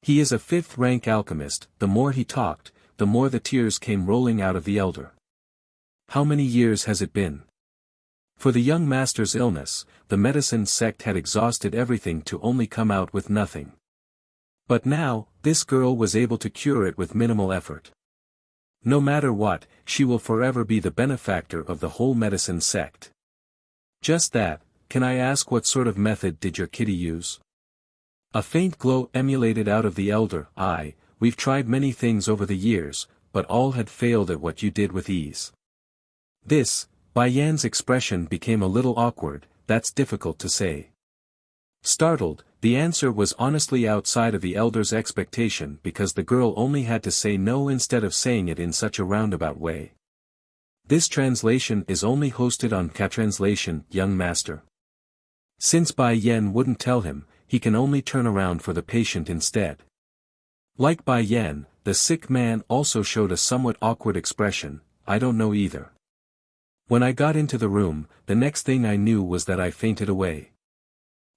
He is a fifth-rank alchemist. The more he talked, the more the tears came rolling out of the elder. How many years has it been? For the young master's illness, the medicine sect had exhausted everything to only come out with nothing. But now, this girl was able to cure it with minimal effort. No matter what, she will forever be the benefactor of the whole medicine sect. Just that, can I ask what sort of method did your kitty use? A faint glow emanated out of the elder eye. We've tried many things over the years, but all had failed at what you did with ease. This, Bai Yan's expression became a little awkward. That's difficult to say. Startled, the answer was honestly outside of the elder's expectation because the girl only had to say no instead of saying it in such a roundabout way. This translation is only hosted on K-Translation, young master. Since Bai Yan wouldn't tell him, he can only turn around for the patient instead. Like Bai Yan, the sick man also showed a somewhat awkward expression. I don't know either. When I got into the room, the next thing I knew was that I fainted away.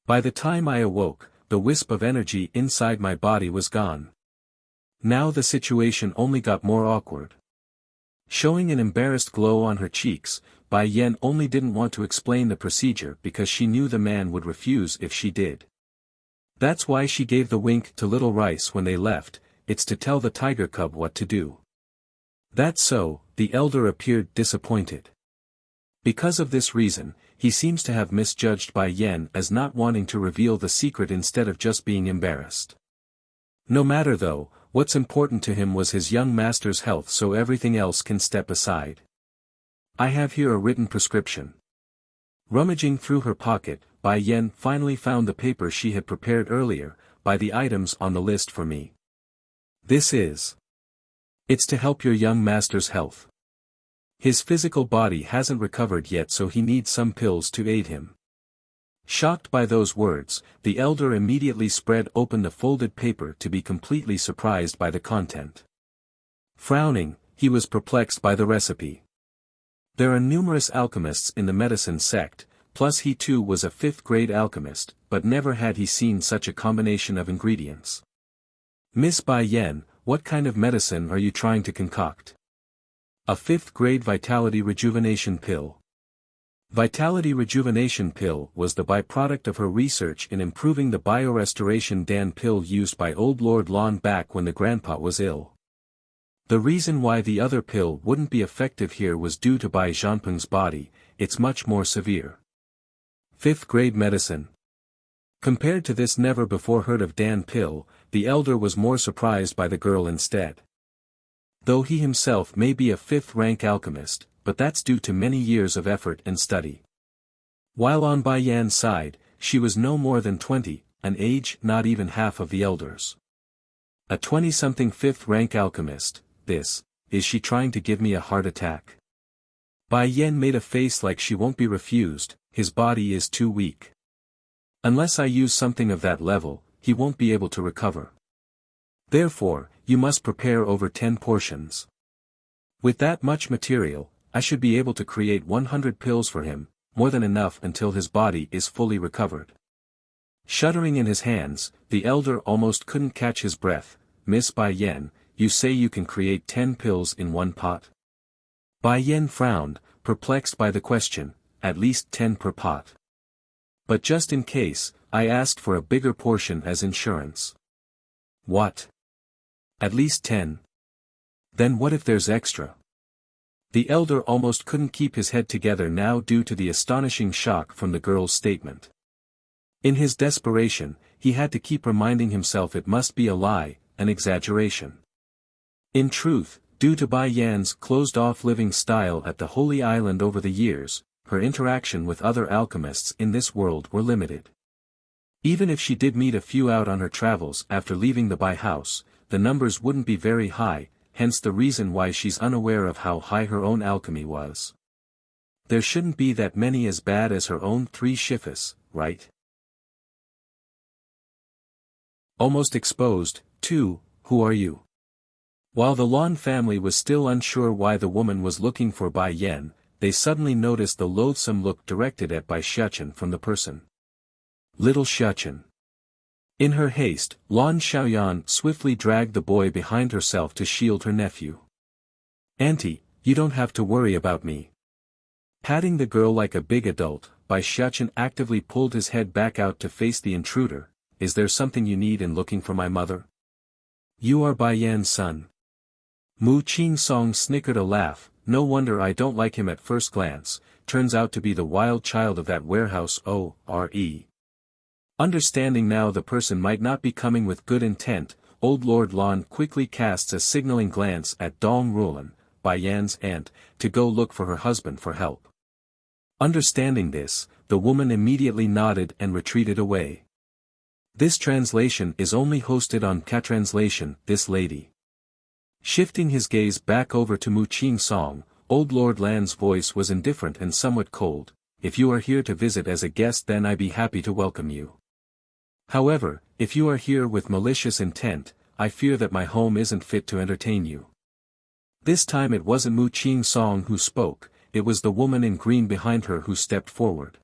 By the time I awoke, the wisp of energy inside my body was gone. Now the situation only got more awkward. Showing an embarrassed glow on her cheeks, Bai Yan only didn't want to explain the procedure because she knew the man would refuse if she did. That's why she gave the wink to Little Rice when they left. It's to tell the tiger cub what to do. That's so, the elder appeared disappointed. Because of this reason, he seems to have misjudged Bai Yan as not wanting to reveal the secret instead of just being embarrassed. No matter though, what's important to him was his young master's health, so everything else can step aside. I have here a written prescription. Rummaging through her pocket, Bai Yan finally found the paper she had prepared earlier, by the items on the list for me. This is. It's to help your young master's health. His physical body hasn't recovered yet, so he needs some pills to aid him. Shocked by those words, the elder immediately spread open the folded paper to be completely surprised by the content. Frowning, he was perplexed by the recipe. There are numerous alchemists in the medicine sect, plus he too was a fifth-grade alchemist, but never had he seen such a combination of ingredients. Miss Bai Yan, what kind of medicine are you trying to concoct? A fifth-grade Vitality Rejuvenation Pill. Vitality Rejuvenation Pill was the byproduct of her research in improving the Biorestoration Dan pill used by Old Lord Lon back when the grandpa was ill. The reason why the other pill wouldn't be effective here was due to Bai Zhanpeng's body. It's much more severe. Fifth-grade medicine. Compared to this never-before-heard-of Dan pill, the elder was more surprised by the girl instead. Though he himself may be a fifth-rank alchemist, but that's due to many years of effort and study. While on Bai Yan's side, she was no more than 20, an age not even half of the elder's. A 20-something fifth-rank alchemist. Is she trying to give me a heart attack? Bai Yan made a face like she won't be refused. His body is too weak. Unless I use something of that level, he won't be able to recover. Therefore, you must prepare over 10 portions. With that much material, I should be able to create 100 pills for him, more than enough until his body is fully recovered. Shuddering in his hands, the elder almost couldn't catch his breath. Miss Bai Yan, you say you can create 10 pills in one pot? Bai Yan frowned, perplexed by the question. At least 10 per pot. But just in case, I asked for a bigger portion as insurance. What? At least 10. Then what if there's extra? The elder almost couldn't keep his head together now due to the astonishing shock from the girl's statement. In his desperation, he had to keep reminding himself it must be a lie, an exaggeration. In truth, due to Bai Yan's closed-off living style at the Holy Island over the years, her interaction with other alchemists in this world were limited. Even if she did meet a few out on her travels after leaving the Bai house, the numbers wouldn't be very high, hence the reason why she's unaware of how high her own alchemy was. There shouldn't be that many as bad as her own 3 shifas, right? Almost exposed, too. Who are you? While the Lon family was still unsure why the woman was looking for Bai Yan, they suddenly noticed the loathsome look directed at Bai Xiachen from the person. Little Xiachen. In her haste, Lan Xiaoyan swiftly dragged the boy behind herself to shield her nephew. "Auntie, you don't have to worry about me." Patting the girl like a big adult, Bai Xiaochen actively pulled his head back out to face the intruder. "Is there something you need in looking for my mother? You are Bai Yan's son." Mu Qing-song snickered a laugh. "No wonder I don't like him at first glance, turns out to be the wild child of that warehouse ore. Understanding now the person might not be coming with good intent, old Lord Lan quickly casts a signaling glance at Dong Rulan, Bai Yan's aunt, to go look for her husband for help. Understanding this, the woman immediately nodded and retreated away. This translation is only hosted on Catranslation, this lady. Shifting his gaze back over to Mu Qing Song, old Lord Lan's voice was indifferent and somewhat cold. "If you are here to visit as a guest, then I'd be happy to welcome you. However, if you are here with malicious intent, I fear that my home isn't fit to entertain you." This time it wasn't Mu Qing Song who spoke, it was the woman in green behind her who stepped forward.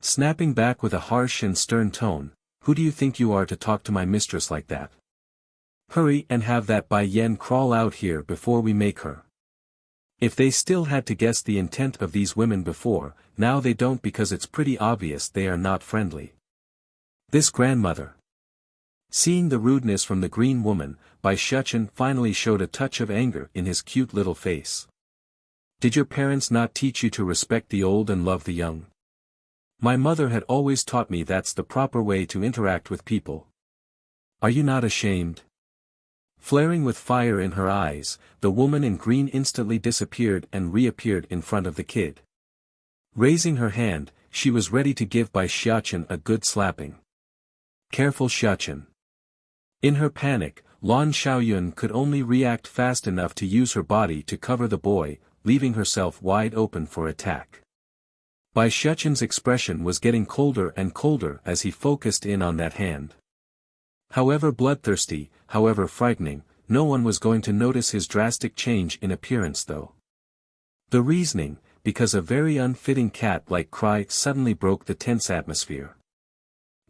Snapping back with a harsh and stern tone, "Who do you think you are to talk to my mistress like that? Hurry and have that Bai Yan crawl out here before we make her." If they still had to guess the intent of these women before, now they don't because it's pretty obvious they are not friendly. This grandmother. Seeing the rudeness from the green woman, Bai Xiaochen finally showed a touch of anger in his cute little face. "Did your parents not teach you to respect the old and love the young? My mother had always taught me that's the proper way to interact with people. Are you not ashamed?" Flaring with fire in her eyes, the woman in green instantly disappeared and reappeared in front of the kid. Raising her hand, she was ready to give Bai Xiaochen a good slapping. "Careful, Xiaochen." In her panic, Lan Xiaoyun could only react fast enough to use her body to cover the boy, leaving herself wide open for attack. Bai Xiaochen's expression was getting colder and colder as he focused in on that hand. However bloodthirsty, however frightening, no one was going to notice his drastic change in appearance though. The reasoning, because a very unfitting cat-like cry suddenly broke the tense atmosphere.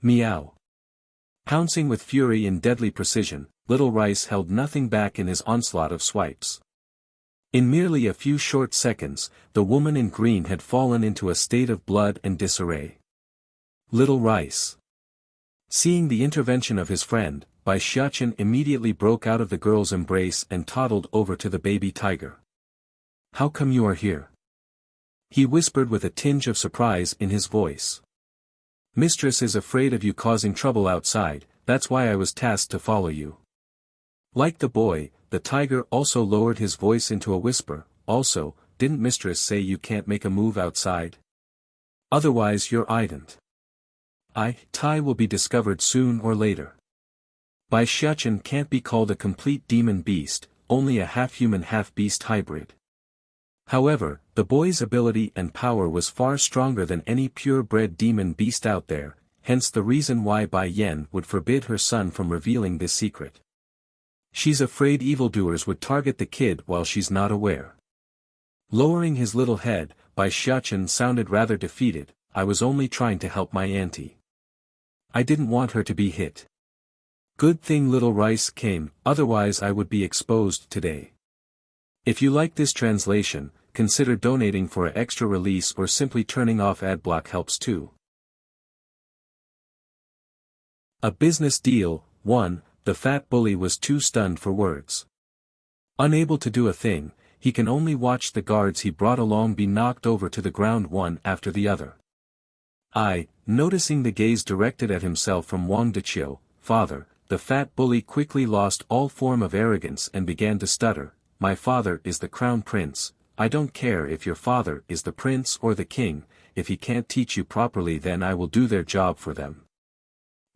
Meow. Pouncing with fury and deadly precision, Little Rice held nothing back in his onslaught of swipes. In merely a few short seconds, the woman in green had fallen into a state of blood and disarray. Little Rice. Seeing the intervention of his friend, Bai Xiaochen immediately broke out of the girl's embrace and toddled over to the baby tiger. "How come you are here?" he whispered with a tinge of surprise in his voice. "Mistress is afraid of you causing trouble outside, that's why I was tasked to follow you." Like the boy, the tiger also lowered his voice into a whisper. "Also, didn't mistress say you can't make a move outside? Otherwise you're ident. Tai will be discovered soon or later." Bai Xiaochen can't be called a complete demon beast, only a half-human half-beast hybrid. However, the boy's ability and power was far stronger than any pure-bred demon beast out there, hence the reason why Bai Yan would forbid her son from revealing this secret. She's afraid evildoers would target the kid while she's not aware. Lowering his little head, Bai Xiaochen sounded rather defeated. "I was only trying to help my auntie. I didn't want her to be hit. Good thing Little Rice came, otherwise I would be exposed today." If you like this translation, consider donating for an extra release or simply turning off adblock helps too. A business deal. 1. The fat bully was too stunned for words. Unable to do a thing, he can only watch the guards he brought along be knocked over to the ground one after the other. Noticing the gaze directed at himself from Wang Deqiu, father, the fat bully quickly lost all form of arrogance and began to stutter. "My father is the crown prince. I don't care if your father is the prince or the king, if he can't teach you properly then I will do their job for them."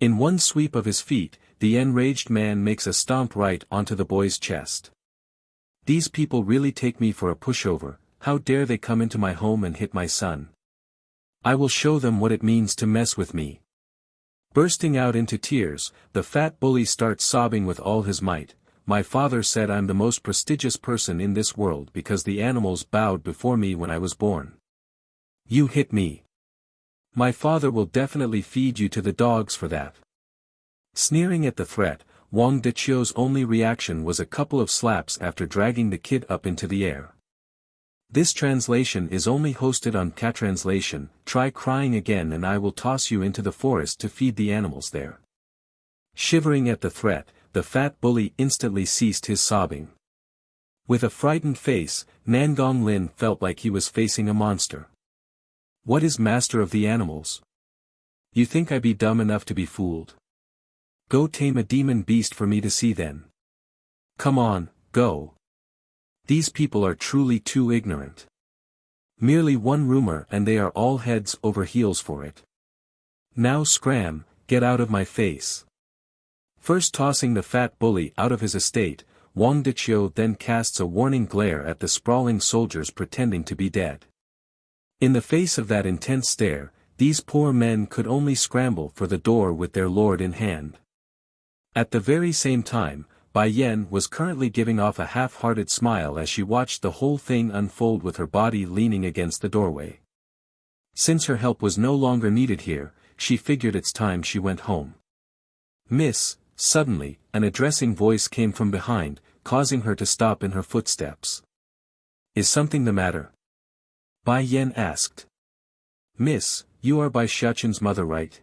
In one sweep of his feet, the enraged man makes a stomp right onto the boy's chest. "These people really take me for a pushover, how dare they come into my home and hit my son? I will show them what it means to mess with me." Bursting out into tears, the fat bully starts sobbing with all his might. "My father said I'm the most prestigious person in this world because the animals bowed before me when I was born. You hit me. My father will definitely feed you to the dogs for that." Sneering at the threat, Wang Deqiu's only reaction was a couple of slaps after dragging the kid up into the air. This translation is only hosted on Catranslation. Try crying again and I will toss you into the forest to feed the animals there. Shivering at the threat, the fat bully instantly ceased his sobbing. With a frightened face, Nangong Lin felt like he was facing a monster. What is master of the animals? You think I be dumb enough to be fooled? Go tame a demon beast for me to see then. Come on, go. These people are truly too ignorant. Merely one rumor and they are all heads over heels for it. Now scram, get out of my face. First tossing the fat bully out of his estate, Wang Deqiu then casts a warning glare at the sprawling soldiers pretending to be dead. In the face of that intense stare, these poor men could only scramble for the door with their lord in hand. At the very same time, Bai Yan was currently giving off a half-hearted smile as she watched the whole thing unfold with her body leaning against the doorway. Since her help was no longer needed here, she figured it's time she went home. Miss, suddenly, an addressing voice came from behind, causing her to stop in her footsteps. Is something the matter? Bai Yan asked. Miss, you are Bai Xiaoqun's mother, right?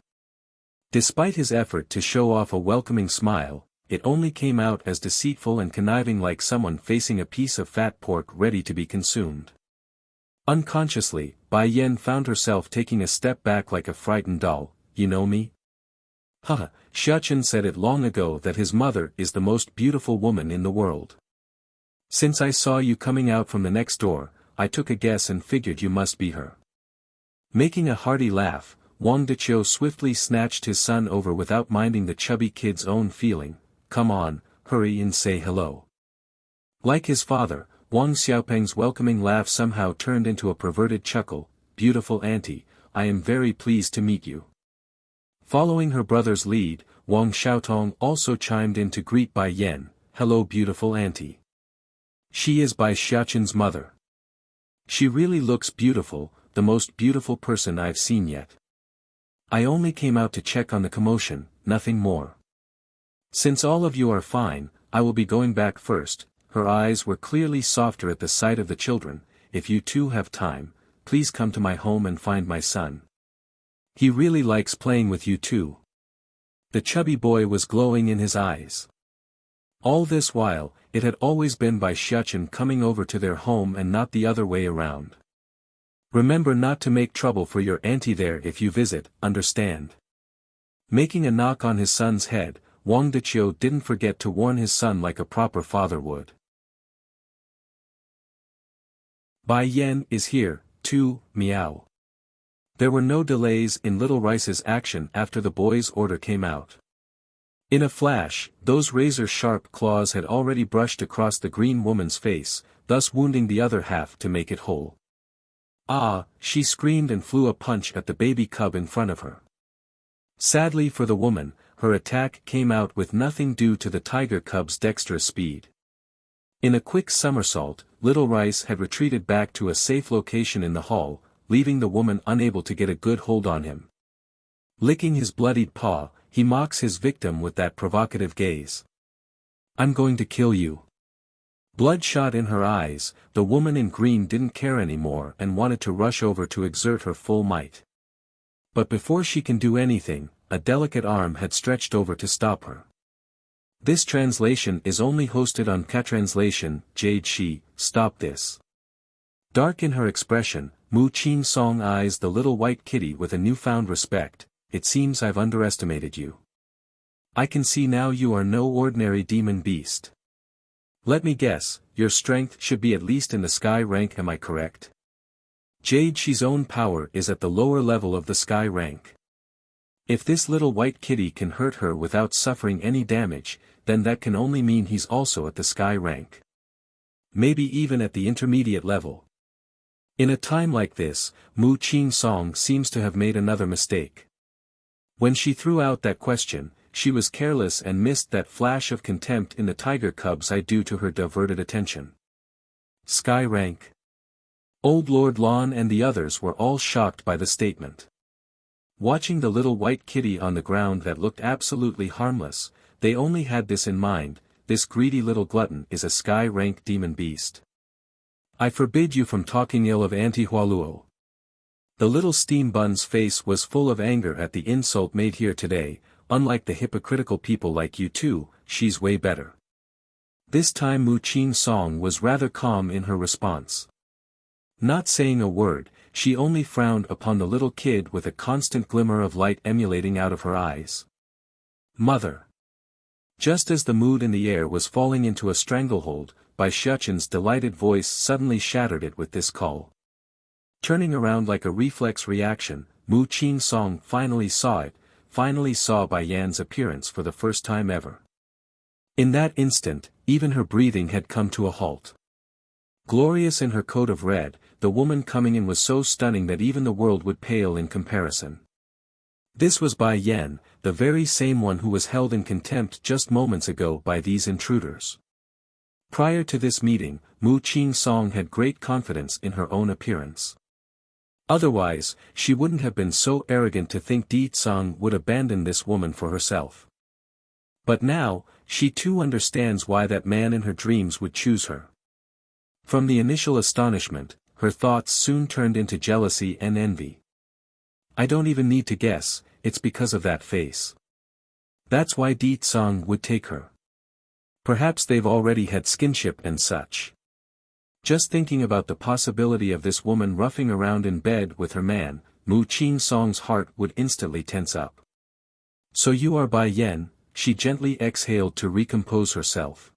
Despite his effort to show off a welcoming smile, it only came out as deceitful and conniving, like someone facing a piece of fat pork ready to be consumed. Unconsciously, Bai Yan found herself taking a step back like a frightened doll. You know me? Haha, Xiaoqun said it long ago that his mother is the most beautiful woman in the world. Since I saw you coming out from the next door, I took a guess and figured you must be her. Making a hearty laugh, Wang Deqiu swiftly snatched his son over without minding the chubby kid's own feeling. Come on, hurry and say hello. Like his father, Wang Xiaopeng's welcoming laugh somehow turned into a perverted chuckle. Beautiful auntie, I am very pleased to meet you. Following her brother's lead, Wang Xiaotong also chimed in to greet Bai Yan. Hello beautiful auntie. She is Bai Xiaoqun's mother. She really looks beautiful, the most beautiful person I've seen yet. I only came out to check on the commotion, nothing more. Since all of you are fine, I will be going back first. Her eyes were clearly softer at the sight of the children. If you two have time, please come to my home and find my son. He really likes playing with you too. The chubby boy was glowing in his eyes. All this while, it had always been Bai Xiaoqun coming over to their home and not the other way around. Remember not to make trouble for your auntie there if you visit, understand? Making a knock on his son's head, Wang Deqiu didn't forget to warn his son like a proper father would. Bai Yan is here, too, meow. There were no delays in Little Rice's action after the boy's order came out. In a flash, those razor-sharp claws had already brushed across the green woman's face, thus wounding the other half to make it whole. Ah, she screamed and flew a punch at the baby cub in front of her. Sadly for the woman, her attack came out with nothing due to the tiger cub's dexterous speed. In a quick somersault, Little Rice had retreated back to a safe location in the hall, leaving the woman unable to get a good hold on him. Licking his bloodied paw, he mocks his victim with that provocative gaze. I'm going to kill you. Bloodshot in her eyes, the woman in green didn't care anymore and wanted to rush over to exert her full might. But before she can do anything, a delicate arm had stretched over to stop her. This translation is only hosted on Catranslation. Jade Shi, stop this. Dark in her expression, Mu Qing Song eyes the little white kitty with a newfound respect. It seems I've underestimated you. I can see now you are no ordinary demon beast. Let me guess, your strength should be at least in the sky rank, am I correct? Jade Shi's own power is at the lower level of the sky rank. If this little white kitty can hurt her without suffering any damage, then that can only mean he's also at the sky rank. Maybe even at the intermediate level. In a time like this, Mu Qing Song seems to have made another mistake. When she threw out that question, she was careless and missed that flash of contempt in the tiger cub's eye due to her diverted attention. Sky rank. Old Lord Lon and the others were all shocked by the statement. Watching the little white kitty on the ground that looked absolutely harmless, they only had this in mind: this greedy little glutton is a sky-rank demon beast. I forbid you from talking ill of Auntie Hualuo. The little steam bun's face was full of anger at the insult made here today. Unlike the hypocritical people like you two, she's way better. This time Mu Qing Song was rather calm in her response. Not saying a word, she only frowned upon the little kid with a constant glimmer of light emulating out of her eyes. Mother. Just as the mood in the air was falling into a stranglehold, Bai Shuchen's delighted voice suddenly shattered it with this call. Turning around like a reflex reaction, Mu Qing Song finally saw Bai Yan's appearance for the first time ever. In that instant, even her breathing had come to a halt. Glorious in her coat of red, the woman coming in was so stunning that even the world would pale in comparison. This was Bai Yan, the very same one who was held in contempt just moments ago by these intruders. Prior to this meeting, Mu Qing Song had great confidence in her own appearance. Otherwise, she wouldn't have been so arrogant to think Di Tsang would abandon this woman for herself. But now, she too understands why that man in her dreams would choose her. From the initial astonishment, her thoughts soon turned into jealousy and envy. I don't even need to guess, it's because of that face. That's why Di Tsang would take her. Perhaps they've already had skinship and such. Just thinking about the possibility of this woman roughing around in bed with her man, Mu Qing Song's heart would instantly tense up. So you are Bai Yan, she gently exhaled to recompose herself.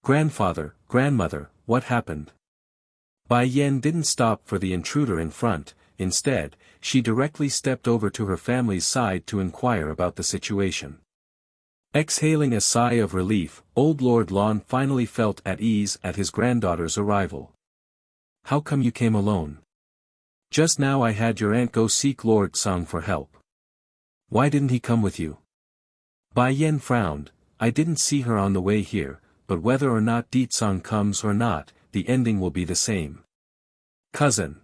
Grandfather, grandmother, what happened? Bai Yan didn't stop for the intruder in front. Instead, she directly stepped over to her family's side to inquire about the situation. Exhaling a sigh of relief, old Lord Lan finally felt at ease at his granddaughter's arrival. How come you came alone? Just now I had your aunt go seek Lord Tsang for help. Why didn't he come with you? Bai Yan frowned. I didn't see her on the way here, but whether or not Di Tsang comes or not, the ending will be the same. Cousin.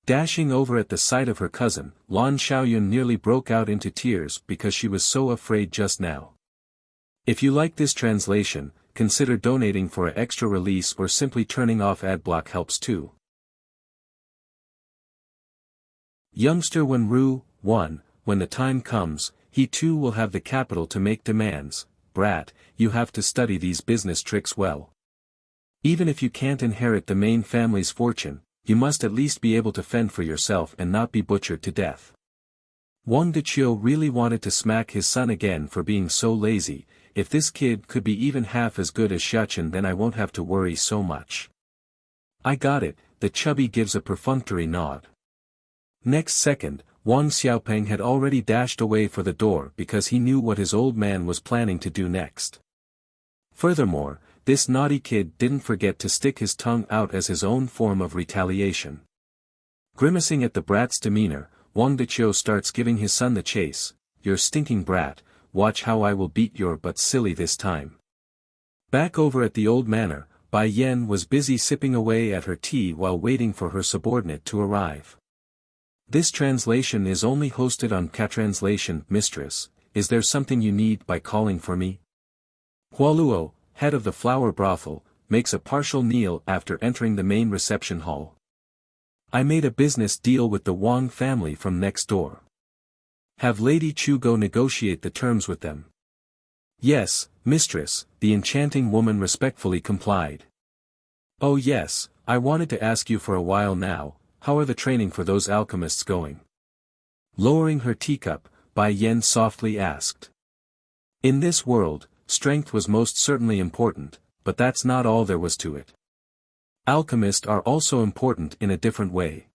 Dashing over at the sight of her cousin, Lan Xiaoyun nearly broke out into tears because she was so afraid just now. If you like this translation, consider donating for an extra release or simply turning off adblock helps too. Youngster Wenru, 1, when the time comes, he too will have the capital to make demands. Brat, you have to study these business tricks well. Even if you can't inherit the main family's fortune, you must at least be able to fend for yourself and not be butchered to death. Wang Deqiu really wanted to smack his son again for being so lazy. If this kid could be even half as good as Shuchen, then I won't have to worry so much. I got it, the chubby gives a perfunctory nod. Next second, Wang Xiaopeng had already dashed away for the door because he knew what his old man was planning to do next. Furthermore, this naughty kid didn't forget to stick his tongue out as his own form of retaliation. Grimacing at the brat's demeanor, Wang Deqiu starts giving his son the chase. You stinking brat, watch how I will beat your butt silly this time. Back over at the old manor, Bai Yan was busy sipping away at her tea while waiting for her subordinate to arrive. This translation is only hosted on Catranslation. Mistress, is there something you need by calling for me? Hualuo, head of the flower brothel, makes a partial kneel after entering the main reception hall. I made a business deal with the Wang family from next door. Have Lady Chu go negotiate the terms with them. Yes, mistress, the enchanting woman respectfully complied. Oh yes, I wanted to ask you for a while now, how are the training for those alchemists going? Lowering her teacup, Bai Yan softly asked. In this world, strength was most certainly important, but that's not all there was to it. Alchemists are also important in a different way.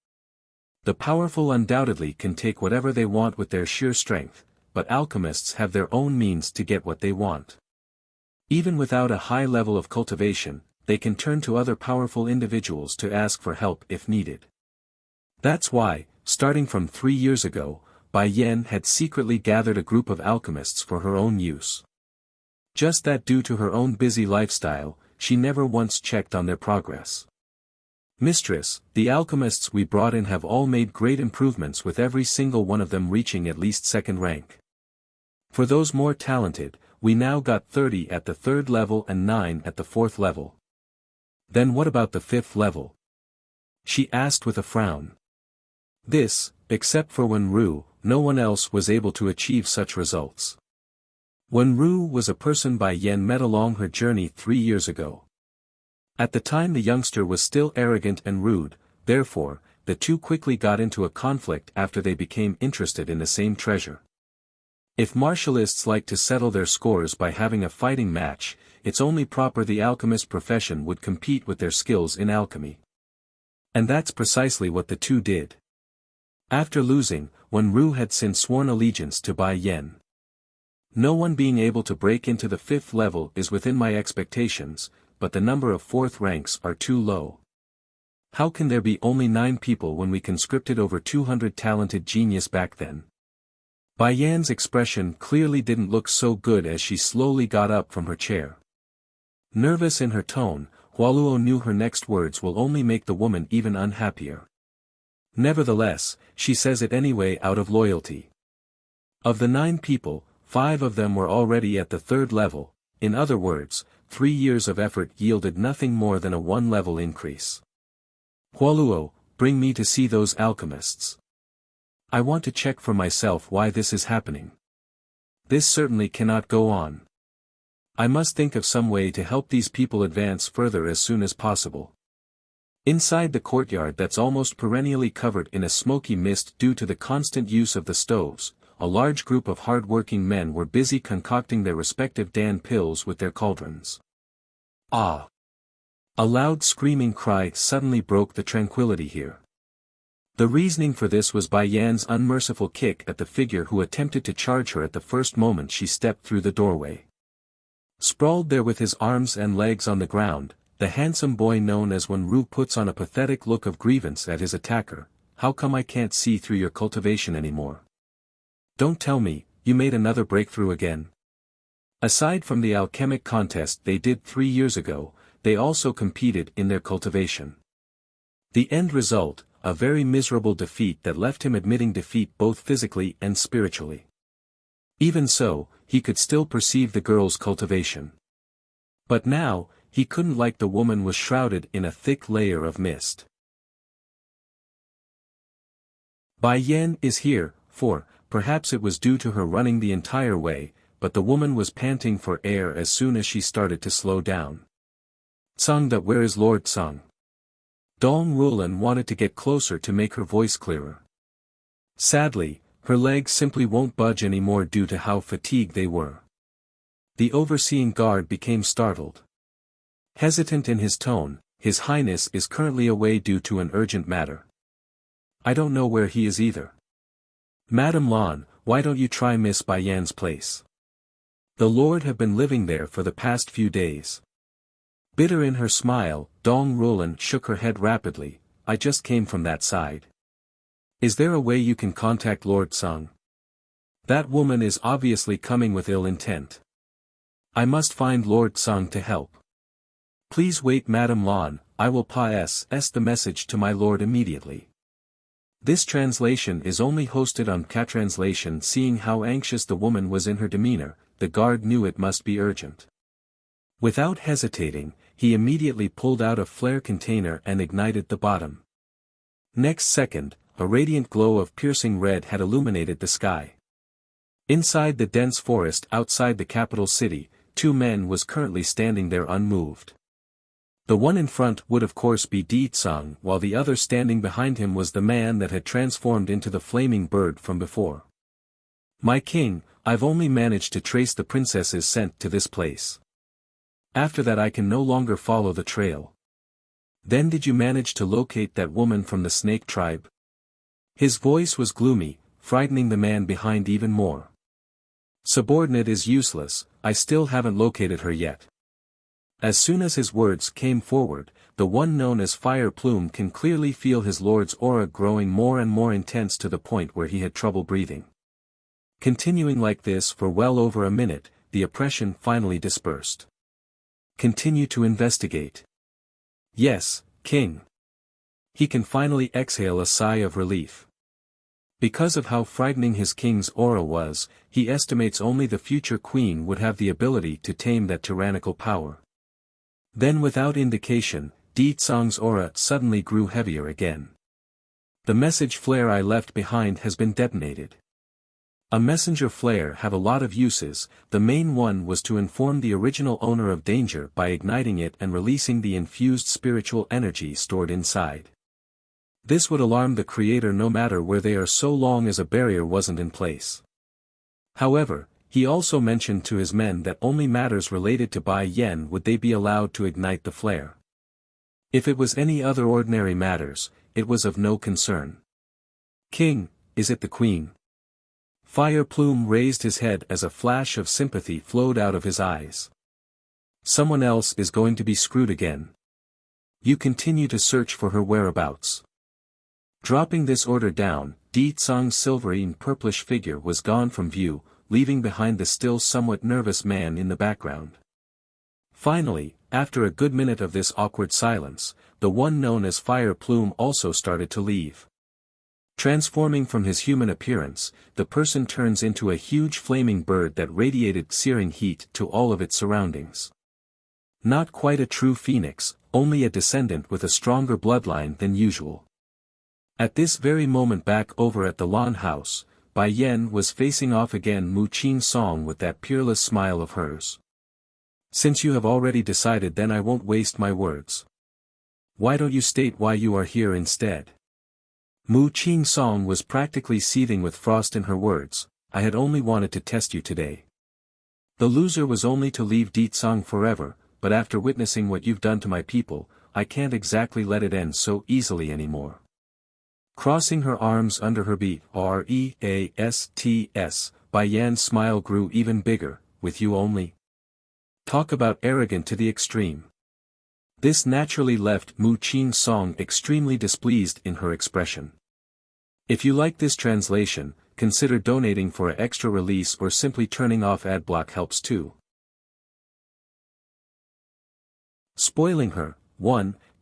The powerful undoubtedly can take whatever they want with their sheer strength, but alchemists have their own means to get what they want. Even without a high level of cultivation, they can turn to other powerful individuals to ask for help if needed. That's why, starting from 3 years ago, Bai Yan had secretly gathered a group of alchemists for her own use. Just that due to her own busy lifestyle, she never once checked on their progress. Mistress, the alchemists we brought in have all made great improvements, with every single one of them reaching at least second rank. For those more talented, we now got 30 at the 3rd level and 9 at the 4th level. Then what about the 5th level? She asked with a frown. This, except for Wenru, no one else was able to achieve such results. Wenru was a person Bai Yan met along her journey 3 years ago. At the time the youngster was still arrogant and rude, therefore, the two quickly got into a conflict after they became interested in the same treasure. If martialists like to settle their scores by having a fighting match, it's only proper the alchemist profession would compete with their skills in alchemy. And that's precisely what the two did. After losing, Wenru had since sworn allegiance to Bai Yan. No one being able to break into the 5th level is within my expectations, but the number of 4th ranks are too low. How can there be only 9 people when we conscripted over 200 talented genius back then? Bai Yan's expression clearly didn't look so good as she slowly got up from her chair. Nervous in her tone, Hualuo knew her next words will only make the woman even unhappier. Nevertheless, she says it anyway out of loyalty. Of the 9 people, 5 of them were already at the 3rd level, in other words, 3 years of effort yielded nothing more than a 1-level increase. Hualuo, bring me to see those alchemists. I want to check for myself why this is happening. This certainly cannot go on. I must think of some way to help these people advance further as soon as possible. Inside the courtyard that's almost perennially covered in a smoky mist due to the constant use of the stoves, a large group of hard-working men were busy concocting their respective Dan pills with their cauldrons. Ah! A loud screaming cry suddenly broke the tranquility here. The reasoning for this was Bai Yan's unmerciful kick at the figure who attempted to charge her at the first moment she stepped through the doorway. Sprawled there with his arms and legs on the ground, the handsome boy known as Wenru puts on a pathetic look of grievance at his attacker. How come I can't see through your cultivation anymore? Don't tell me, you made another breakthrough again? Aside from the alchemic contest they did 3 years ago, they also competed in their cultivation. The end result, a very miserable defeat that left him admitting defeat both physically and spiritually. Even so, he could still perceive the girl's cultivation. But now, he couldn't, like the woman was shrouded in a thick layer of mist. Bai Yan is here, for, perhaps it was due to her running the entire way, but the woman was panting for air as soon as she started to slow down. Tsang, where is Lord Tsang? Dong Rulan wanted to get closer to make her voice clearer. Sadly, her legs simply won't budge anymore due to how fatigued they were. The overseeing guard became startled. Hesitant in his tone, His Highness is currently away due to an urgent matter. I don't know where he is either. Madame Lan, why don't you try Miss Bai Yan's place? The Lord have been living there for the past few days. Bitter in her smile, Dong Rulan shook her head rapidly. I just came from that side. Is there a way you can contact Lord Tsang? That woman is obviously coming with ill intent. I must find Lord Tsang to help. Please wait, Madame Lan, I will pass the message to my lord immediately. This translation is only hosted on Catranslation. Seeing how anxious the woman was in her demeanor, the guard knew it must be urgent. Without hesitating, he immediately pulled out a flare container and ignited the bottom. Next second, a radiant glow of piercing red had illuminated the sky. Inside the dense forest outside the capital city, 2 men was currently standing there unmoved. The one in front would of course be Di Tsang, while the other standing behind him was the man that had transformed into the flaming bird from before. My king, I've only managed to trace the princess's scent to this place. After that I can no longer follow the trail. Then did you manage to locate that woman from the snake tribe? His voice was gloomy, frightening the man behind even more. Subordinate is useless, I still haven't located her yet. As soon as his words came forward, the one known as Fire Plume can clearly feel his lord's aura growing more and more intense to the point where he had trouble breathing. Continuing like this for well over a minute, the oppression finally dispersed. Continue to investigate. Yes, King. He can finally exhale a sigh of relief. Because of how frightening his king's aura was, he estimates only the future queen would have the ability to tame that tyrannical power. Then without indication, Di Tsang's aura suddenly grew heavier again. The message flare I left behind has been detonated. A messenger flare have a lot of uses. The main one was to inform the original owner of danger by igniting it and releasing the infused spiritual energy stored inside. This would alarm the creator no matter where they are so long as a barrier wasn't in place. However, he also mentioned to his men that only matters related to Bai Yan would they be allowed to ignite the flare. If it was any other ordinary matters, it was of no concern. King, is it the queen? Fire Plume raised his head as a flash of sympathy flowed out of his eyes. Someone else is going to be screwed again. You continue to search for her whereabouts. Dropping this order down, Di Tsang's silvery purplish figure was gone from view, leaving behind the still somewhat nervous man in the background. Finally, after a good minute of this awkward silence, the one known as Fire Plume also started to leave. Transforming from his human appearance, the person turns into a huge flaming bird that radiated searing heat to all of its surroundings. Not quite a true phoenix, only a descendant with a stronger bloodline than usual. At this very moment back over at the lawn house, Bai Yan was facing off again Mu Qing Song with that peerless smile of hers. Since you have already decided, then I won't waste my words. Why don't you state why you are here instead? Mu Qing Song was practically seething with frost in her words. I had only wanted to test you today. The loser was only to leave Di Tsang forever, but after witnessing what you've done to my people, I can't exactly let it end so easily anymore. Crossing her arms under her breasts, Bai Yan's smile grew even bigger. With you only? Talk about arrogant to the extreme. This naturally left Mu Qing Song extremely displeased in her expression. If you like this translation, consider donating for an extra release or simply turning off ad block helps too. Spoiling her,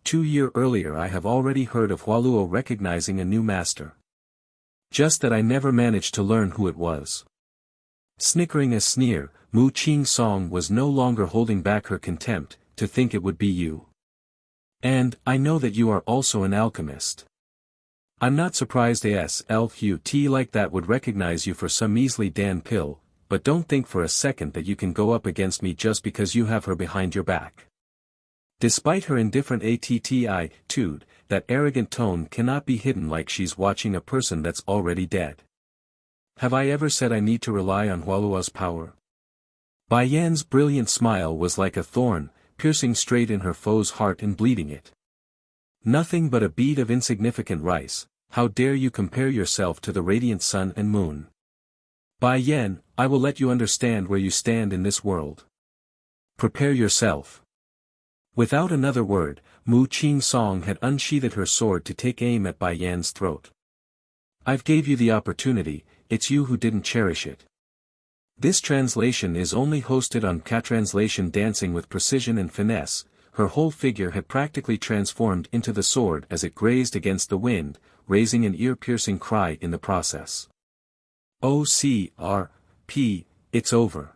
2 years earlier I have already heard of Hualuo recognizing a new master. Just that I never managed to learn who it was. Snickering a sneer, Mu Qing Song was no longer holding back her contempt. To think it would be you. And, I know that you are also an alchemist. I'm not surprised ASLQT like that would recognize you for some measly Dan pill, but don't think for a second that you can go up against me just because you have her behind your back. Despite her indifferent attitude, that arrogant tone cannot be hidden like she's watching a person that's already dead. Have I ever said I need to rely on Hualuo's power? Bai Yan's brilliant smile was like a thorn, piercing straight in her foe's heart and bleeding it. Nothing but a bead of insignificant rice, how dare you compare yourself to the radiant sun and moon? Bai Yan, I will let you understand where you stand in this world. Prepare yourself. Without another word, Mu Qing Song had unsheathed her sword to take aim at Bai Yan's throat. I've gave you the opportunity, it's you who didn't cherish it. This translation is only hosted on K-Translation. Dancing with precision and finesse, her whole figure had practically transformed into the sword as it grazed against the wind, raising an ear-piercing cry in the process. OCRP, it's over.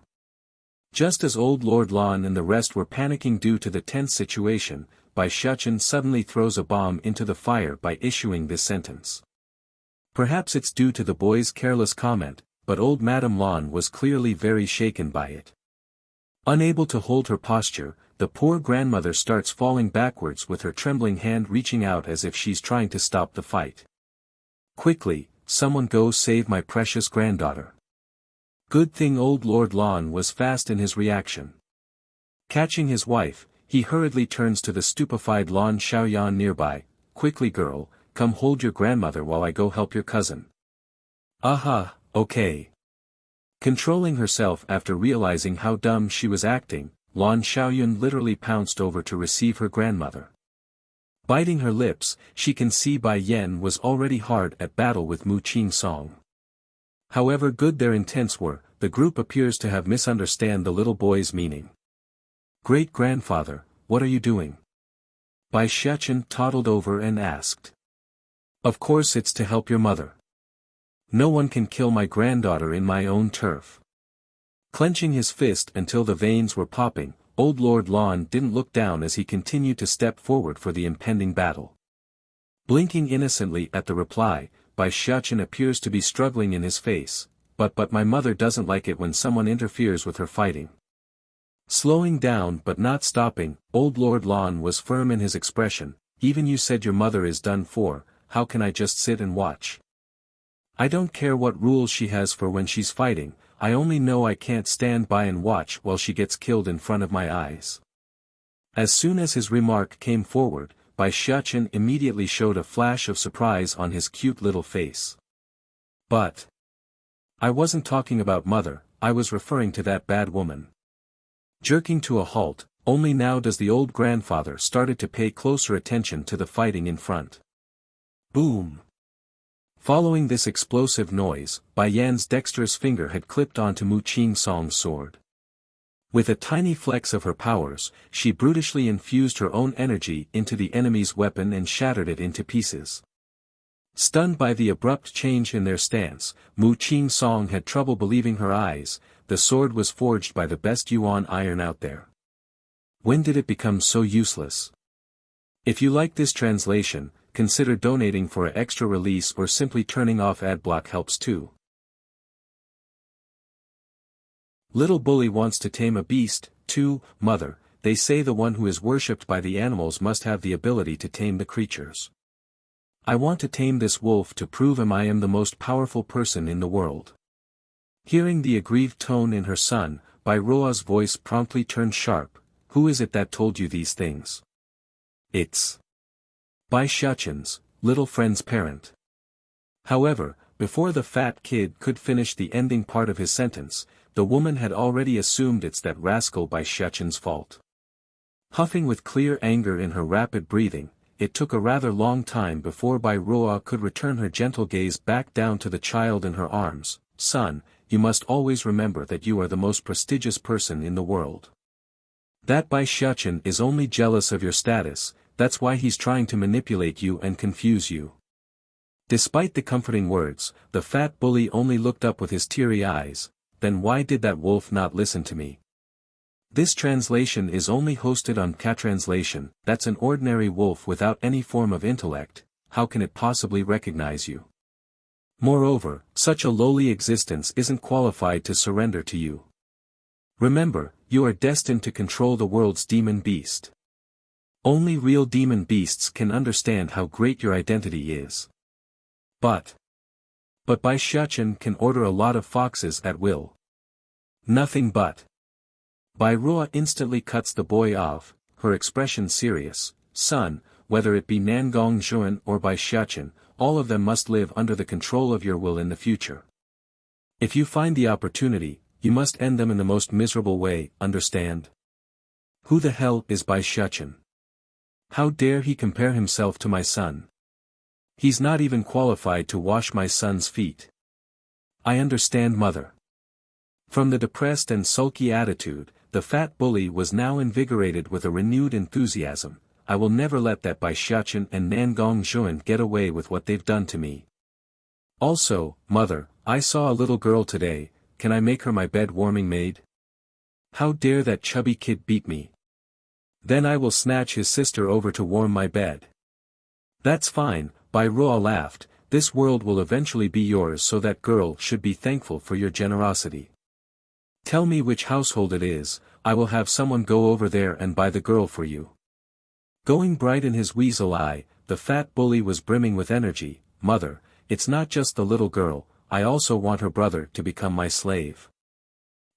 Just as old Lord Lan and the rest were panicking due to the tense situation, Bai Shuchen suddenly throws a bomb into the fire by issuing this sentence. Perhaps it's due to the boy's careless comment, but old Madame Lan was clearly very shaken by it. Unable to hold her posture, the poor grandmother starts falling backwards with her trembling hand reaching out as if she's trying to stop the fight. Quickly, someone go save my precious granddaughter. Good thing old Lord Lan was fast in his reaction. Catching his wife, he hurriedly turns to the stupefied Lan Xiaoyan nearby. Quickly girl, come hold your grandmother while I go help your cousin. Aha, okay. Controlling herself after realizing how dumb she was acting, Lan Xiaoyun literally pounced over to receive her grandmother. Biting her lips, she can see Bai Yan was already hard at battle with Mu Qing Song. However good their intents were, the group appears to have misunderstood the little boy's meaning. Great-grandfather, what are you doing? Bai Xiachen toddled over and asked. Of course it's to help your mother. No one can kill my granddaughter in my own turf. Clenching his fist until the veins were popping, old Lord Lon didn't look down as he continued to step forward for the impending battle. Blinking innocently at the reply, Bai Xiachen appears to be struggling in his face, but my mother doesn't like it when someone interferes with her fighting. Slowing down but not stopping, old Lord Lon was firm in his expression. Even you said your mother is done for, how can I just sit and watch? I don't care what rules she has for when she's fighting, I only know I can't stand by and watch while she gets killed in front of my eyes. As soon as his remark came forward, Bai Xiachen immediately showed a flash of surprise on his cute little face. But I wasn't talking about mother, I was referring to that bad woman. Jerking to a halt, only now does the old grandfather started to pay closer attention to the fighting in front. Boom! Following this explosive noise, Bai Yan's dexterous finger had clipped onto Mu Qing Song's sword. With a tiny flex of her powers, she brutishly infused her own energy into the enemy's weapon and shattered it into pieces. Stunned by the abrupt change in their stance, Mu Qing Song had trouble believing her eyes. The sword was forged by the best yuan iron out there. When did it become so useless? If you like this translation, consider donating for an extra release or simply turning off adblock helps too. Little bully wants to tame a beast, too, mother, they say the one who is worshipped by the animals must have the ability to tame the creatures. I want to tame this wolf to prove I am the most powerful person in the world. Hearing the aggrieved tone in her son, Bai Ruo's voice promptly turned sharp. Who is it that told you these things? It's Bai Xiachen's little friend's parent. However, before the fat kid could finish the ending part of his sentence, the woman had already assumed it's that rascal Bai Xiachen's fault. Huffing with clear anger in her rapid breathing, it took a rather long time before Bai Ruo could return her gentle gaze back down to the child in her arms. Son, you must always remember that you are the most prestigious person in the world. That Bai Xiachen is only jealous of your status, that's why he's trying to manipulate you and confuse you. Despite the comforting words, the fat bully only looked up with his teary eyes. Then why did that wolf not listen to me? This translation is only hosted on Catranslation. That's an ordinary wolf without any form of intellect, how can it possibly recognize you? Moreover, such a lowly existence isn't qualified to surrender to you. Remember, you are destined to control the world's demon beast. Only real demon beasts can understand how great your identity is. But Bai Xiachen can order a lot of foxes at will. Nothing but. Bai Ruo instantly cuts the boy off, her expression serious. Son, whether it be Nangong Zhuan or Bai Xiachen, all of them must live under the control of your will in the future. If you find the opportunity, you must end them in the most miserable way, understand? Who the hell is Bai Xiachen? How dare he compare himself to my son? He's not even qualified to wash my son's feet. I understand, mother. From the depressed and sulky attitude, the fat bully was now invigorated with a renewed enthusiasm. I will never let that Bai Xiachen and Nangong Zhuan get away with what they've done to me. Also, mother, I saw a little girl today, can I make her my bed warming maid? How dare that chubby kid beat me? Then I will snatch his sister over to warm my bed. That's fine, Bai Ruo laughed, this world will eventually be yours, so that girl should be thankful for your generosity. Tell me which household it is, I will have someone go over there and buy the girl for you. Going bright in his weasel eye, the fat bully was brimming with energy. Mother, it's not just the little girl, I also want her brother to become my slave.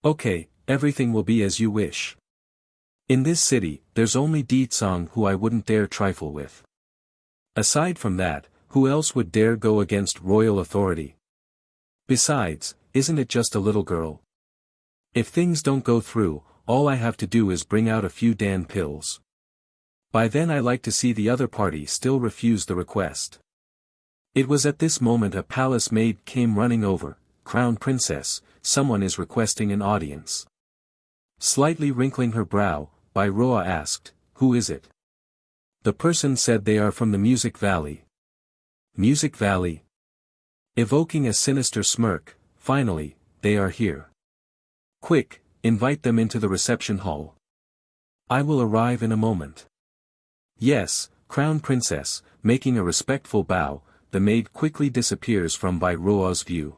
Okay, everything will be as you wish. In this city, there's only Ditsong who I wouldn't dare trifle with. Aside from that, who else would dare go against royal authority? Besides, isn't it just a little girl? If things don't go through, all I have to do is bring out a few Dan pills. By then I like to see the other party still refuse the request. It was at this moment a palace maid came running over. Crown Princess, someone is requesting an audience. Slightly wrinkling her brow, Bai Ruo asked, who is it? The person said they are from the Music Valley. Music Valley? Evoking a sinister smirk, finally, they are here. Quick, invite them into the reception hall. I will arrive in a moment. Yes, Crown Princess, making a respectful bow, the maid quickly disappears from Bai Ruo's view.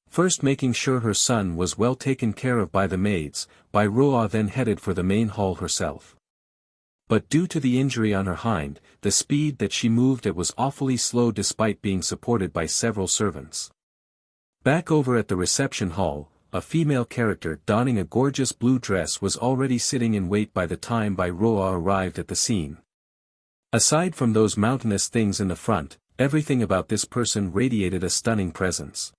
First making sure her son was well taken care of by the maids, Bai Ruo then headed for the main hall herself. But due to the injury on her hind, the speed that she moved at was awfully slow despite being supported by several servants. Back over at the reception hall, a female character donning a gorgeous blue dress was already sitting in wait by the time Bai Ruo arrived at the scene. Aside from those mountainous things in the front, everything about this person radiated a stunning presence.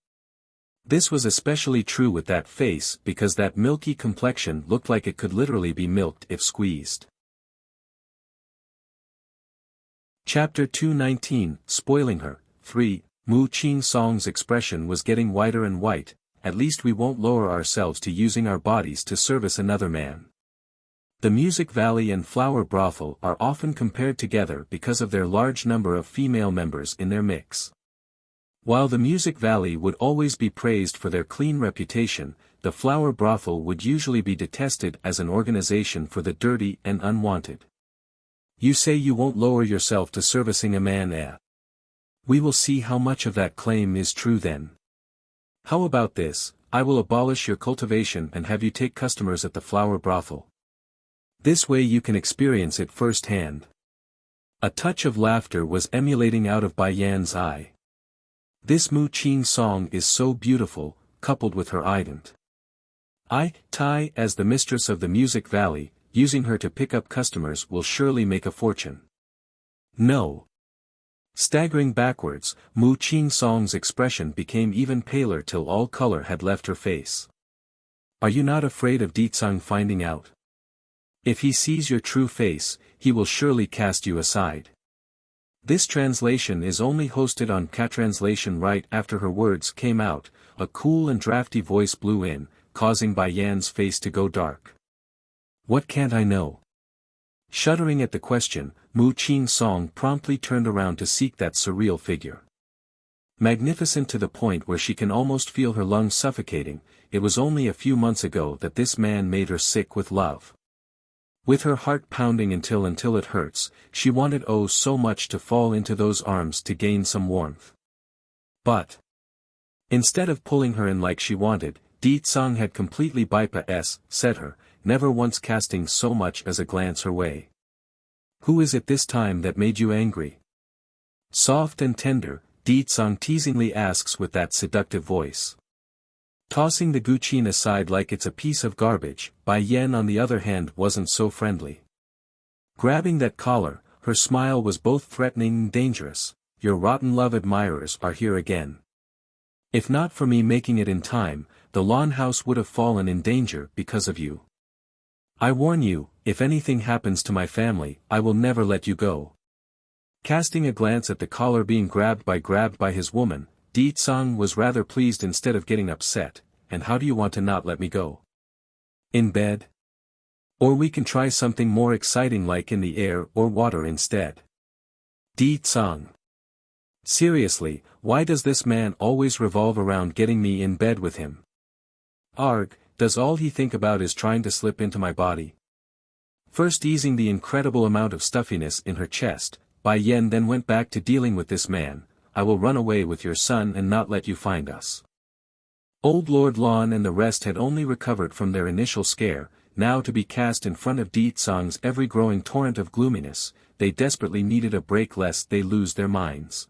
This was especially true with that face because that milky complexion looked like it could literally be milked if squeezed. Chapter 219, Spoiling Her, 3, Mu Qing Song's expression was getting whiter and white. At least we won't lower ourselves to using our bodies to service another man. The Music Valley and Flower Brothel are often compared together because of their large number of female members in their mix. While the Music Valley would always be praised for their clean reputation, the Flower Brothel would usually be detested as an organization for the dirty and unwanted. You say you won't lower yourself to servicing a man, eh? We will see how much of that claim is true then. How about this, I will abolish your cultivation and have you take customers at the Flower Brothel. This way you can experience it firsthand. A touch of laughter was emulating out of Bai Yan's eye. This Mu Qing Song is so beautiful, coupled with her ident. Tai as the mistress of the Music Valley, using her to pick up customers will surely make a fortune. No. Staggering backwards, Mu Qing Song's expression became even paler till all color had left her face. Are you not afraid of Ditsang finding out? If he sees your true face, he will surely cast you aside. This translation is only hosted on Catranslation. Right after her words came out, a cool and drafty voice blew in, causing Bai Yan's face to go dark. What can't I know? Shuddering at the question, Mu Qing Song promptly turned around to seek that surreal figure. Magnificent to the point where she can almost feel her lungs suffocating, it was only a few months ago that this man made her sick with love. With her heart pounding until it hurts, she wanted oh so much to fall into those arms to gain some warmth. But instead of pulling her in like she wanted, Ditsang had completely said her, never once casting so much as a glance her way. Who is it this time that made you angry? Soft and tender, Ditsang teasingly asks with that seductive voice. Tossing the guqin aside like it's a piece of garbage, Bai Yan on the other hand wasn't so friendly. Grabbing that collar, her smile was both threatening and dangerous. Your rotten love admirers are here again. If not for me making it in time, the lawn house would have fallen in danger because of you. I warn you, if anything happens to my family, I will never let you go. Casting a glance at the collar being grabbed by his woman, Ditsang was rather pleased instead of getting upset. And how do you want to not let me go? In bed? Or we can try something more exciting like in the air or water instead. Ditsang. Seriously, why does this man always revolve around getting me in bed with him? Arg, does all he think about is trying to slip into my body? First easing the incredible amount of stuffiness in her chest, Bai Yan then went back to dealing with this man. I will run away with your son and not let you find us. Old Lord Lan and the rest had only recovered from their initial scare, now to be cast in front of Ditsang's ever-growing torrent of gloominess, they desperately needed a break lest they lose their minds.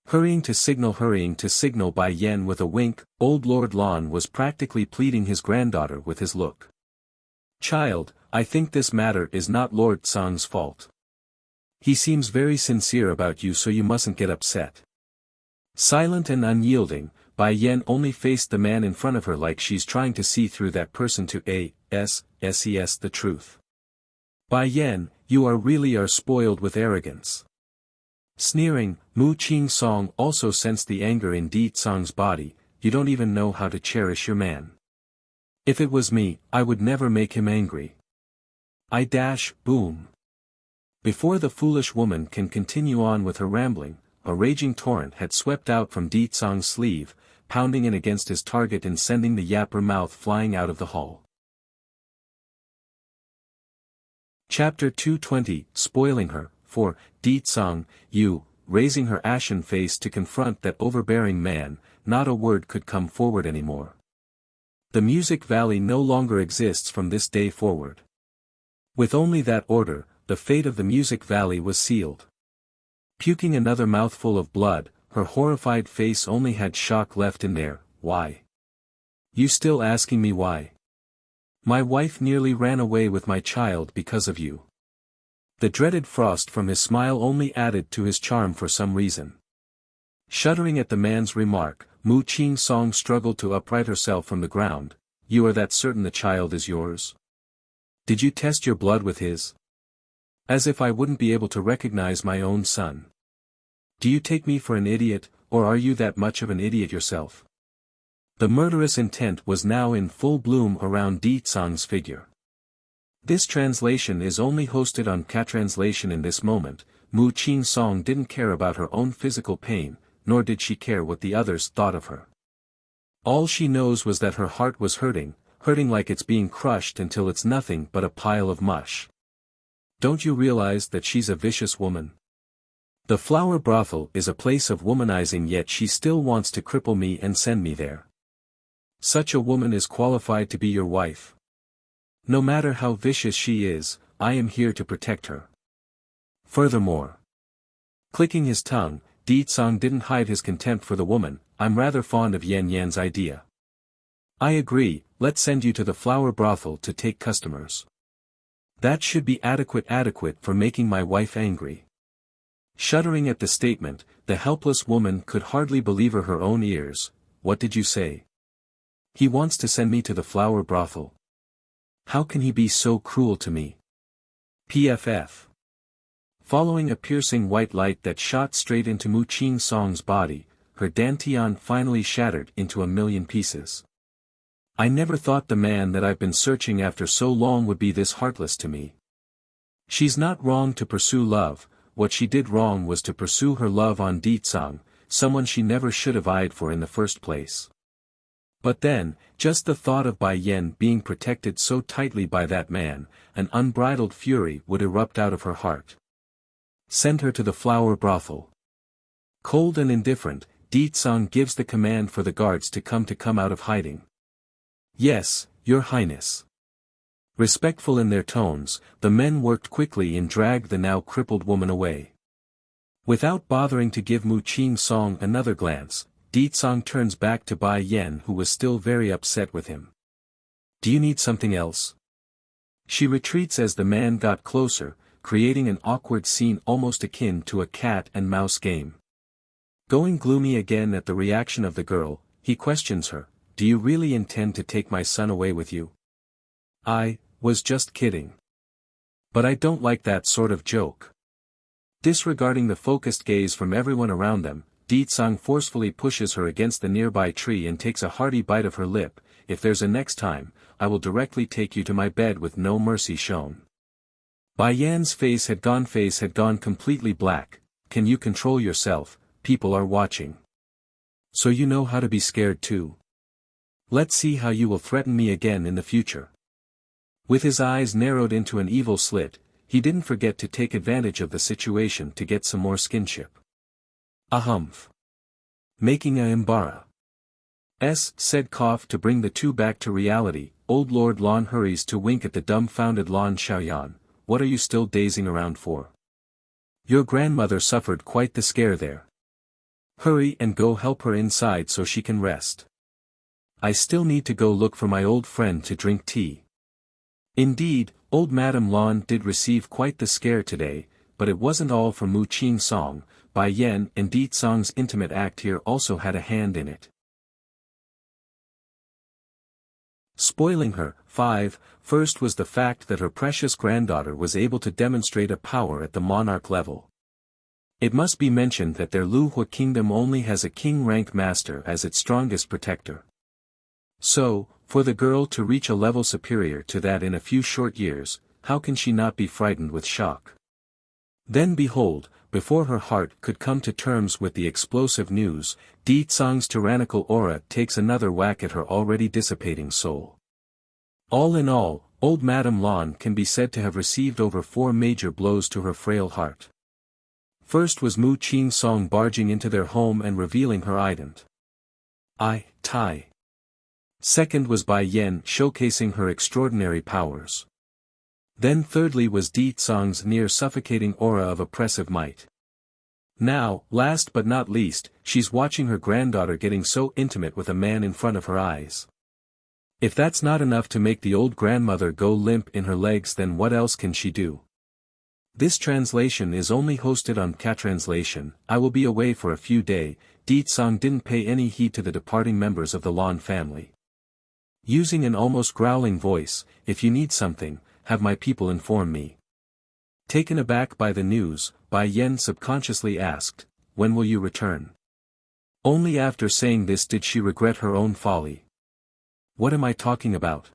Hurrying to signal Bai Yan with a wink, old Lord Lan was practically pleading his granddaughter with his look. Child, I think this matter is not Lord Tsang's fault. He seems very sincere about you so you mustn't get upset. Silent and unyielding, Bai Yan only faced the man in front of her like she's trying to see through that person to assess the truth. Bai Yan, you are spoiled with arrogance. Sneering, Mu Qing Song also sensed the anger in Ditsang's body. You don't even know how to cherish your man. If it was me, I would never make him angry. Boom. Before the foolish woman can continue on with her rambling, a raging torrent had swept out from Di Tsang's sleeve, pounding in against his target and sending the yapper mouth flying out of the hall. Chapter 220, Spoiling Her, for, Di Tsang, raising her ashen face to confront that overbearing man, not a word could come forward anymore. The Music Valley no longer exists from this day forward. With only that order, the fate of the Music Valley was sealed. Puking another mouthful of blood, her horrified face only had shock left in there. Why? You still asking me why? My wife nearly ran away with my child because of you. The dreaded frost from his smile only added to his charm for some reason. Shuddering at the man's remark, Mu Qing Song struggled to upright herself from the ground. You are that certain the child is yours? Did you test your blood with his? As if I wouldn't be able to recognize my own son. Do you take me for an idiot, or are you that much of an idiot yourself? The murderous intent was now in full bloom around Di Tsang's figure. This translation is only hosted on Catranslation in this moment. Mu Qing Song didn't care about her own physical pain, nor did she care what the others thought of her. All she knows was that her heart was hurting like it's being crushed until it's nothing but a pile of mush. Don't you realize that she's a vicious woman? The flower brothel is a place of womanizing, yet she still wants to cripple me and send me there. Such a woman is qualified to be your wife. No matter how vicious she is, I am here to protect her. Furthermore. Clicking his tongue, Di Tsang didn't hide his contempt for the woman. I'm rather fond of Yan Yan's idea. I agree, let's send you to the flower brothel to take customers. That should be adequate for making my wife angry. Shuddering at the statement, the helpless woman could hardly believe her own ears. What did you say? He wants to send me to the flower brothel. How can he be so cruel to me? PFF. Following a piercing white light that shot straight into Mu Qing Song's body, her dantian finally shattered into a million pieces. I never thought the man that I've been searching after so long would be this heartless to me. She's not wrong to pursue love. What she did wrong was to pursue her love on Di Tsang, someone she never should have eyed for in the first place. But then, just the thought of Bai Yan being protected so tightly by that man, an unbridled fury would erupt out of her heart. Send her to the flower brothel. Cold and indifferent, Di Tsang gives the command for the guards to come out of hiding. Yes, Your Highness. Respectful in their tones, the men worked quickly and dragged the now crippled woman away. Without bothering to give Mu Qing Song another glance, Di Tsang turns back to Bai Yan, who was still very upset with him. Do you need something else? She retreats as the man got closer, creating an awkward scene almost akin to a cat and mouse game. Going gloomy again at the reaction of the girl, he questions her, do you really intend to take my son away with you? I was just kidding. But I don't like that sort of joke. Disregarding the focused gaze from everyone around them, Di Tsang forcefully pushes her against the nearby tree and takes a hearty bite of her lip. If there's a next time, I will directly take you to my bed with no mercy shown. Bai Yan's face had gone completely black. Can you control yourself? People are watching. So you know how to be scared too. Let's see how you will threaten me again in the future. With his eyes narrowed into an evil slit, he didn't forget to take advantage of the situation to get some more skinship. Ahumph. Making a Imbara. Said cough to bring the two back to reality. Old Lord Lon hurries to wink at the dumbfounded Lon Xiaoyan. What are you still dazing around for? Your grandmother suffered quite the scare there. Hurry and go help her inside so she can rest. I still need to go look for my old friend to drink tea. Indeed, old Madame Lon did receive quite the scare today, but it wasn't all from Mu Qing Song. Bai Yan and Di Tsang's intimate act here also had a hand in it. Spoiling her. 5. First was the fact that her precious granddaughter was able to demonstrate a power at the monarch level. It must be mentioned that their Lu Hua kingdom only has a king-rank master as its strongest protector. So, for the girl to reach a level superior to that in a few short years, how can she not be frightened with shock? Then behold, before her heart could come to terms with the explosive news, Di Tsang's tyrannical aura takes another whack at her already dissipating soul. All in all, old Madame Lan can be said to have received over 4 major blows to her frail heart. First was Mu Qing Song barging into their home and revealing her ident. Tai. Second was Bai Yen showcasing her extraordinary powers. Then thirdly was Di Tsang's near suffocating aura of oppressive might. Now, last but not least, she's watching her granddaughter getting so intimate with a man in front of her eyes. If that's not enough to make the old grandmother go limp in her legs, then what else can she do? This translation is only hosted on Catranslation. I will be away for a few days. Di Tsang didn't pay any heed to the departing members of the Lan family. Using an almost growling voice, if you need something, have my people inform me. Taken aback by the news, Bai Yen subconsciously asked, when will you return? Only after saying this did she regret her own folly. What am I talking about?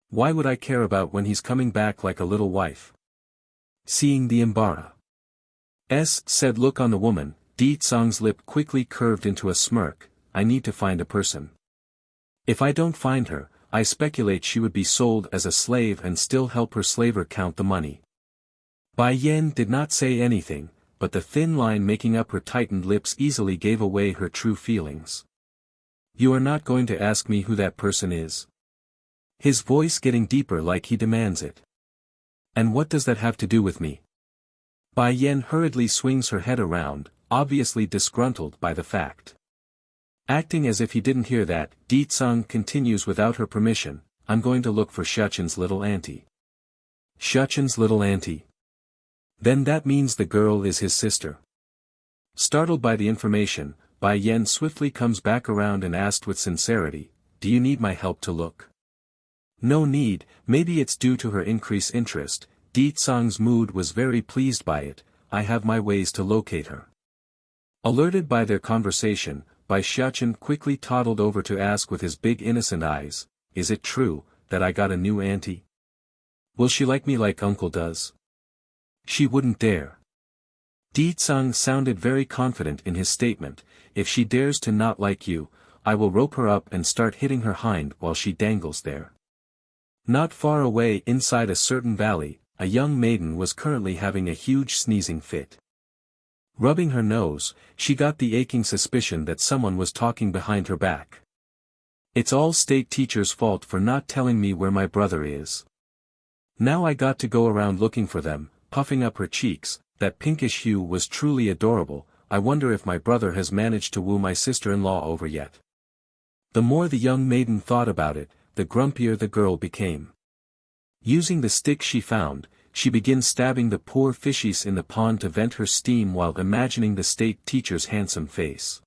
Why would I care about when he's coming back like a little wife? Seeing the embarrass said look on the woman, Di Tsang's lip quickly curved into a smirk. I need to find a person. If I don't find her, I speculate she would be sold as a slave and still help her slaver count the money. Bai Yen did not say anything, but the thin line making up her tightened lips easily gave away her true feelings. You are not going to ask me who that person is? His voice getting deeper like he demands it. And what does that have to do with me? Bai Yen hurriedly swings her head around, obviously disgruntled by the fact. Acting as if he didn't hear that, Di Tsang continues without her permission, I'm going to look for Shuchen's little auntie. Shuchen's little auntie? Then that means the girl is his sister. Startled by the information, Bai Yen swiftly comes back around and asked with sincerity, do you need my help to look? No need, maybe it's due to her increased interest. Di Tsang's mood was very pleased by it, I have my ways to locate her. Alerted by their conversation, Bai Shuchen quickly toddled over to ask with his big innocent eyes, is it true, that I got a new auntie? Will she like me like uncle does? She wouldn't dare. Di Tsang sounded very confident in his statement, if she dares to not like you, I will rope her up and start hitting her hind while she dangles there. Not far away inside a certain valley, a young maiden was currently having a huge sneezing fit. Rubbing her nose, she got the aching suspicion that someone was talking behind her back. It's all state teacher's fault for not telling me where my brother is. Now I got to go around looking for them, puffing up her cheeks, that pinkish hue was truly adorable, I wonder if my brother has managed to woo my sister-in-law over yet. The more the young maiden thought about it, the grumpier the girl became. Using the stick she found, she begins stabbing the poor fishies in the pond to vent her steam while imagining the state teacher's handsome face.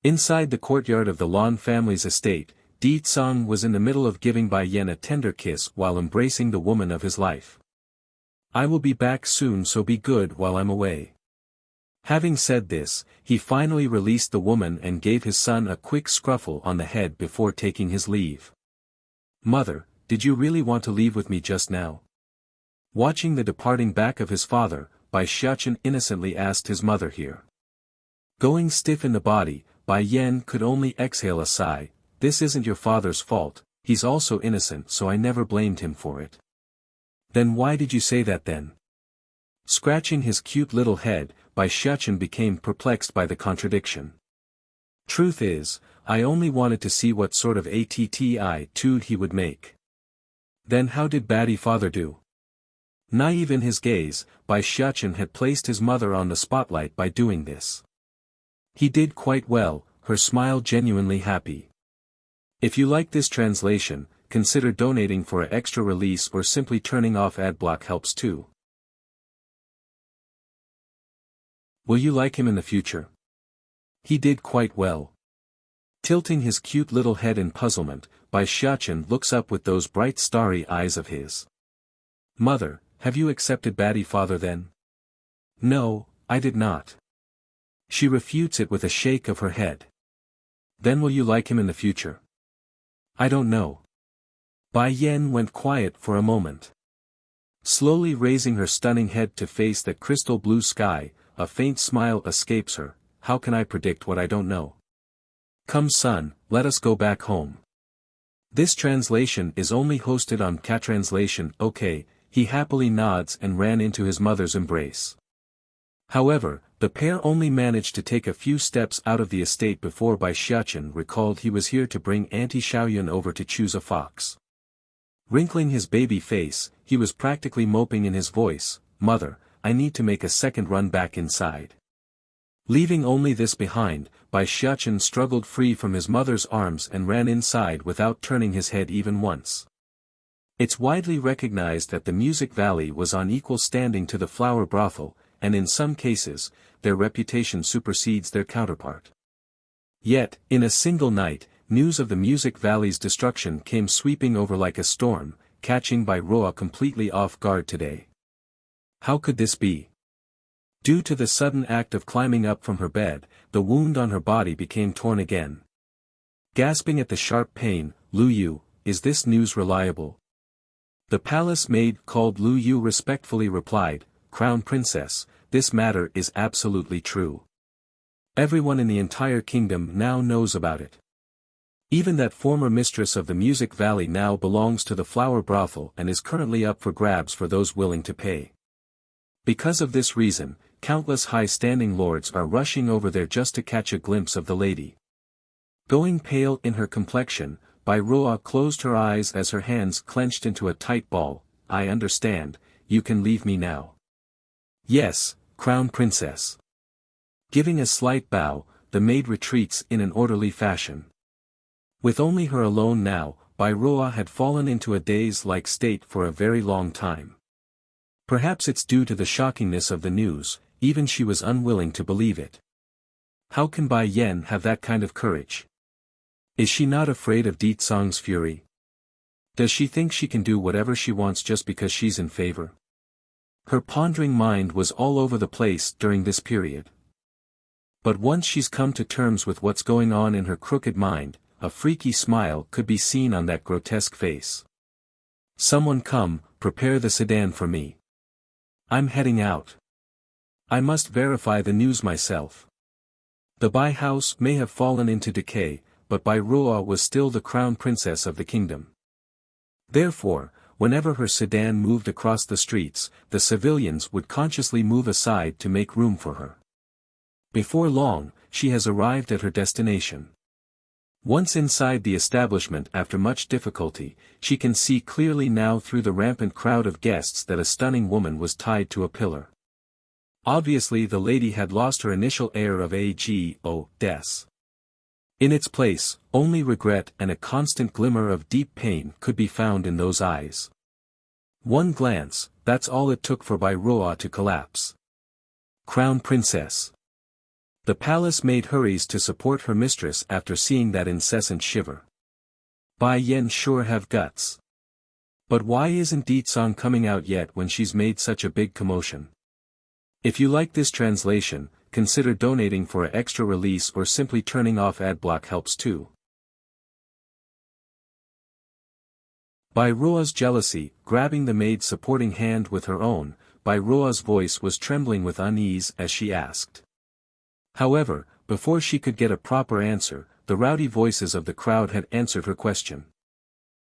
Inside the courtyard of the Lan family's estate, Di Tsang was in the middle of giving Bai Yen a tender kiss while embracing the woman of his life. I will be back soon, so be good while I'm away. Having said this, he finally released the woman and gave his son a quick scruffle on the head before taking his leave. Mother, did you really want to leave with me just now? Watching the departing back of his father, Bai Shuchen innocently asked his mother here. Going stiff in the body, Bai Yen could only exhale a sigh, this isn't your father's fault, he's also innocent, so I never blamed him for it. Then why did you say that then? Scratching his cute little head, Bai Shuchen became perplexed by the contradiction. Truth is, I only wanted to see what sort of attitude he would make. Then how did Baddie father do? Naive in his gaze, Bai Shuchen had placed his mother on the spotlight by doing this. He did quite well, her smile genuinely happy. If you like this translation, consider donating for an extra release or simply turning off adblock helps too. Will you like him in the future? He did quite well. Tilting his cute little head in puzzlement, Bai Shuchen looks up with those bright starry eyes of his. Mother, have you accepted Baddie father then? No, I did not. She refutes it with a shake of her head. Then will you like him in the future? I don't know. Bai Yen went quiet for a moment. Slowly raising her stunning head to face that crystal blue sky, a faint smile escapes her. How can I predict what I don't know? Come son, let us go back home. This translation is only hosted on Catranslation. Okay, he happily nods and ran into his mother's embrace. However, the pair only managed to take a few steps out of the estate before Bai Xiachen recalled he was here to bring Auntie Xiaoyun over to choose a fox. Wrinkling his baby face, he was practically moping in his voice, "Mother, I need to make a second run back inside." Leaving only this behind, Bai Xiachen struggled free from his mother's arms and ran inside without turning his head even once. It's widely recognized that the Music Valley was on equal standing to the flower brothel, and in some cases, their reputation supersedes their counterpart. Yet, in a single night, news of the Music Valley's destruction came sweeping over like a storm, catching Bai Roa completely off guard today. How could this be? Due to the sudden act of climbing up from her bed, the wound on her body became torn again. Gasping at the sharp pain, "Lu Yu, is this news reliable?" The palace maid called Lu Yu respectfully replied, "Crown Princess, this matter is absolutely true. Everyone in the entire kingdom now knows about it. Even that former mistress of the Music Valley now belongs to the flower brothel and is currently up for grabs for those willing to pay. Because of this reason, countless high-standing lords are rushing over there just to catch a glimpse of the lady." Going pale in her complexion, Bai Roa closed her eyes as her hands clenched into a tight ball. "I understand, you can leave me now." "Yes, Crown Princess." Giving a slight bow, the maid retreats in an orderly fashion. With only her alone now, Bai Roa had fallen into a daze-like state for a very long time. Perhaps it's due to the shockingness of the news, even she was unwilling to believe it. How can Bai Yen have that kind of courage? Is she not afraid of Di Tsang's fury? Does she think she can do whatever she wants just because she's in favor? Her pondering mind was all over the place during this period. But once she's come to terms with what's going on in her crooked mind, a freaky smile could be seen on that grotesque face. "Someone come, prepare the sedan for me. I'm heading out. I must verify the news myself." The Bai house may have fallen into decay, but Bai Roa was still the crown princess of the kingdom. Therefore, whenever her sedan moved across the streets, the civilians would consciously move aside to make room for her. Before long, she has arrived at her destination. Once inside the establishment after much difficulty, she can see clearly now through the rampant crowd of guests that a stunning woman was tied to a pillar. Obviously the lady had lost her initial air of des. In its place, only regret and a constant glimmer of deep pain could be found in those eyes. One glance, that's all it took for Bai Roa to collapse. "Crown Princess." The palace maid hurries to support her mistress after seeing that incessant shiver. Bai Yen sure have guts. But why isn't Di Tsang coming out yet when she's made such a big commotion? If you like this translation, consider donating for an extra release or simply turning off adblock helps too. Bai Roa's jealousy, grabbing the maid's supporting hand with her own, Bai Roa's voice was trembling with unease as she asked. However, before she could get a proper answer, the rowdy voices of the crowd had answered her question.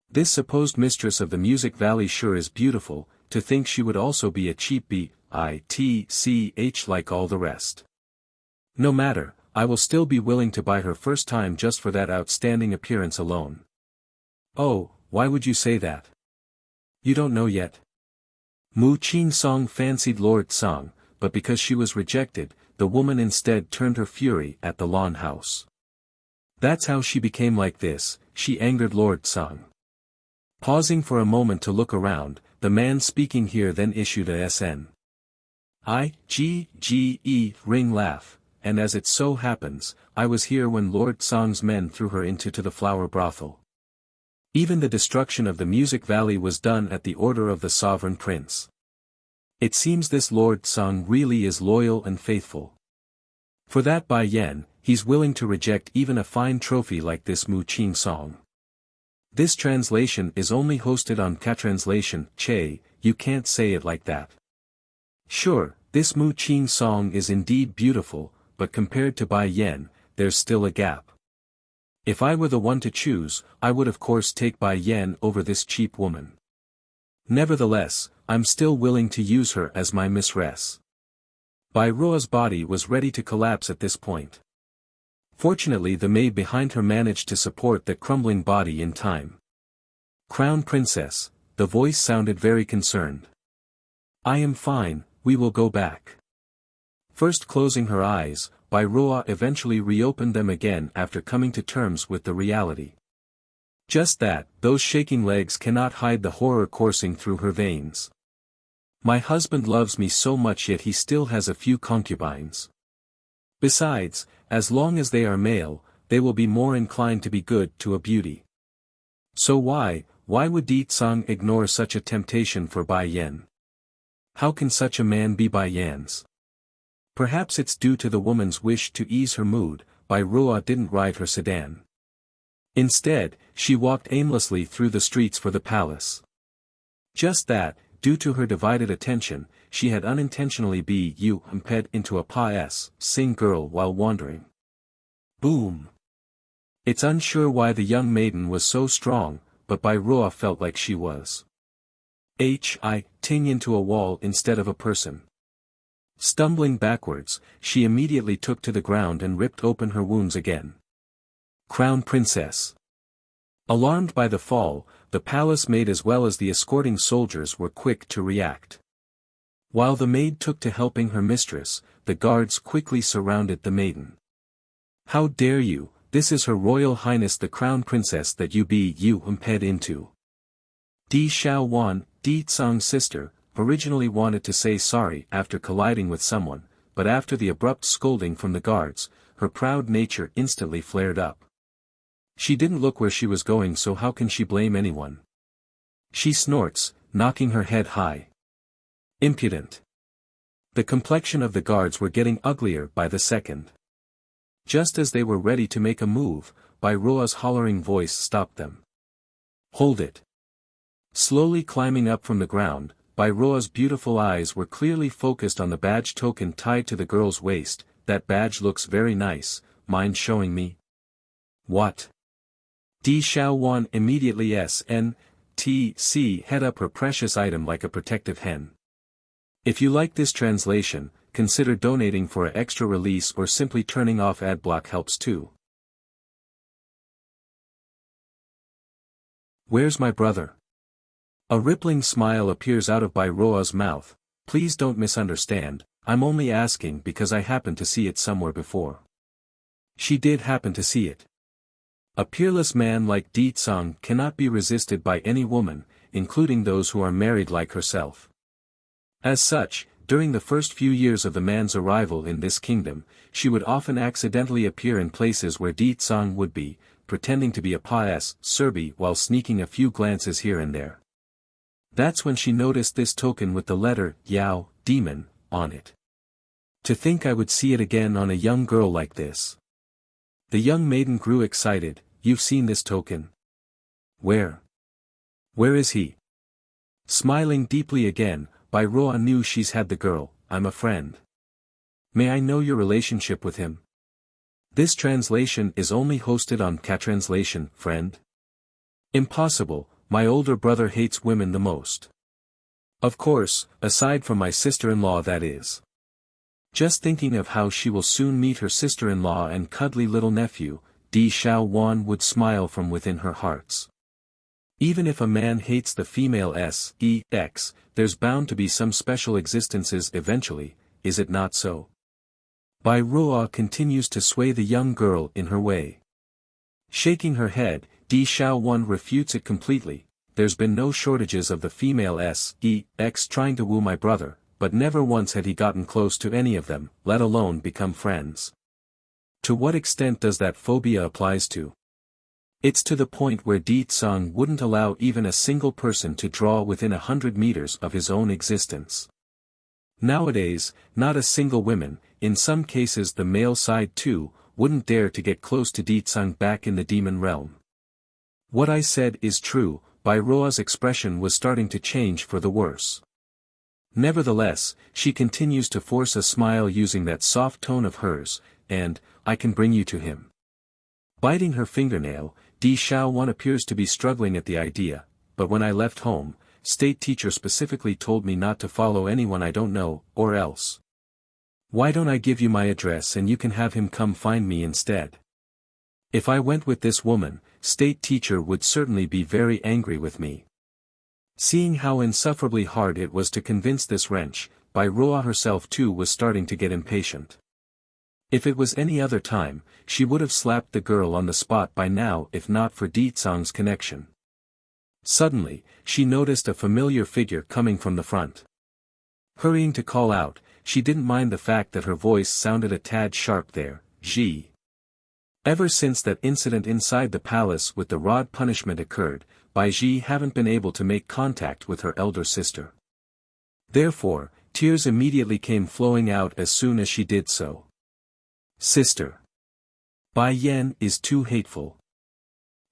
This supposed mistress of the Music Valley sure is beautiful, to think she would also be a cheap bitch like all the rest. No matter, I will still be willing to buy her first time just for that outstanding appearance alone. Oh, why would you say that? You don't know yet. Mu Qin Song fancied Lord Song, but because she was rejected, the woman instead turned her fury at the lawn house. That's how she became like this, she angered Lord Song. Pausing for a moment to look around, the man speaking here then issued a SN. ring laugh, and as it so happens, I was here when Lord Song's men threw her into the flower brothel. Even the destruction of the Music Valley was done at the order of the sovereign prince. It seems this Lord Song really is loyal and faithful. For that Bai Yen, he's willing to reject even a fine trophy like this Mu Qin Song. This translation is only hosted on Catranslation. you can't say it like that. Sure, this Mu Qing song is indeed beautiful, but compared to Bai Yan, there's still a gap. If I were the one to choose, I would of course take Bai Yan over this cheap woman. Nevertheless, I'm still willing to use her as my mistress. Bai Ruo's body was ready to collapse at this point. Fortunately, the maid behind her managed to support the crumbling body in time. Crown Princess, the voice sounded very concerned. I am fine, we will go back. First closing her eyes, Bai Ruo eventually reopened them again after coming to terms with the reality. Just that, those shaking legs cannot hide the horror coursing through her veins. My husband loves me so much, yet he still has a few concubines. Besides, as long as they are male, they will be more inclined to be good to a beauty. So why would Di Tsang ignore such a temptation for Bai Yan? How can such a man be Bai Yan's? Perhaps it's due to the woman's wish to ease her mood. Bai Ruo didn't ride her sedan. Instead, she walked aimlessly through the streets for the palace. Just that, due to her divided attention, she had unintentionally bumped into a sing girl while wandering. Boom! It's unsure why the young maiden was so strong, but Bai Ruo felt like she was ting into a wall instead of a person. Stumbling backwards, she immediately took to the ground and ripped open her wounds again. Crown Princess. Alarmed by the fall, the palace maid as well as the escorting soldiers were quick to react. While the maid took to helping her mistress, the guards quickly surrounded the maiden. How dare you, this is Her Royal Highness the Crown Princess that you bumped into. Di Xiaowan, Di Tsang's sister, originally wanted to say sorry after colliding with someone, but after the abrupt scolding from the guards, her proud nature instantly flared up. She didn't look where she was going, so how can she blame anyone? She snorts, knocking her head high. Impudent. The complexion of the guards were getting uglier by the second. Just as they were ready to make a move, Bai Ruo's hollering voice stopped them. Hold it. Slowly climbing up from the ground, Bai Ruo's beautiful eyes were clearly focused on the badge token tied to the girl's waist. That badge looks very nice, mind showing me? What? Di Xiaowan immediately head up her precious item like a protective hen. If you like this translation, consider donating for an extra release or simply turning off adblock helps too. Where's my brother? A rippling smile appears out of Bai Ruo's mouth. Please don't misunderstand, I'm only asking because I happened to see it somewhere before. She did happen to see it. A peerless man like Di Tsang cannot be resisted by any woman, including those who are married like herself. As such, during the first few years of the man's arrival in this kingdom, she would often accidentally appear in places where Di Tsang would be, pretending to be a serbi while sneaking a few glances here and there. That's when she noticed this token with the letter Yao, demon, on it. To think I would see it again on a young girl like this. The young maiden grew excited. You've seen this token? Where? Where is he? Smiling deeply again, Bai Ruo knew she's had the girl. I'm a friend. May I know your relationship with him? This translation is only hosted on Translation, friend. Impossible, my older brother hates women the most. Of course, aside from my sister-in-law, that is. Just thinking of how she will soon meet her sister-in-law and cuddly little nephew, Di Xiaowan would smile from within her hearts. Even if a man hates the female sex, there's bound to be some special existences eventually, is it not so? Bai Ruo continues to sway the young girl in her way. Shaking her head, Di Xiaowan refutes it completely. There's been no shortages of the female sex trying to woo my brother, but never once had he gotten close to any of them, let alone become friends. To what extent does that phobia applies to? It's to the point where Di Tsang wouldn't allow even a single person to draw within 100 meters of his own existence. Nowadays, not a single woman, in some cases the male side too, wouldn't dare to get close to Di Tsang back in the demon realm. What I said is true, Bai Ruo's expression was starting to change for the worse. Nevertheless, she continues to force a smile using that soft tone of hers, and, I can bring you to him. Biting her fingernail, Di Xiaowan appears to be struggling at the idea, but when I left home, state teacher specifically told me not to follow anyone I don't know, or else. Why don't I give you my address and you can have him come find me instead? If I went with this woman, state teacher would certainly be very angry with me. Seeing how insufferably hard it was to convince this wretch, Bai Ruo herself too was starting to get impatient. If it was any other time, she would have slapped the girl on the spot by now if not for Di Tsang's connection. Suddenly, she noticed a familiar figure coming from the front. Hurrying to call out, she didn't mind the fact that her voice sounded a tad sharp there, Ji. Ever since that incident inside the palace with the rod punishment occurred, Bai Ji haven't been able to make contact with her elder sister. Therefore, tears immediately came flowing out as soon as she did so. Sister. Bai Yan is too hateful.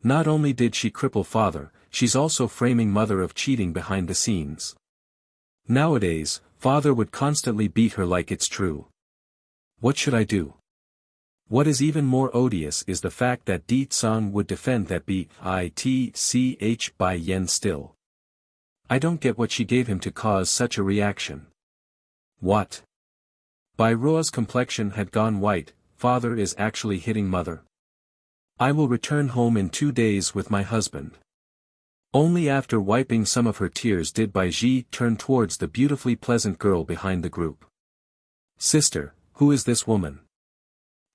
Not only did she cripple father, she's also framing mother of cheating behind the scenes. Nowadays, father would constantly beat her like it's true. What should I do? What is even more odious is the fact that Di Tsang would defend that bitch Bai Yan still. I don't get what she gave him to cause such a reaction. What? Bai Ruo's complexion had gone white, father is actually hitting mother. I will return home in 2 days with my husband. Only after wiping some of her tears did Bai Ji turn towards the beautifully pleasant girl behind the group. Sister, who is this woman?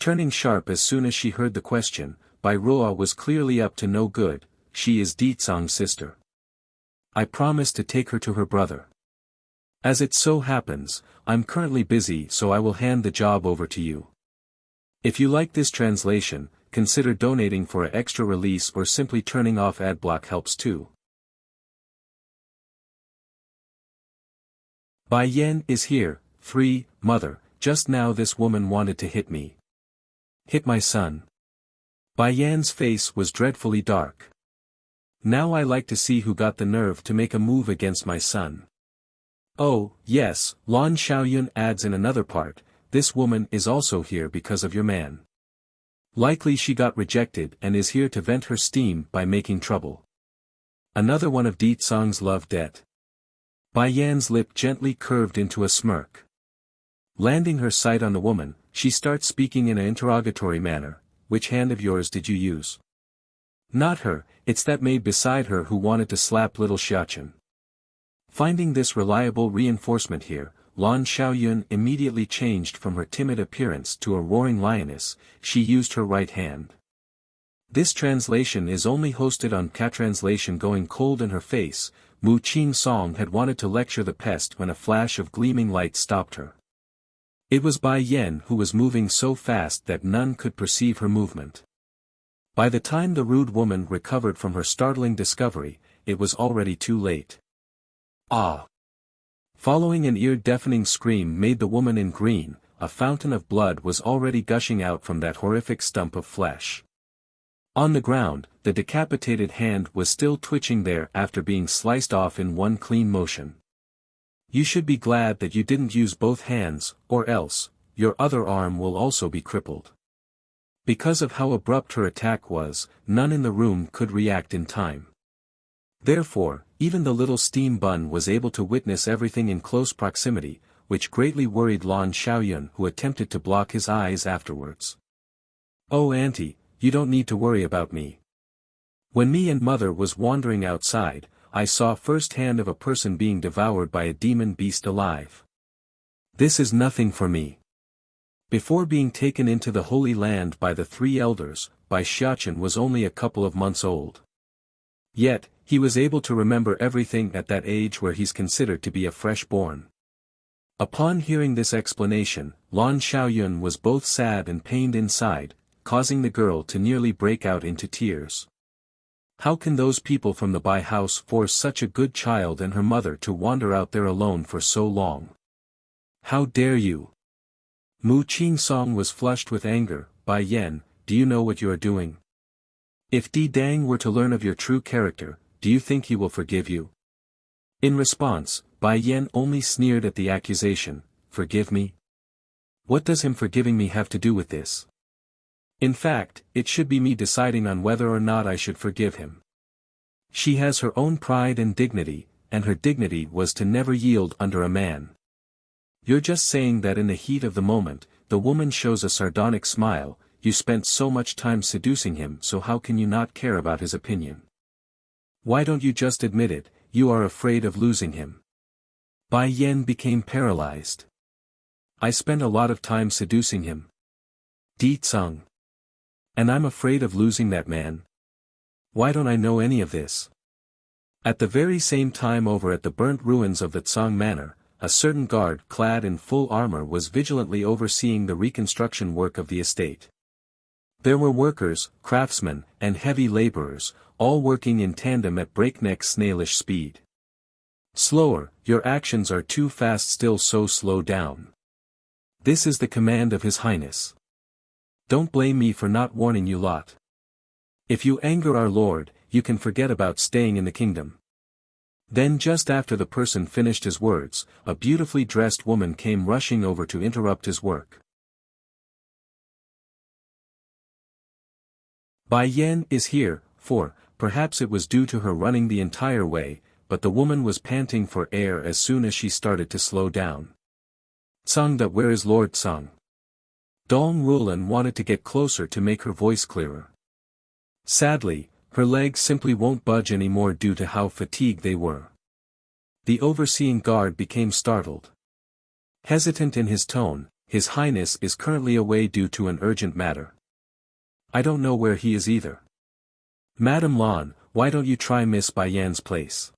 Turning sharp as soon as she heard the question, Bai Ruo was clearly up to no good. She is Di Tsang's sister. I promised to take her to her brother. As it so happens, I'm currently busy so I will hand the job over to you. If you like this translation, consider donating for an extra release or simply turning off ad block helps too. Bai Yan is here. 3. Mother, just now this woman wanted to hit me. Hit my son. Bai Yan's face was dreadfully dark. Now I like to see who got the nerve to make a move against my son. Oh, yes, Lan Xiaoyun adds in another part, this woman is also here because of your man. Likely she got rejected and is here to vent her steam by making trouble. Another one of Di Tsang's love debt. Bai Yan's lip gently curved into a smirk. Landing her sight on the woman, she starts speaking in an interrogatory manner. Which hand of yours did you use? Not her, it's that maid beside her who wanted to slap little Xiachen. Finding this reliable reinforcement here, Lan Xiaoyun immediately changed from her timid appearance to a roaring lioness. She used her right hand. This translation is only hosted on Catranslation. Going cold in her face, Mu Qing Song had wanted to lecture the pest when a flash of gleaming light stopped her. It was Bai Yan who was moving so fast that none could perceive her movement. By the time the rude woman recovered from her startling discovery, it was already too late. Ah! Following an ear-deafening scream made the woman in green, a fountain of blood was already gushing out from that horrific stump of flesh. On the ground, the decapitated hand was still twitching there after being sliced off in one clean motion. You should be glad that you didn't use both hands, or else, your other arm will also be crippled. Because of how abrupt her attack was, none in the room could react in time. Therefore, even the little steam bun was able to witness everything in close proximity, which greatly worried Lan Xiaoyun, who attempted to block his eyes afterwards. Oh auntie, you don't need to worry about me. When me and mother was wandering outside, I saw firsthand of a person being devoured by a demon beast alive. This is nothing for me. Before being taken into the Holy Land by the 3 elders, Bai Xiachen was only a couple of months old. Yet, he was able to remember everything at that age where he's considered to be a fresh-born. Upon hearing this explanation, Lan Xiaoyun was both sad and pained inside, causing the girl to nearly break out into tears. How can those people from the Bai house force such a good child and her mother to wander out there alone for so long? How dare you? Mu Qing Song was flushed with anger. Bai Yan, do you know what you are doing? If Di Dang were to learn of your true character, do you think he will forgive you? In response, Bai Yan only sneered at the accusation, forgive me? What does him forgiving me have to do with this? In fact, it should be me deciding on whether or not I should forgive him. She has her own pride and dignity, and her dignity was to never yield under a man. You're just saying that in the heat of the moment, the woman shows a sardonic smile, you spent so much time seducing him, so how can you not care about his opinion? Why don't you just admit it, you are afraid of losing him? Bai Yan became paralyzed. I spent a lot of time seducing him. Di Tsung. And I'm afraid of losing that man? Why don't I know any of this? At the very same time over at the burnt ruins of the Tsang Manor, a certain guard clad in full armor was vigilantly overseeing the reconstruction work of the estate. There were workers, craftsmen, and heavy laborers, all working in tandem at breakneck snailish speed. Slower, your actions are too fast, still, so slow down. This is the command of His Highness. Don't blame me for not warning you lot. If you anger our lord, you can forget about staying in the kingdom. Then just after the person finished his words, a beautifully dressed woman came rushing over to interrupt his work. Bai Yan is here, for, perhaps it was due to her running the entire way, but the woman was panting for air as soon as she started to slow down. Tsang, that where is Lord Tsang? Dong Rulan wanted to get closer to make her voice clearer. Sadly, her legs simply won't budge anymore due to how fatigued they were. The overseeing guard became startled. Hesitant in his tone, His Highness is currently away due to an urgent matter. I don't know where he is either. Madam Lan, why don't you try Miss Bai Yan's place?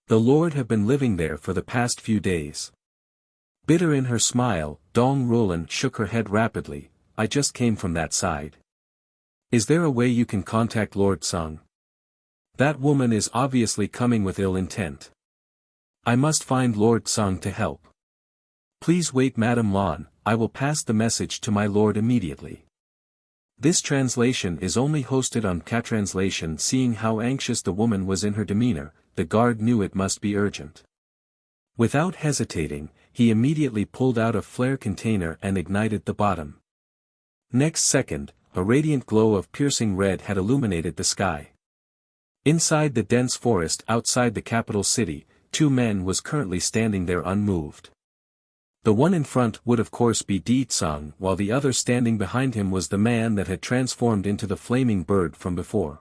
The Lord have been living there for the past few days. Bitter in her smile, Dong Rulan shook her head rapidly, I just came from that side. Is there a way you can contact Lord Tsang? That woman is obviously coming with ill intent. I must find Lord Tsang to help. Please wait, Madam Lan, I will pass the message to my lord immediately. This translation is only hosted on Catranslation. Seeing how anxious the woman was in her demeanor, the guard knew it must be urgent. Without hesitating, he immediately pulled out a flare container and ignited the bottom. Next second, a radiant glow of piercing red had illuminated the sky. Inside the dense forest outside the capital city, 2 men was currently standing there unmoved. The one in front would of course be Di Tsang, while the other standing behind him was the man that had transformed into the flaming bird from before.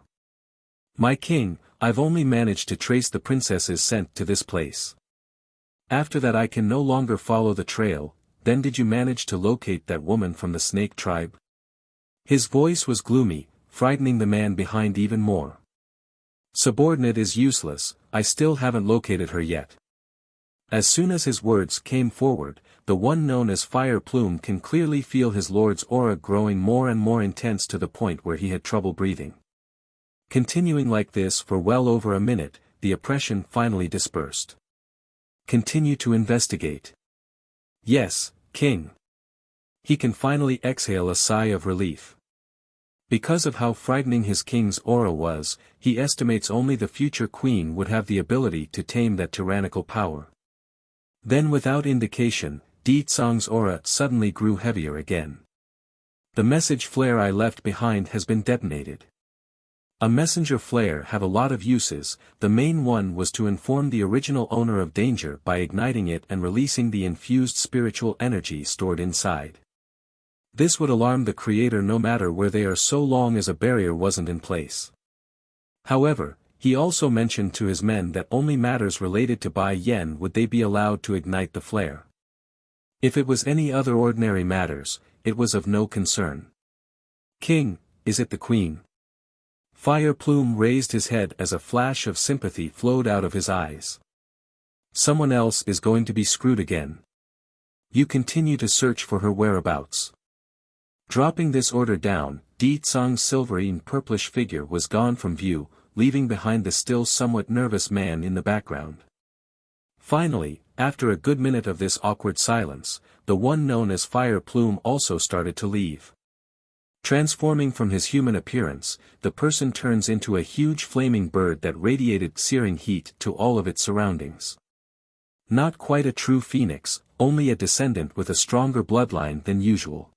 My king, I've only managed to trace the princess's scent to this place. After that I can no longer follow the trail. Then did you manage to locate that woman from the snake tribe? His voice was gloomy, frightening the man behind even more. Subordinate is useless, I still haven't located her yet. As soon as his words came forward, the one known as Fire Plume can clearly feel his lord's aura growing more and more intense to the point where he had trouble breathing. Continuing like this for well over a minute, the oppression finally dispersed. Continue to investigate. Yes, King. He can finally exhale a sigh of relief. Because of how frightening his king's aura was, he estimates only the future queen would have the ability to tame that tyrannical power. Then without indication, Di Tsang's aura suddenly grew heavier again. The message flare I left behind has been detonated. A messenger flare have a lot of uses. The main one was to inform the original owner of danger by igniting it and releasing the infused spiritual energy stored inside. This would alarm the creator no matter where they are, so long as a barrier wasn't in place. However, he also mentioned to his men that only matters related to Bai Yan would they be allowed to ignite the flare. If it was any other ordinary matters, it was of no concern. King, is it the queen? Fire Plume raised his head as a flash of sympathy flowed out of his eyes. Someone else is going to be screwed again. You continue to search for her whereabouts. Dropping this order down, Di Tsang's silvery and purplish figure was gone from view, leaving behind the still somewhat nervous man in the background. Finally, after a good minute of this awkward silence, the one known as Fire Plume also started to leave. Transforming from his human appearance, the person turns into a huge flaming bird that radiated searing heat to all of its surroundings. Not quite a true phoenix, only a descendant with a stronger bloodline than usual.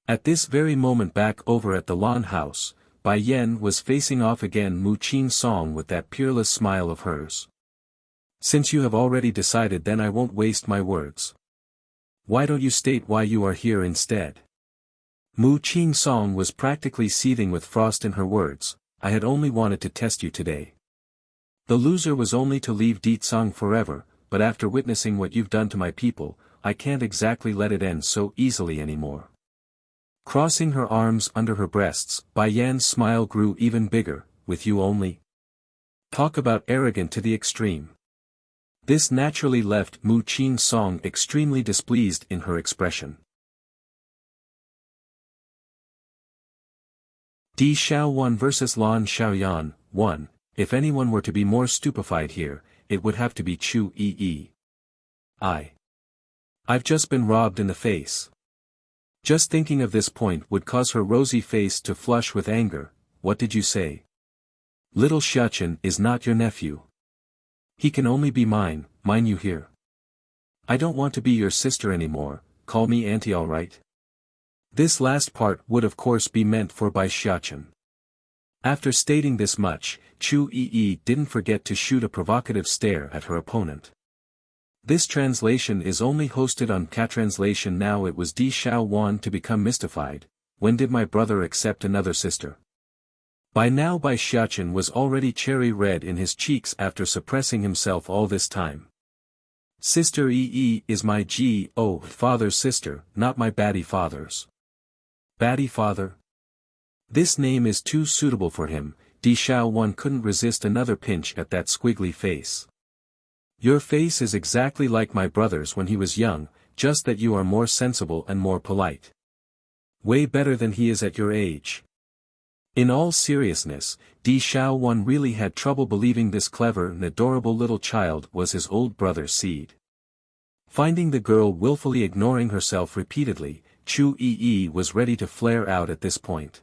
At this very moment back over at the lawn house, Bai Yan was facing off again Mu Qin Song with that peerless smile of hers. Since you have already decided, then I won't waste my words. Why don't you state why you are here instead? Mu Qin Song was practically seething with frost in her words. I had only wanted to test you today. The loser was only to leave Ditsang forever, but after witnessing what you've done to my people, I can't exactly let it end so easily anymore. Crossing her arms under her breasts, Bai Yan's smile grew even bigger. With you only? Talk about arrogant to the extreme. This naturally left Mu Qin Song extremely displeased in her expression. Di Xiaowan vs Lan Xiaoyan. 1. If anyone were to be more stupefied here, it would have to be Chu Yi. I've just been robbed in the face. Just thinking of this point would cause her rosy face to flush with anger. What did you say? Little Xiaochen is not your nephew. He can only be mine, you hear? I don't want to be your sister anymore, call me auntie alright? This last part would of course be meant for Bai Xiaochen. After stating this much, Chu Yi didn't forget to shoot a provocative stare at her opponent. This translation is only hosted on Catranslation. Now it was Di Xiaowan to become mystified. When did my brother accept another sister? By now Bai Xiaochen was already cherry red in his cheeks after suppressing himself all this time. Sister Yi is my father's sister, not my baddie father's. Baddie father? This name is too suitable for him. Di Xiaowan couldn't resist another pinch at that squiggly face. Your face is exactly like my brother's when he was young, just that you are more sensible and more polite. Way better than he is at your age. In all seriousness, Di Xiaowan really had trouble believing this clever and adorable little child was his old brother's seed. Finding the girl willfully ignoring herself repeatedly, Chu Yi was ready to flare out at this point.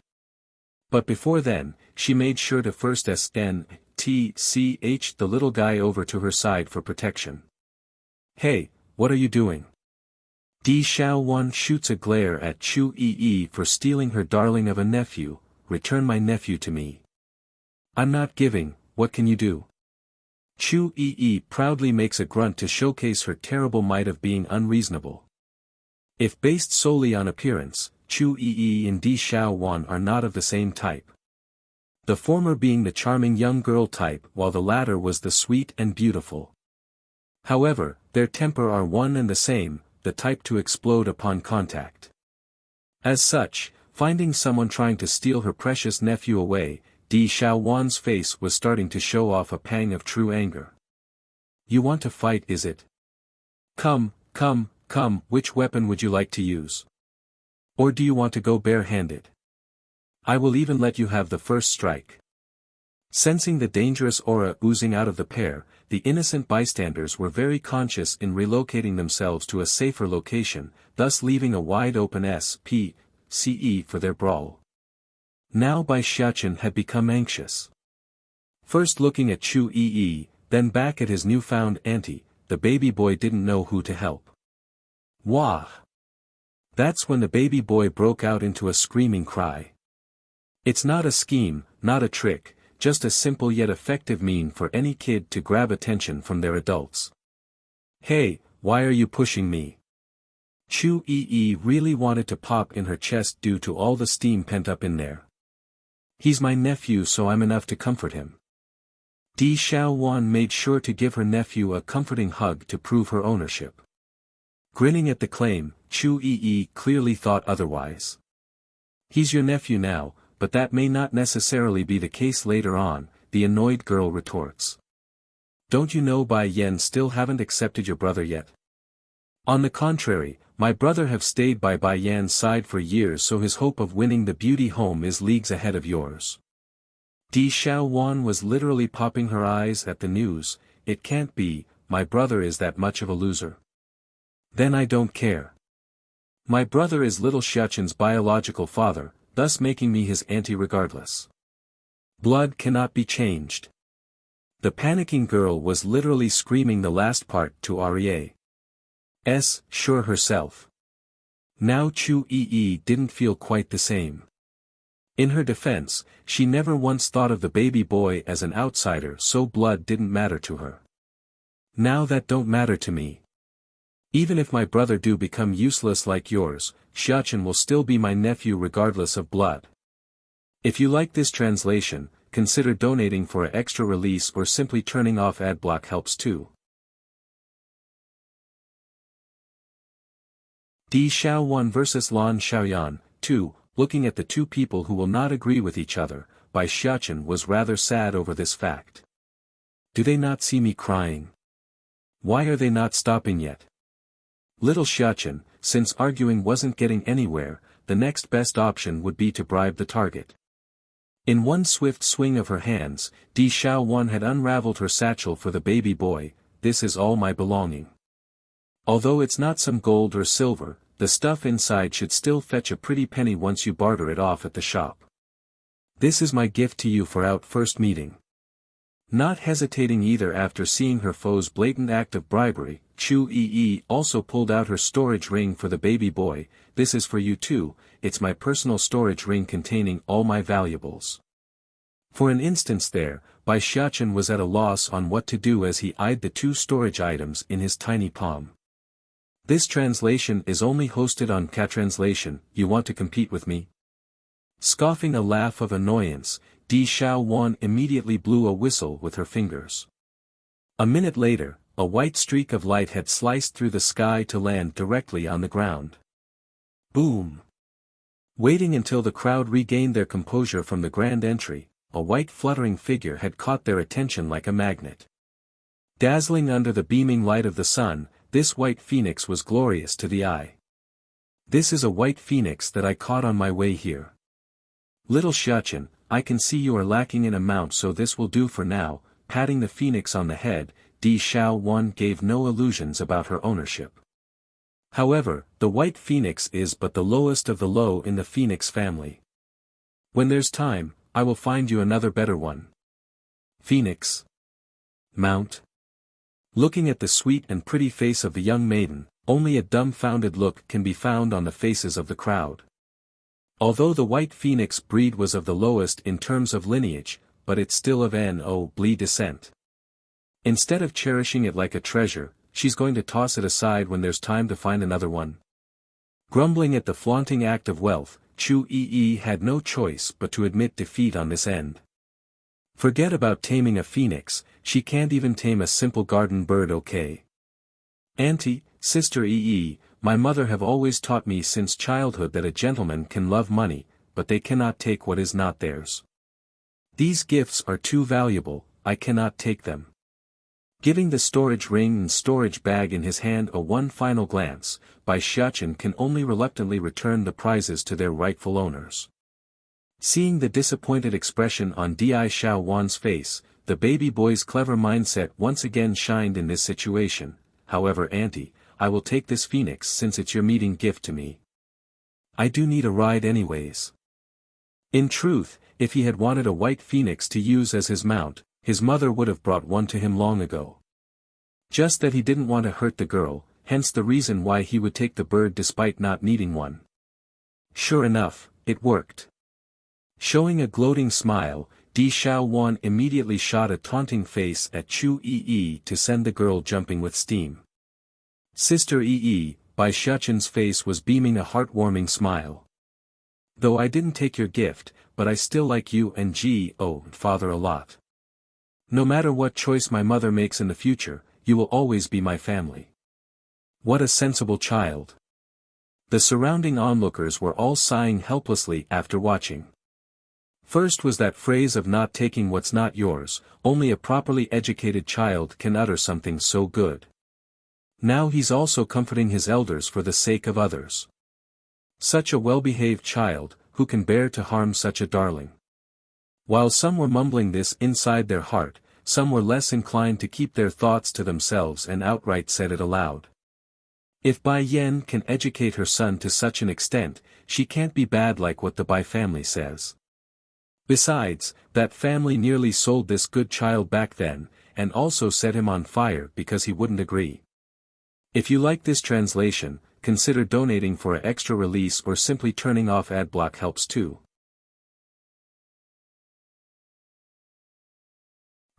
But before then, she made sure to first SNTCH the little guy over to her side for protection. Hey, what are you doing? Di Xiaowan shoots a glare at Chu Yi for stealing her darling of a nephew. Return my nephew to me. I'm not giving, what can you do? Chu Yi proudly makes a grunt to showcase her terrible might of being unreasonable. If based solely on appearance, Chu Yi and Di Xiaowan are not of the same type. The former being the charming young girl type while the latter was the sweet and beautiful. However, their temper are one and the same, the type to explode upon contact. As such, finding someone trying to steal her precious nephew away, Di Xiaowan's face was starting to show off a pang of true anger. You want to fight, is it? Come, which weapon would you like to use? Or do you want to go bare-handed? I will even let you have the first strike. Sensing the dangerous aura oozing out of the pair, the innocent bystanders were very conscious in relocating themselves to a safer location, thus leaving a wide-open SPCE for their brawl. Now Bai Xiaochen had become anxious. First looking at Chu Yi, then back at his newfound auntie, the baby boy didn't know who to help. Wah! That's when the baby boy broke out into a screaming cry. It's not a scheme, not a trick, just a simple yet effective mean for any kid to grab attention from their adults. Hey, why are you pushing me? Chu Yi really wanted to pop in her chest due to all the steam pent up in there. He's my nephew, so I'm enough to comfort him. Di Xiaowan made sure to give her nephew a comforting hug to prove her ownership. Grinning at the claim, Chu Yi clearly thought otherwise. He's your nephew now, but that may not necessarily be the case later on, the annoyed girl retorts. Don't you know Bai Yan still haven't accepted your brother yet? On the contrary, my brother have stayed by Bai Yan's side for years, so his hope of winning the beauty home is leagues ahead of yours. Di Xiaowan was literally popping her eyes at the news. It can't be, my brother is that much of a loser. Then I don't care. My brother is little Xiaochen's biological father, thus making me his auntie regardless. Blood cannot be changed. The panicking girl was literally screaming the last part to Aria's sure herself. Now Chu Yi didn't feel quite the same. In her defense, she never once thought of the baby boy as an outsider, so blood didn't matter to her. Now that don't matter to me. Even if my brother do become useless like yours, Xiachen will still be my nephew regardless of blood. If you like this translation, consider donating for an extra release or simply turning off adblock helps too. Di Xiaowan vs Lan Xiaoyan, 2, looking at the two people who will not agree with each other, by Xiachen was rather sad over this fact. Do they not see me crying? Why are they not stopping yet? Little Xiachen, since arguing wasn't getting anywhere, the next best option would be to bribe the target. In one swift swing of her hands, Di Xiaowan had unraveled her satchel for the baby boy. This is all my belonging. Although it's not some gold or silver, the stuff inside should still fetch a pretty penny once you barter it off at the shop. This is my gift to you for our first meeting. Not hesitating either after seeing her foe's blatant act of bribery, Chu Yi also pulled out her storage ring for the baby boy. This is for you too, it's my personal storage ring containing all my valuables. For an instant there, Bai Xiachen was at a loss on what to do as he eyed the two storage items in his tiny palm. This translation is only hosted on Catranslation. You want to compete with me? Scoffing a laugh of annoyance, Di Xiaowan immediately blew a whistle with her fingers. A minute later, a white streak of light had sliced through the sky to land directly on the ground. Boom! Waiting until the crowd regained their composure from the grand entry, a white fluttering figure had caught their attention like a magnet. Dazzling under the beaming light of the sun, this white phoenix was glorious to the eye. This is a white phoenix that I caught on my way here. Little Xiachen, I can see you are lacking in amount, so this will do for now. Patting the phoenix on the head, Di Xiaowan gave no illusions about her ownership. However, the white phoenix is but the lowest of the low in the phoenix family. When there's time, I will find you another better one. Phoenix. Mount. Looking at the sweet and pretty face of the young maiden, only a dumbfounded look can be found on the faces of the crowd. Although the white phoenix breed was of the lowest in terms of lineage, but it's still of noble descent. Instead of cherishing it like a treasure, she's going to toss it aside when there's time to find another one. Grumbling at the flaunting act of wealth, Chu Yi had no choice but to admit defeat on this end. Forget about taming a phoenix, she can't even tame a simple garden bird. Okay. Auntie, Sister Yi, my mother have always taught me since childhood that a gentleman can love money, but they cannot take what is not theirs. These gifts are too valuable, I cannot take them. Giving the storage ring and storage bag in his hand a one final glance, Bai Xiachen can only reluctantly return the prizes to their rightful owners. Seeing the disappointed expression on Di Xiaowan's face, the baby boy's clever mindset once again shined in this situation. However, Auntie, I will take this phoenix since it's your meeting gift to me. I do need a ride anyways. In truth, if he had wanted a white phoenix to use as his mount, his mother would have brought one to him long ago. Just that he didn't want to hurt the girl, hence the reason why he would take the bird despite not needing one. Sure enough, it worked. Showing a gloating smile, Di Xiaowan immediately shot a taunting face at Chu Yi to send the girl jumping with steam. Sister Yi, Bai Xiachen's face was beaming a heartwarming smile. Though I didn't take your gift, but I still like you and father a lot. No matter what choice my mother makes in the future, you will always be my family. What a sensible child. The surrounding onlookers were all sighing helplessly after watching. First was that phrase of not taking what's not yours, only a properly educated child can utter something so good. Now he's also comforting his elders for the sake of others. Such a well-behaved child, who can bear to harm such a darling? While some were mumbling this inside their heart, some were less inclined to keep their thoughts to themselves and outright said it aloud. If Bai Yan can educate her son to such an extent, she can't be bad like what the Bai family says. Besides, that family nearly sold this good child back then, and also set him on fire because he wouldn't agree. If you like this translation, consider donating for an extra release or simply turning off adblock helps too.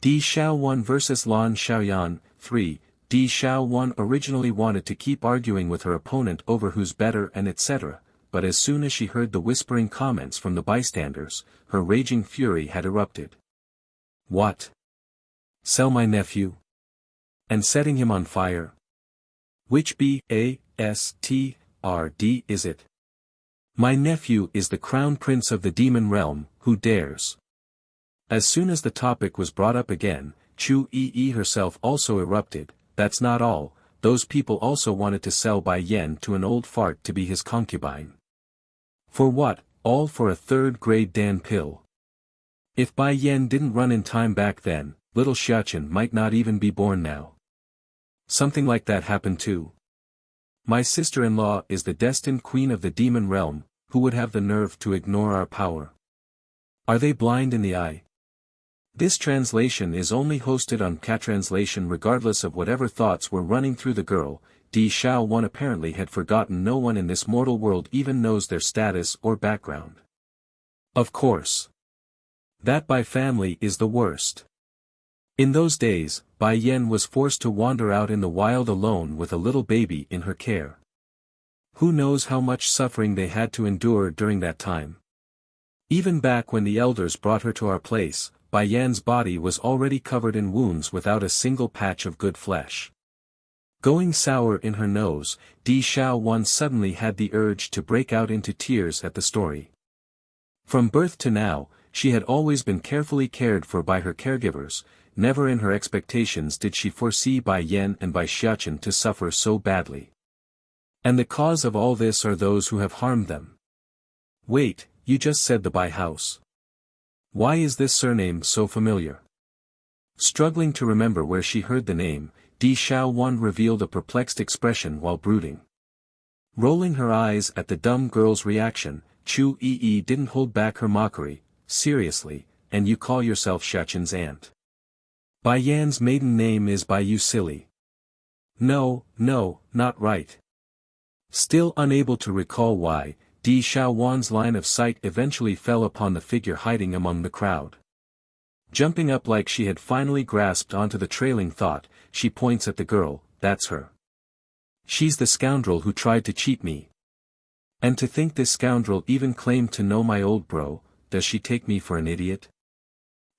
Di Xiaowan vs Lan Xiaoyan. 3. Di Xiaowan originally wanted to keep arguing with her opponent over who's better and etc., but as soon as she heard the whispering comments from the bystanders, her raging fury had erupted. What? Sell my nephew? And setting him on fire? Which bastard is it? My nephew is the crown prince of the demon realm, who dares? As soon as the topic was brought up again, Chu Yi herself also erupted. That's not all, those people also wanted to sell Bai Yan to an old fart to be his concubine. For what, all for a third-grade Dan pill? If Bai Yan didn't run in time back then, little Xiachen might not even be born now. Something like that happened too. My sister-in-law is the destined queen of the demon realm, who would have the nerve to ignore our power? Are they blind in the eye? This translation is only hosted on Catranslation regardless of whatever thoughts were running through the girl. Di Xiaowan apparently had forgotten no one in this mortal world even knows their status or background. Of course. That Bai family is the worst. In those days, Bai Yan was forced to wander out in the wild alone with a little baby in her care. Who knows how much suffering they had to endure during that time. Even back when the elders brought her to our place, Bai Yan's body was already covered in wounds without a single patch of good flesh. Going sour in her nose, Di Xiaowan suddenly had the urge to break out into tears at the story. From birth to now, she had always been carefully cared for by her caregivers. Never in her expectations did she foresee Bai Yan and Bai Xiachen to suffer so badly. And the cause of all this are those who have harmed them. Wait, you just said the Bai house. Why is this surname so familiar? Struggling to remember where she heard the name, Di Xiaowan revealed a perplexed expression while brooding. Rolling her eyes at the dumb girl's reaction, Chu Yi didn't hold back her mockery. Seriously, and you call yourself Xiachen's aunt? Bai Yan's maiden name is Bai, you silly. No, not right. Still unable to recall why, Di Xiaowan's line of sight eventually fell upon the figure hiding among the crowd. Jumping up like she had finally grasped onto the trailing thought, she points at the girl. That's her. She's the scoundrel who tried to cheat me. And to think this scoundrel even claimed to know my old bro. Does she take me for an idiot?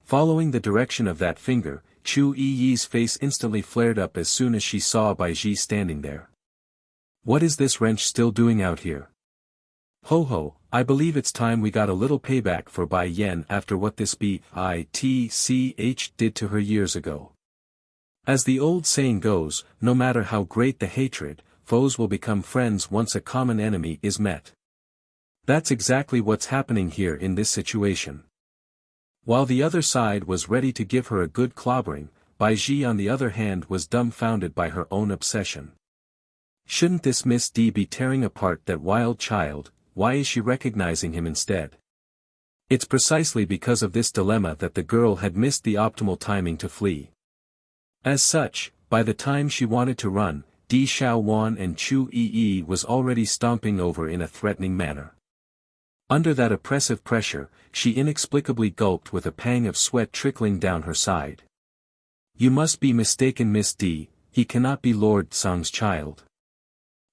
Following the direction of that finger, Chu Yi's face instantly flared up as soon as she saw Bai Ji standing there. What is this wrench still doing out here? Ho ho, I believe it's time we got a little payback for Bai Yan after what this bitch did to her years ago. As the old saying goes, no matter how great the hatred, foes will become friends once a common enemy is met. That's exactly what's happening here in this situation. While the other side was ready to give her a good clobbering, Bai Ji on the other hand was dumbfounded by her own obsession. Shouldn't this Miss D be tearing apart that wild child? Why is she recognizing him instead? It's precisely because of this dilemma that the girl had missed the optimal timing to flee. As such, by the time she wanted to run, Di Xiaowan and Chu Yi was already stomping over in a threatening manner. Under that oppressive pressure, she inexplicably gulped with a pang of sweat trickling down her side. You must be mistaken, Miss D, he cannot be Lord Song's child.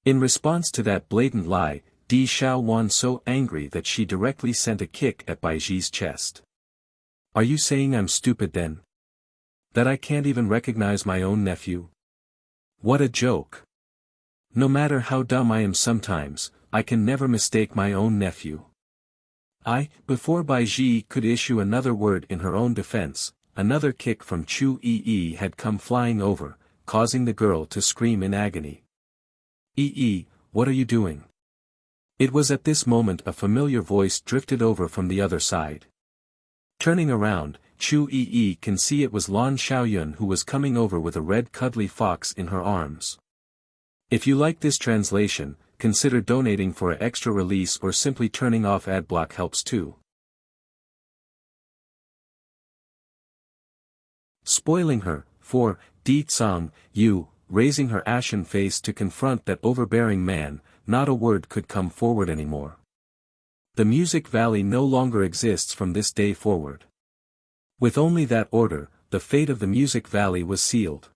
In response to that blatant lie, Di Xiaowan so angry that she directly sent a kick at Bai Ji's chest. Are you saying I'm stupid then? That I can't even recognize my own nephew? What a joke. No matter how dumb I am sometimes, I can never mistake my own nephew. Before Bai Ji could issue another word in her own defense, another kick from Chu Yi had come flying over, causing the girl to scream in agony. What are you doing? It was at this moment a familiar voice drifted over from the other side. Turning around, Chu Yi can see it was Lan Xiaoyun who was coming over with a red cuddly fox in her arms. If you like this translation, consider donating for an extra release or simply turning off adblock helps too. Spoiling her, for, Di Tsang, you, raising her ashen face to confront that overbearing man, not a word could come forward anymore. The Music Valley no longer exists from this day forward. With only that order, the fate of the Music Valley was sealed.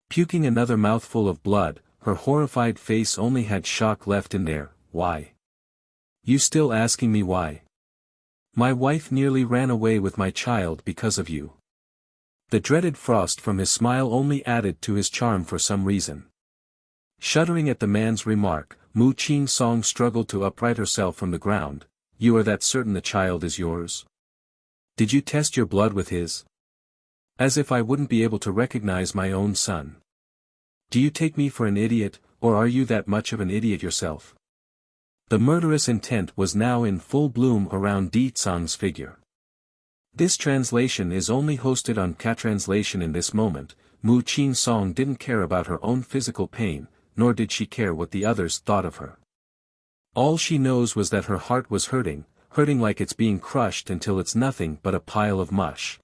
Puking another mouthful of blood, her horrified face only had shock left in there. Why? You still asking me why? My wife nearly ran away with my child because of you. The dreaded frost from his smile only added to his charm for some reason. Shuddering at the man's remark, Mu Qing Song struggled to upright herself from the ground. You are that certain the child is yours? Did you test your blood with his? As if I wouldn't be able to recognize my own son. Do you take me for an idiot, or are you that much of an idiot yourself? The murderous intent was now in full bloom around Di Tsang's figure. This translation is only hosted on Catranslation in this moment. Mu Qing Song didn't care about her own physical pain, nor did she care what the others thought of her. All she knows was that her heart was hurting like it's being crushed until it's nothing but a pile of mush.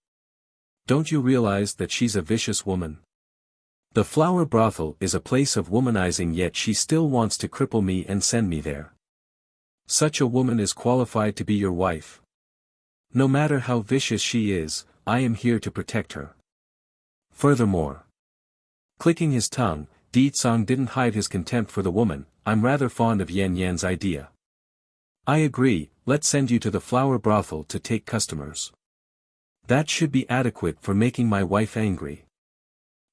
Don't you realize that she's a vicious woman? The flower brothel is a place of womanizing, yet she still wants to cripple me and send me there. Such a woman is qualified to be your wife. No matter how vicious she is, I am here to protect her. Furthermore. Clicking his tongue, Di Tsang didn't hide his contempt for the woman. I'm rather fond of Yan Yan's idea. I agree, let's send you to the flower brothel to take customers. That should be adequate for making my wife angry.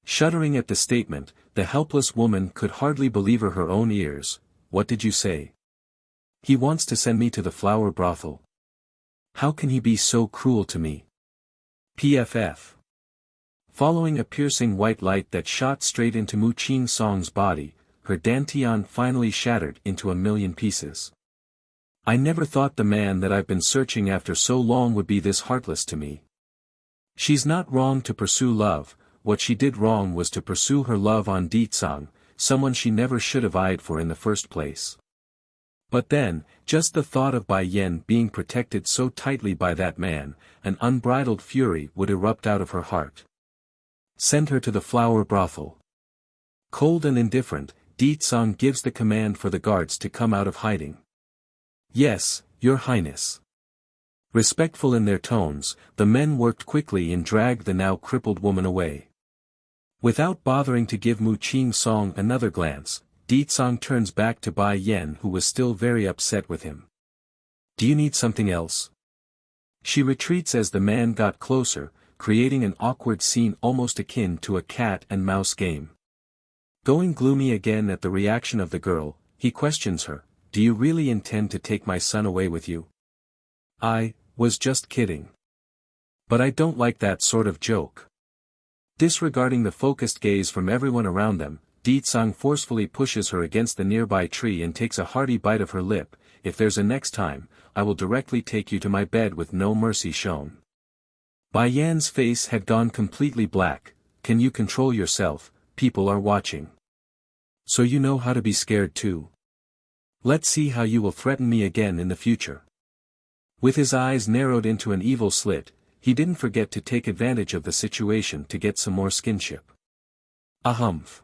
Shuddering at the statement, the helpless woman could hardly believe her own ears. What did you say? He wants to send me to the flower brothel. How can he be so cruel to me? PFF. Following a piercing white light that shot straight into Mu Qing Song's body, her dantian finally shattered into a million pieces. I never thought the man that I've been searching after so long would be this heartless to me. She's not wrong to pursue love. What she did wrong was to pursue her love on Di Tsang, someone she never should have eyed for in the first place. But then, just the thought of Bai Yan being protected so tightly by that man, an unbridled fury would erupt out of her heart. Send her to the flower brothel. Cold and indifferent, Di Tsang gives the command for the guards to come out of hiding. Yes, Your Highness. Respectful in their tones, the men worked quickly and dragged the now crippled woman away. Without bothering to give Mu Qing Song another glance, Di Tsang turns back to Bai Yan, who was still very upset with him. Do you need something else? She retreats as the man got closer, creating an awkward scene almost akin to a cat and mouse game. Going gloomy again at the reaction of the girl, he questions her, do you really intend to take my son away with you? I was just kidding. But I don't like that sort of joke. Disregarding the focused gaze from everyone around them, Di Tsang forcefully pushes her against the nearby tree and takes a hearty bite of her lip. If there's a next time, I will directly take you to my bed with no mercy shown. Bai Yan's face had gone completely black. Can you control yourself? People are watching. So you know how to be scared too. Let's see how you will threaten me again in the future. With his eyes narrowed into an evil slit, he didn't forget to take advantage of the situation to get some more skinship. Ahumph.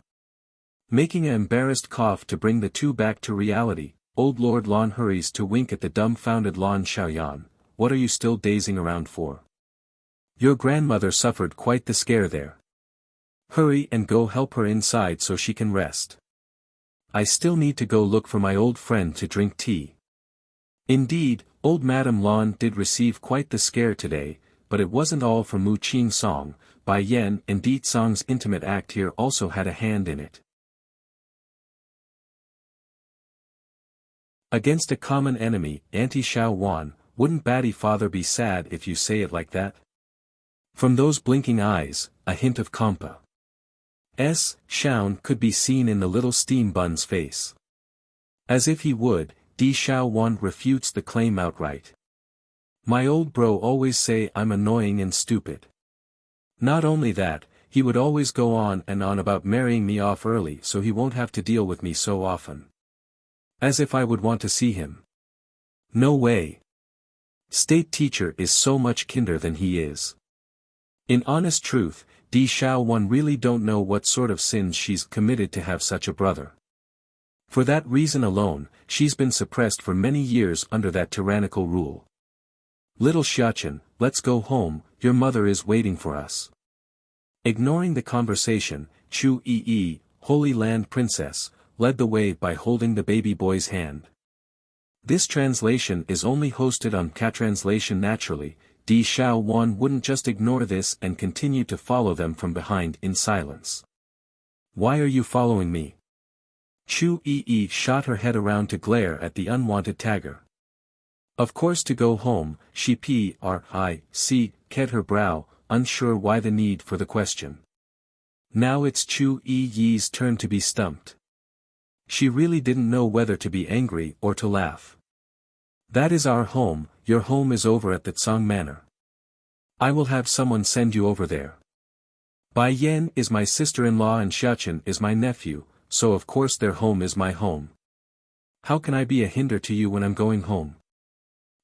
Making an embarrassed cough to bring the two back to reality, old Lord Lan hurries to wink at the dumbfounded Lan Xiaoyan. What are you still dazing around for? Your grandmother suffered quite the scare there. Hurry and go help her inside so she can rest. I still need to go look for my old friend to drink tea. Indeed, old Madame Lan did receive quite the scare today, but it wasn't all from Mu Qing Song. Bai Yan and Di Tsang's intimate act here also had a hand in it. Against a common enemy, Auntie Xiao Wan, wouldn't Batty Father be sad if you say it like that? From those blinking eyes, a hint of compa. Shaun could be seen in the little steam bun's face. As if he would, Di Xiao Wan refutes the claim outright. My old bro always say I'm annoying and stupid. Not only that, he would always go on and on about marrying me off early so he won't have to deal with me so often. As if I would want to see him. No way. State teacher is so much kinder than he is. In honest truth, Di Xiaowan really don't know what sort of sins she's committed to have such a brother. For that reason alone, she's been suppressed for many years under that tyrannical rule. Little Xiachen, let's go home, your mother is waiting for us. Ignoring the conversation, Chu Yi, Holy Land Princess, led the way by holding the baby boy's hand. This translation is only hosted on Catranslation naturally. Di Xiaowan wouldn't just ignore this and continue to follow them from behind in silence. Why are you following me? Chu Yi shot her head around to glare at the unwanted tagger. Of course to go home, she ked her brow, unsure why the need for the question. Now it's Chu Yi's turn to be stumped. She really didn't know whether to be angry or to laugh. That is our home, your home is over at the Tsang Manor. I will have someone send you over there. Bai Yan is my sister-in-law and Xiachen is my nephew, so of course their home is my home. How can I be a hinder to you when I'm going home?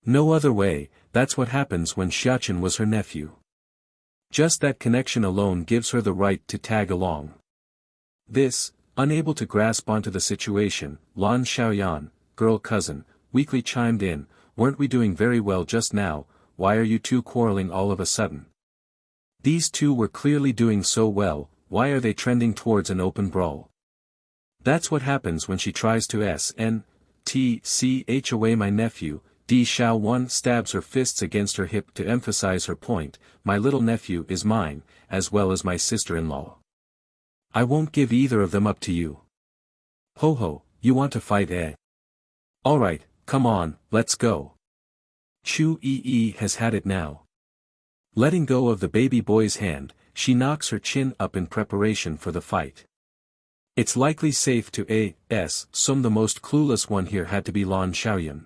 No other way, that's what happens when Xiachen was her nephew. Just that connection alone gives her the right to tag along. This, unable to grasp onto the situation, Lan Xiaoyan, girl cousin, weakly chimed in, weren't we doing very well just now, why are you two quarreling all of a sudden? These two were clearly doing so well, why are they trending towards an open brawl? That's what happens when she tries to snch away my nephew. Di Xiaowan stabs her fists against her hip to emphasize her point, my little nephew is mine, as well as my sister-in-law. I won't give either of them up to you. Ho ho, you want to fight eh? Alright, come on, let's go. Chu Yi has had it now. Letting go of the baby boy's hand, she knocks her chin up in preparation for the fight. It's likely safe to assume the most clueless one here had to be Lan Xiaoyan.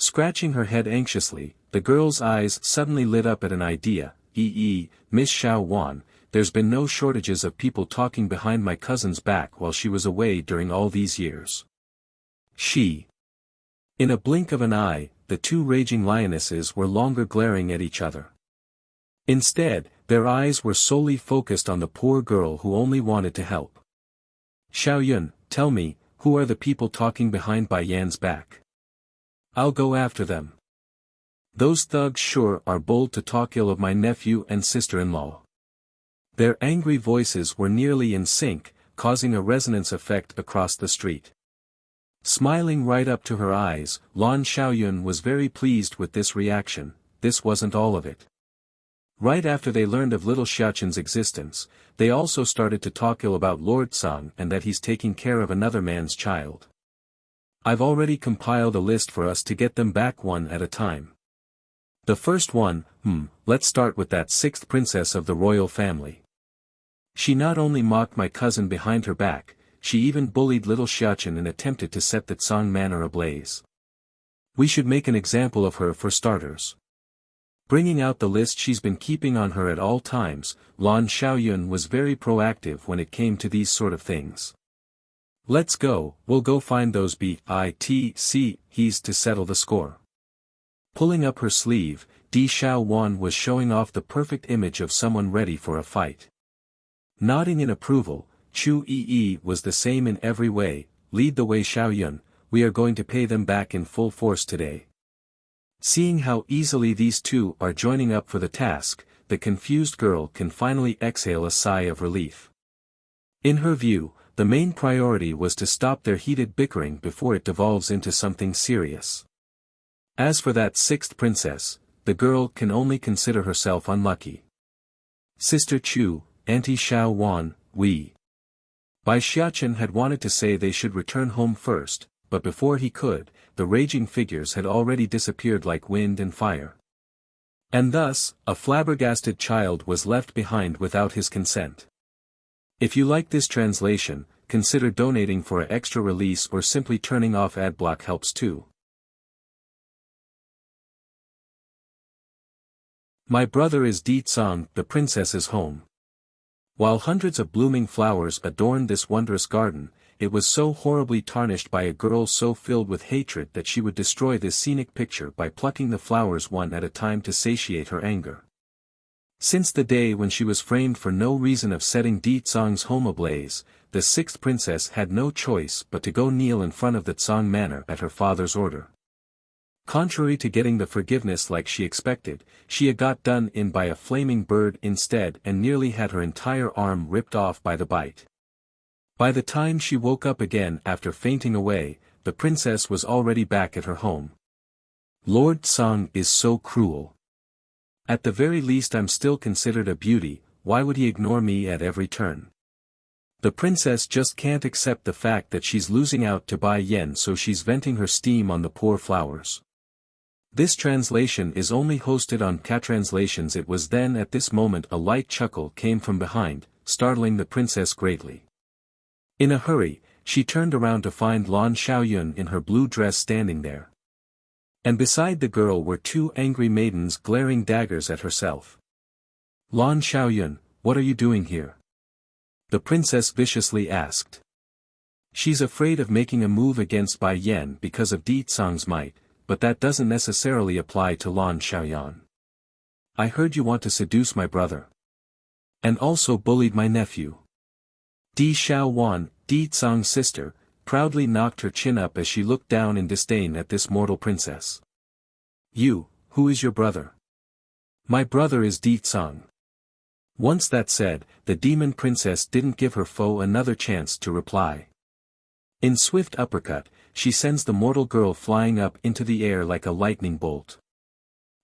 Scratching her head anxiously, the girl's eyes suddenly lit up at an idea. Miss Xiaowan, there's been no shortages of people talking behind my cousin's back while she was away during all these years. In a blink of an eye, the two raging lionesses were longer glaring at each other. Instead, their eyes were solely focused on the poor girl who only wanted to help. Xiaoyun, tell me, who are the people talking behind Bai Yan's back? I'll go after them. Those thugs sure are bold to talk ill of my nephew and sister-in-law. Their angry voices were nearly in sync, causing a resonance effect across the street. Smiling right up to her eyes, Lan Xiaoyun was very pleased with this reaction. This wasn't all of it. Right after they learned of little Xiachen's existence, they also started to talk ill about Lord Tsang and that he's taking care of another man's child. I've already compiled a list for us to get them back one at a time. The first one, let's start with that sixth princess of the royal family. She not only mocked my cousin behind her back, she even bullied little Xiachen and attempted to set the Tsang Manor ablaze. We should make an example of her for starters. Bringing out the list she's been keeping on her at all times, Lan Xiaoyun was very proactive when it came to these sort of things. Let's go, we'll go find those he's to settle the score. Pulling up her sleeve, Di Xiaowan was showing off the perfect image of someone ready for a fight. Nodding in approval, Chu Yi was the same in every way, lead the way Xiaoyun, we are going to pay them back in full force today. Seeing how easily these two are joining up for the task, the confused girl can finally exhale a sigh of relief. In her view, the main priority was to stop their heated bickering before it devolves into something serious. As for that sixth princess, the girl can only consider herself unlucky. Sister Chu, Auntie Xiaowan, Bai Xiachen had wanted to say they should return home first, but before he could, the raging figures had already disappeared like wind and fire. And thus, a flabbergasted child was left behind without his consent. If you like this translation, consider donating for an extra release or simply turning off adblock helps too. My brother is Di Tsang, the princess's home. While hundreds of blooming flowers adorned this wondrous garden, it was so horribly tarnished by a girl so filled with hatred that she would destroy this scenic picture by plucking the flowers one at a time to satiate her anger. Since the day when she was framed for no reason of setting Di Tsang's home ablaze, the sixth princess had no choice but to go kneel in front of the Tsang manor at her father's order. Contrary to getting the forgiveness like she expected, she got done in by a flaming bird instead and nearly had her entire arm ripped off by the bite. By the time she woke up again after fainting away, the princess was already back at her home. Lord Tsang is so cruel. At the very least I'm still considered a beauty, why would he ignore me at every turn? The princess just can't accept the fact that she's losing out to Bai Yan, so she's venting her steam on the poor flowers. This translation is only hosted on K-Translations. It was then at this moment a light chuckle came from behind, startling the princess greatly. In a hurry, she turned around to find Lan Xiaoyun in her blue dress standing there. And beside the girl were two angry maidens glaring daggers at herself. Lan Xiaoyun, what are you doing here? The princess viciously asked. She's afraid of making a move against Bai Yan because of Di Tsang's might, but that doesn't necessarily apply to Lan Xiaoyan. I heard you want to seduce my brother. And also bullied my nephew. Di Xiaowan, Di Tsang's sister, proudly knocked her chin up as she looked down in disdain at this mortal princess. You, who is your brother? My brother is Di Tsang. Once that said, the demon princess didn't give her foe another chance to reply. In swift uppercut, she sends the mortal girl flying up into the air like a lightning bolt.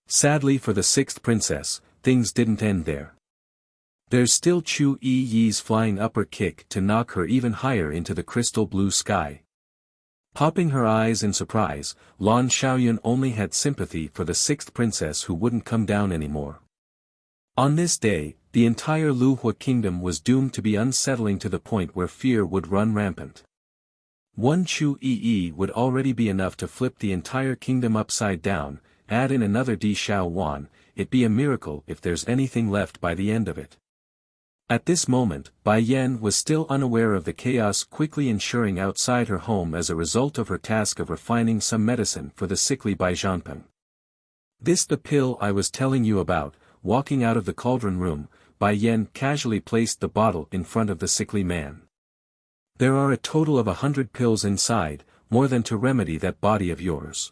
Sadly for the sixth princess, things didn't end there. There's still Chu Yi's flying upper kick to knock her even higher into the crystal blue sky. Popping her eyes in surprise, Lan Xiaoyun only had sympathy for the sixth princess who wouldn't come down anymore. On this day, the entire Luhua kingdom was doomed to be unsettling to the point where fear would run rampant. One Chu Yi would already be enough to flip the entire kingdom upside down, add in another Di Xiaowan, it'd be a miracle if there's anything left by the end of it. At this moment, Bai Yan was still unaware of the chaos quickly ensuing outside her home as a result of her task of refining some medicine for the sickly Bai Zhanpeng. This the pill I was telling you about. Walking out of the cauldron room, Bai Yan casually placed the bottle in front of the sickly man. There are a total of 100 pills inside, more than to remedy that body of yours.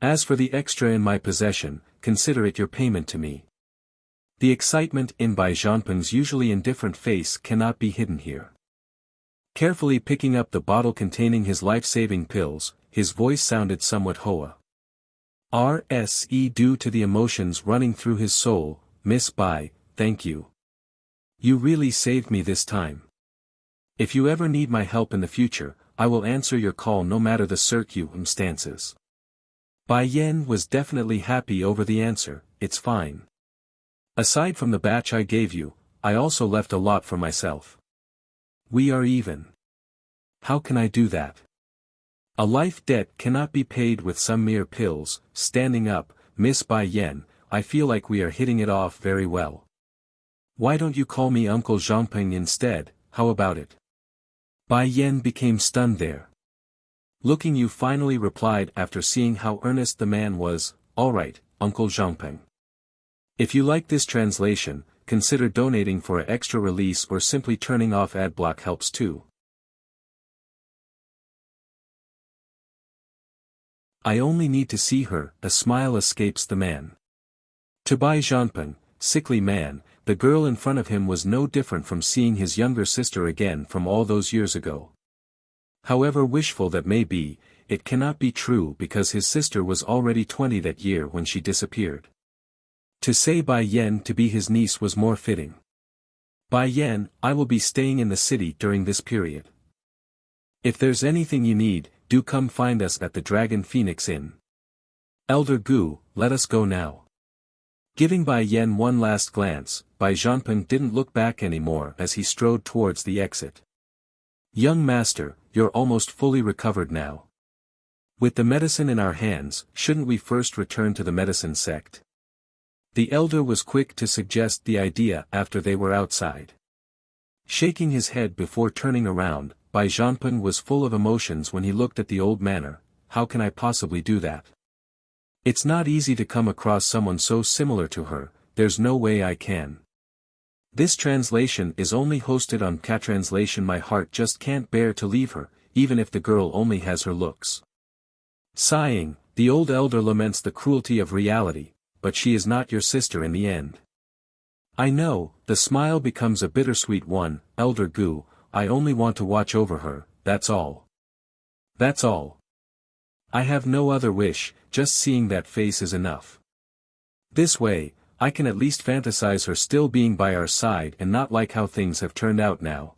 As for the extra in my possession, consider it your payment to me. The excitement in Bai Zhanpeng's usually indifferent face cannot be hidden here. Carefully picking up the bottle containing his life-saving pills, his voice sounded somewhat hoa. Due to the emotions running through his soul, Miss Bai, thank you. You really saved me this time. If you ever need my help in the future, I will answer your call no matter the circumstances. Bai Yan was definitely happy over the answer, it's fine. Aside from the batch I gave you, I also left a lot for myself. We are even. How can I do that? A life debt cannot be paid with some mere pills. Standing up, Miss Bai Yan, I feel like we are hitting it off very well. Why don't you call me Uncle Zhanpeng instead, how about it? Bai Yan became stunned there. Looking you finally replied after seeing how earnest the man was, alright, Uncle Zhanpeng. If you like this translation, consider donating for an extra release or simply turning off adblock helps too. I only need to see her, a smile escapes the man. To Bai Zhanpeng, sickly man, the girl in front of him was no different from seeing his younger sister again from all those years ago. However wishful that may be, it cannot be true because his sister was already 20 that year when she disappeared. To say Bai Yan to be his niece was more fitting. Bai Yan, I will be staying in the city during this period. If there's anything you need, do come find us at the Dragon Phoenix Inn. Elder Gu, let us go now. Giving Bai Yan one last glance, Bai Zhanpeng didn't look back anymore as he strode towards the exit. Young master, you're almost fully recovered now. With the medicine in our hands, shouldn't we first return to the medicine sect? The elder was quick to suggest the idea after they were outside. Shaking his head before turning around, Bai Zhanpeng was full of emotions when he looked at the old manor. How can I possibly do that? It's not easy to come across someone so similar to her, there's no way I can. This translation is only hosted on Catranslation. My heart just can't bear to leave her, even if the girl only has her looks. Sighing, the old elder laments the cruelty of reality, but she is not your sister in the end. I know, the smile becomes a bittersweet one. Elder Gu, I only want to watch over her, that's all. That's all. I have no other wish, just seeing that face is enough. This way, I can at least fantasize her still being by our side and not like how things have turned out now.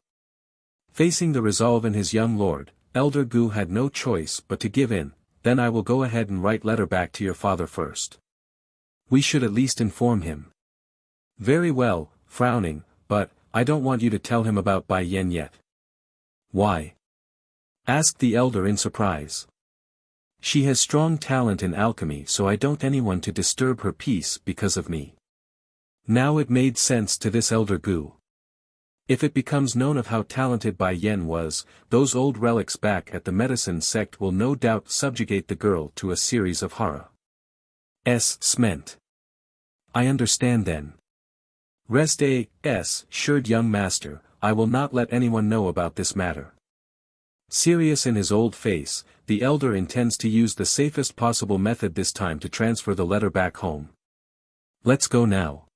Facing the resolve in his young lord, Elder Gu had no choice but to give in. Then I will go ahead and write letter back to your father first. We should at least inform him. Very well, frowning, but, I don't want you to tell him about Bai Yan yet. Why? Asked the elder in surprise. She has strong talent in alchemy, so I don't want anyone to disturb her peace because of me. Now it made sense to this elder Gu. If it becomes known of how talented Bai Yan was, those old relics back at the medicine sect will no doubt subjugate the girl to a series of horror. Sment. I understand then. Rest assured young master, I will not let anyone know about this matter. Serious in his old face, the elder intends to use the safest possible method this time to transfer the letter back home. Let's go now.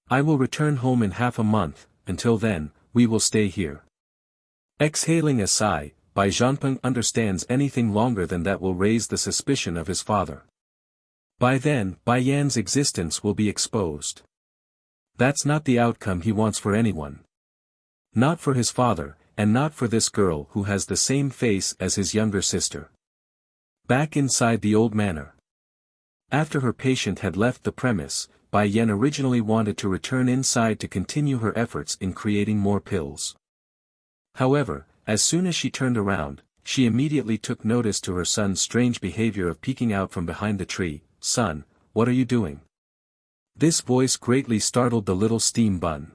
I will return home in half a month, until then, we will stay here. Exhaling a sigh, Bai Zhanpeng understands anything longer than that will raise the suspicion of his father. By then, Bai Yan's existence will be exposed. That's not the outcome he wants for anyone. Not for his father, and not for this girl who has the same face as his younger sister. Back inside the old manor. After her patient had left the premise, Bai Yan originally wanted to return inside to continue her efforts in creating more pills. However, as soon as she turned around, she immediately took notice to her son's strange behavior of peeking out from behind the tree. Son, what are you doing? This voice greatly startled the little steam bun.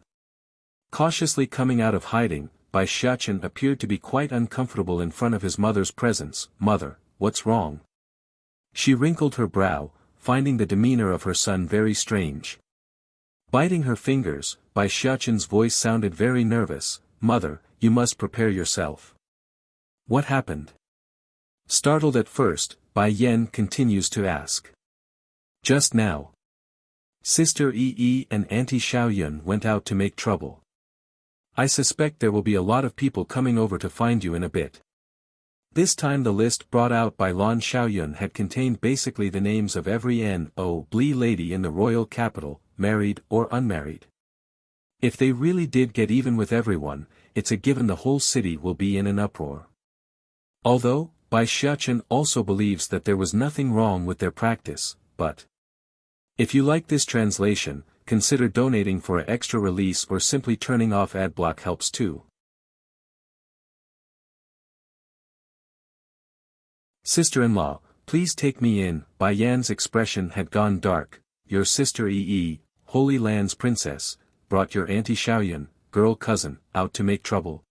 Cautiously coming out of hiding, Bai Xiachen appeared to be quite uncomfortable in front of his mother's presence. Mother, what's wrong? She wrinkled her brow, finding the demeanor of her son very strange. Biting her fingers, Bai Xiachen's voice sounded very nervous. Mother, you must prepare yourself. What happened? Startled at first, Bai Yan continues to ask. Just now. Sister Yi and Auntie Xiaoyun went out to make trouble. I suspect there will be a lot of people coming over to find you in a bit. This time the list brought out by Lan Xiaoyun had contained basically the names of every N.O.B. lady in the royal capital, married or unmarried. If they really did get even with everyone, it's a given the whole city will be in an uproar. Although, Bai Xiachen also believes that there was nothing wrong with their practice, but if you like this translation, consider donating for an extra release or simply turning off adblock helps too. Sister-in-law, please take me in. Bai Yan's expression had gone dark. Your sister Yi, Holy Land's princess, brought your Auntie Xiaoyun, girl cousin, out to make trouble.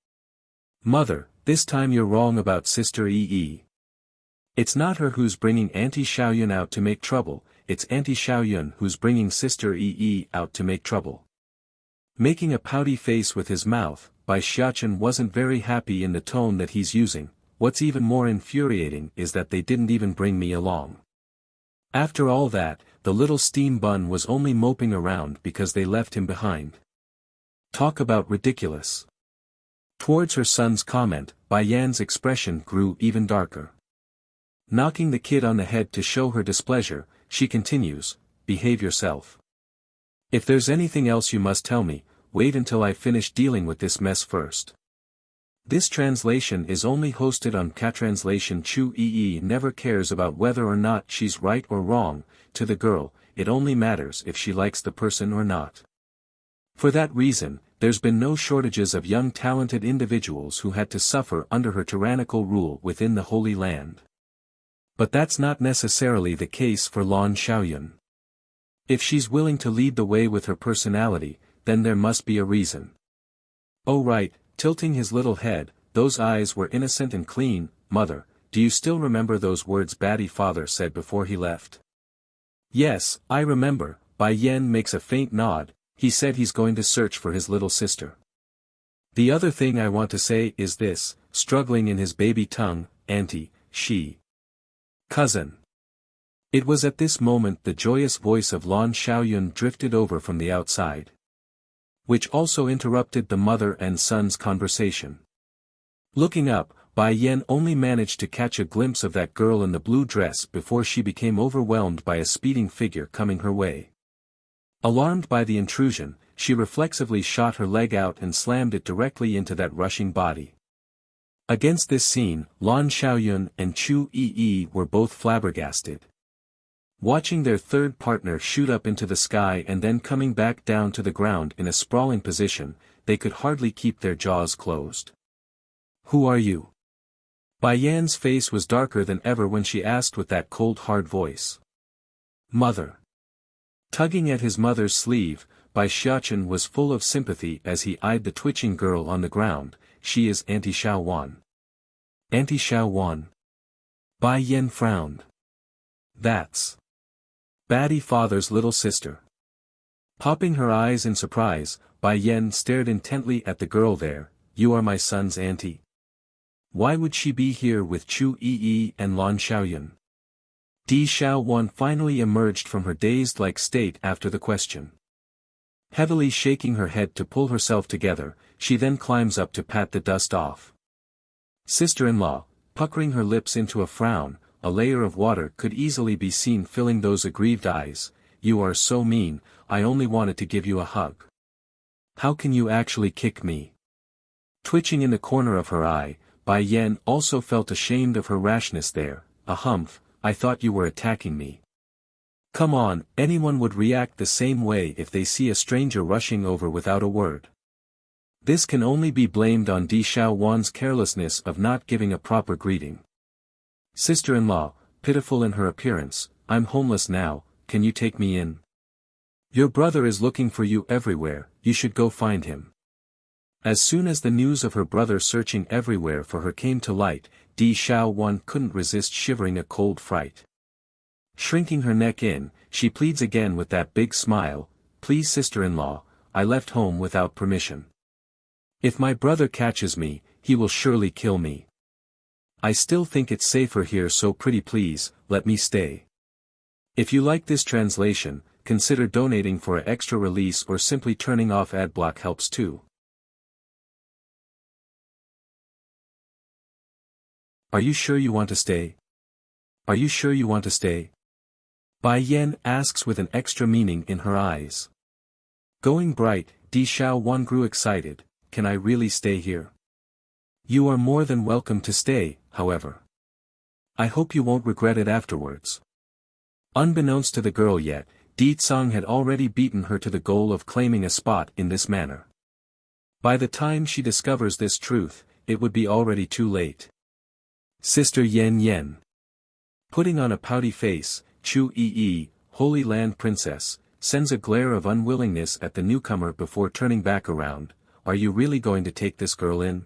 Mother, this time you're wrong about Sister Yi. It's not her who's bringing Auntie Xiaoyun out to make trouble, it's Auntie Xiaoyun who's bringing Sister Yi out to make trouble. Making a pouty face with his mouth, Bai Xiachen wasn't very happy in the tone that he's using. What's even more infuriating is that they didn't even bring me along. After all that, the little steam bun was only moping around because they left him behind. Talk about ridiculous. Towards her son's comment, Bai Yan's expression grew even darker. Knocking the kid on the head to show her displeasure, she continues, behave yourself. If there's anything else you must tell me, wait until I finish dealing with this mess first. This translation is only hosted on Catranslation. Chu Yi never cares about whether or not she's right or wrong. To the girl, it only matters if she likes the person or not. For that reason, there's been no shortages of young talented individuals who had to suffer under her tyrannical rule within the Holy Land. But that's not necessarily the case for Lan Xiaoyun. If she's willing to lead the way with her personality, then there must be a reason. Oh right, tilting his little head, those eyes were innocent and clean. Mother, do you still remember those words Batty father said before he left? Yes, I remember. Bai Yan makes a faint nod. He said he's going to search for his little sister. The other thing I want to say is this, struggling in his baby tongue, auntie, she. Cousin. It was at this moment the joyous voice of Lan Xiaoyun drifted over from the outside, which also interrupted the mother and son's conversation. Looking up, Bai Yan only managed to catch a glimpse of that girl in the blue dress before she became overwhelmed by a speeding figure coming her way. Alarmed by the intrusion, she reflexively shot her leg out and slammed it directly into that rushing body. Against this scene, Lan Xiaoyun and Chu Yi were both flabbergasted. Watching their third partner shoot up into the sky and then coming back down to the ground in a sprawling position, they could hardly keep their jaws closed. Who are you? Bai Yan's face was darker than ever when she asked with that cold hard voice. Mother. Tugging at his mother's sleeve, Bai Xiaochen was full of sympathy as he eyed the twitching girl on the ground. She is Auntie Xiao Wan. Auntie Xiao Wan. Bai Yan frowned. That's Batty father's little sister. Popping her eyes in surprise, Bai Yan stared intently at the girl there. You are my son's auntie. Why would she be here with Chu Yi and Lan Xiaoyun? Di Xiao Wan finally emerged from her dazed-like state after the question. Heavily shaking her head to pull herself together, she then climbs up to pat the dust off. Sister-in-law, puckering her lips into a frown, a layer of water could easily be seen filling those aggrieved eyes. You are so mean, I only wanted to give you a hug. How can you actually kick me? Twitching in the corner of her eye, Bai Yan also felt ashamed of her rashness there. A humph, I thought you were attacking me. Come on, anyone would react the same way if they see a stranger rushing over without a word. This can only be blamed on Di Xiao Wan's carelessness of not giving a proper greeting. Sister-in-law, pitiful in her appearance, I'm homeless now, can you take me in? Your brother is looking for you everywhere, you should go find him. As soon as the news of her brother searching everywhere for her came to light, Di Xiao Wan couldn't resist shivering a cold fright. Shrinking her neck in, she pleads again with that big smile, please sister-in-law, I left home without permission. If my brother catches me, he will surely kill me. I still think it's safer here, so pretty please, let me stay. If you like this translation, consider donating for an extra release or simply turning off adblock helps too. Are you sure you want to stay? Are you sure you want to stay? Bai Yan asks with an extra meaning in her eyes. Going bright, Di Xiao Wan grew excited. Can I really stay here? You are more than welcome to stay, however. I hope you won't regret it afterwards. Unbeknownst to the girl yet, Di Tsang had already beaten her to the goal of claiming a spot in this manner. By the time she discovers this truth, it would be already too late. Sister Yan Yan. Putting on a pouty face, Chu Yi, Holy Land Princess, sends a glare of unwillingness at the newcomer before turning back around. Are you really going to take this girl in?